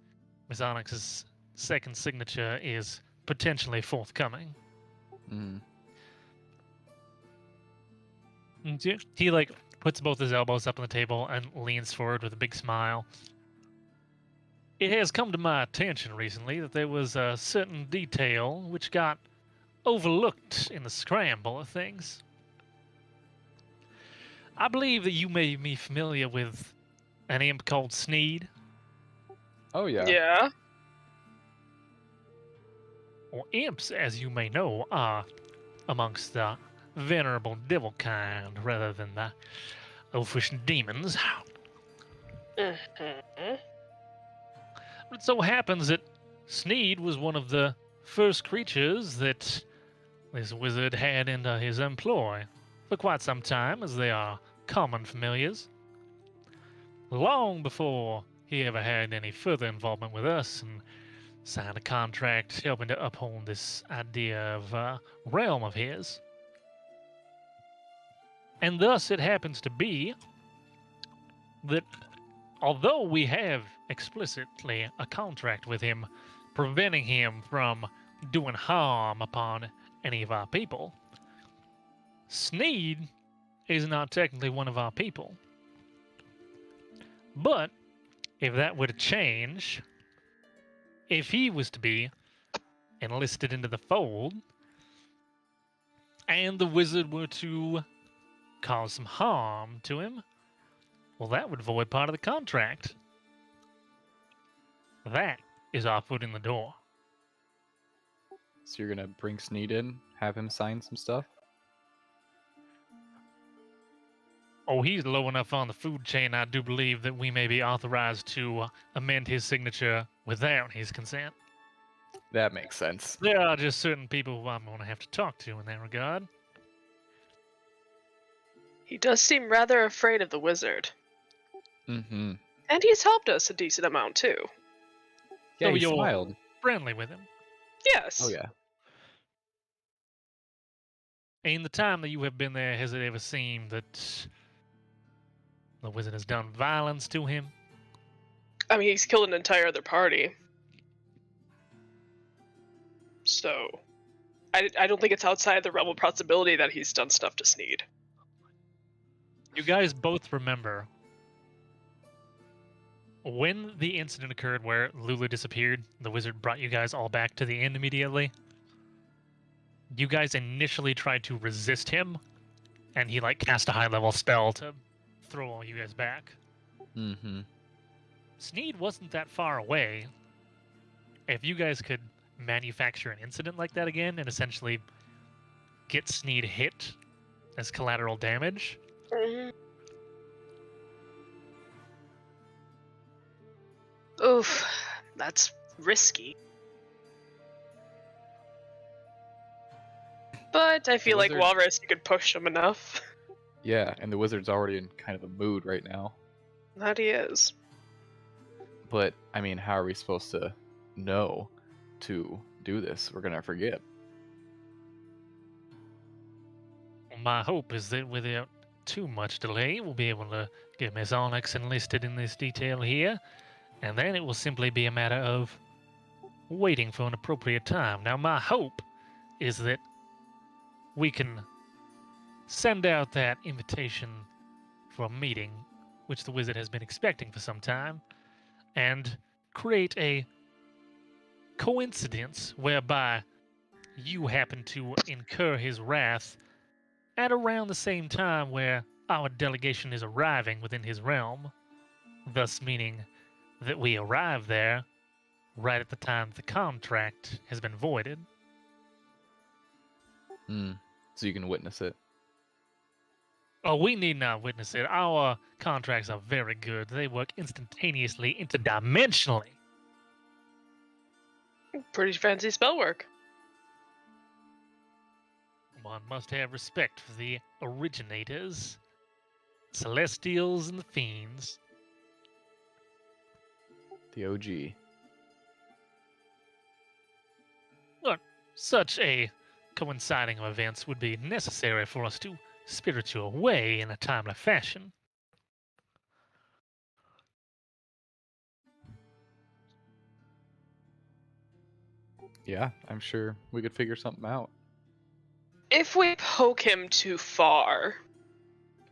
Miss Onyx's second signature is potentially forthcoming. Mm. He like puts both his elbows up on the table and leans forward with a big smile. It has come to my attention recently that there was a certain detail which got overlooked in the scramble of things. I believe that you may be familiar with an imp called Sneed. Oh yeah. Yeah. Well, imps, as you may know, are amongst the venerable devil kind rather than the elfish demons. Mhm. But it so happens that Sneed was one of the first creatures that this wizard had into his employ for quite some time, as they are common familiars. Long before he ever had any further involvement with us and signed a contract helping to uphold this idea of realm of his. And thus it happens to be that although we have explicitly a contract with him preventing him from doing harm upon any of our people, Sneed is not technically one of our people. But if that were to change, if he was to be enlisted into the fold, and the wizard were to cause some harm to him, well, that would void part of the contract. That is our foot in the door. So you're gonna bring Sneed in, have him sign some stuff? Oh, he's low enough on the food chain, I do believe that we may be authorized to amend his signature without his consent. That makes sense. There are just certain people who I'm going to have to talk to in that regard. He does seem rather afraid of the wizard. Mm-hmm. And he's helped us a decent amount, too. Yeah, So he you're smiled. friendly with him. Yes. Oh, yeah. In the time that you have been there, has it ever seemed that the wizard has done violence to him? I mean, he's killed an entire other party. So, I don't think it's outside the realm of possibility that he's done stuff to Sneed. You guys both remember when the incident occurred where Lulu disappeared, the wizard brought you guys all back to the inn immediately. You guys initially tried to resist him, and he cast a high-level spell to throw all you guys back. Mm-hmm. Sneed wasn't that far away. If you guys could manufacture an incident like that again and essentially get Sneed hit as collateral damage, Oof, that's risky. But I feel like Wizard- Walrus, you could push him enough. Yeah, and the wizard's already in kind of a mood right now. That he is. But, I mean, how are we supposed to know to do this? We're gonna forget. my hope is that without too much delay, we'll be able to get Miss Onyx enlisted in this detail here, and then it will simply be a matter of waiting for an appropriate time. Now, my hope is that we can send out that invitation for a meeting, which the wizard has been expecting for some time, and create a coincidence whereby you happen to incur his wrath at around the same time where our delegation is arriving within his realm, thus meaning that we arrive there right at the time the contract has been voided. So you can witness it. Oh, we need not witness it. Our contracts are very good. They work instantaneously, interdimensionally. Pretty fancy spell work. One must have respect for the originators, Celestials and the Fiends. The OG. Such a coinciding of events would be necessary for us to spirit you away in a timely fashion. Yeah, I'm sure we could figure something out. If we poke him too far,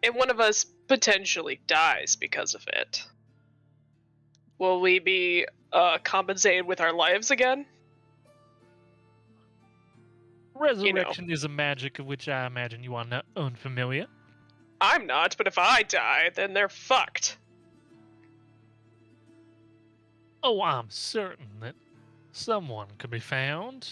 and one of us potentially dies because of it, will we be compensated with our lives again? Resurrection is a magic of which I imagine you are not unfamiliar. I'm not, but if I die, then they're fucked. Oh, I'm certain that someone could be found.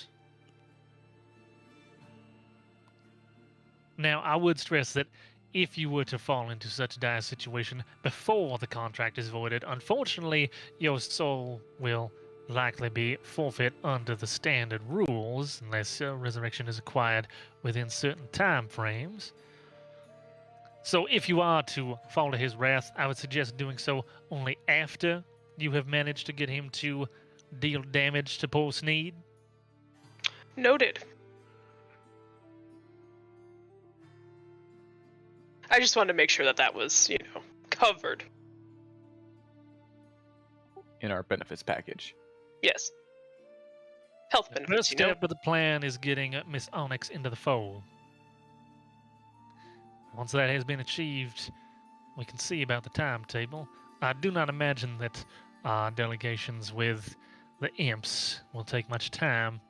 Now, I would stress that if you were to fall into such a dire situation before the contract is voided, unfortunately, your soul will likely be forfeit under the standard rules, unless resurrection is acquired within certain time frames. So if you are to fall to his wrath, I would suggest doing so only after you have managed to get him to deal damage to poor Sneed. Noted. I just wanted to make sure that that was, covered. In our benefits package. Yes. Health The benefits, first step of the plan is getting Miss Onyx into the fold. Once that has been achieved, we can see about the timetable. I do not imagine that delegations with the imps will take much time,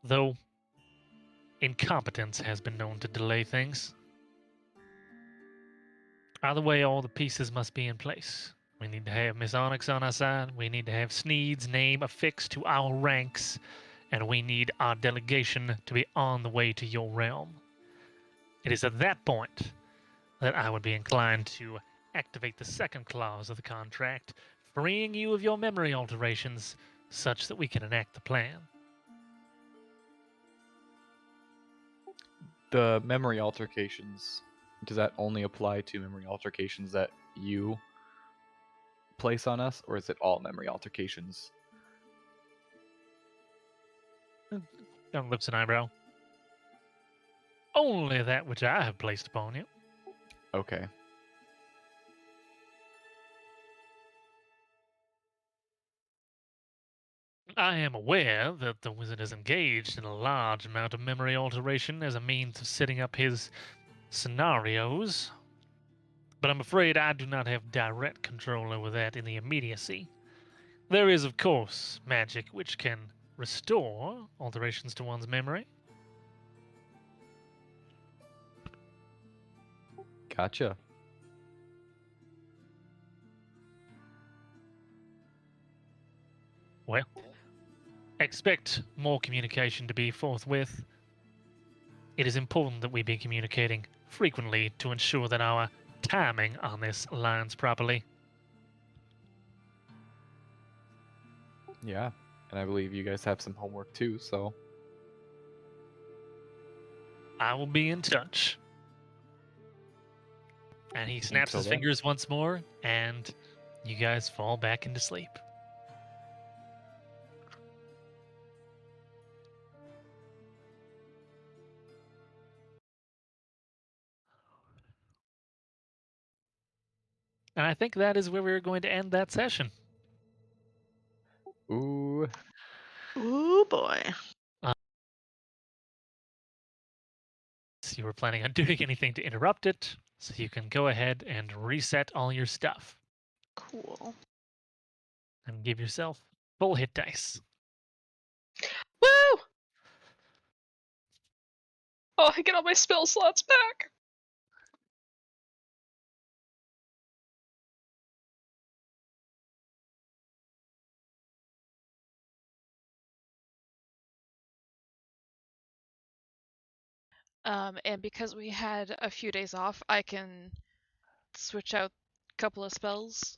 though incompetence has been known to delay things. Either way, all the pieces must be in place. We need to have Miss Onyx on our side, we need to have Sneed's name affixed to our ranks, and we need our delegation to be on the way to your realm. It is at that point that I would be inclined to activate the second clause of the contract, freeing you of your memory alterations such that we can enact the plan. The memory altercations, does that only apply to memory altercations that you place on us, or is it all memory altercations? Down lips and eyebrow. Only that which I have placed upon you. Okay. I am aware that the wizard is engaged in a large amount of memory alteration as a means of setting up his scenarios, but I'm afraid I do not have direct control over that in the immediacy. There is, of course, magic which can restore alterations to one's memory. Gotcha. Well, expect more communication to be forthwith. It is important that we be communicating frequently to ensure that our timing on this aligns properly. Yeah. And I believe you guys have some homework too, so. I will be in touch. And he snaps Until his then. fingers once more, and you guys fall back into sleep. And I think that is where we're going to end that session. Ooh. Ooh boy. So you were planning on doing anything to interrupt it, so you can go ahead and reset all your stuff Cool. and give yourself full hit dice. Woo! Oh, I get all my spell slots back. And because we had a few days off, I can switch out a couple of spells.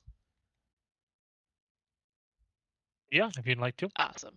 Yeah, if you'd like to. Awesome.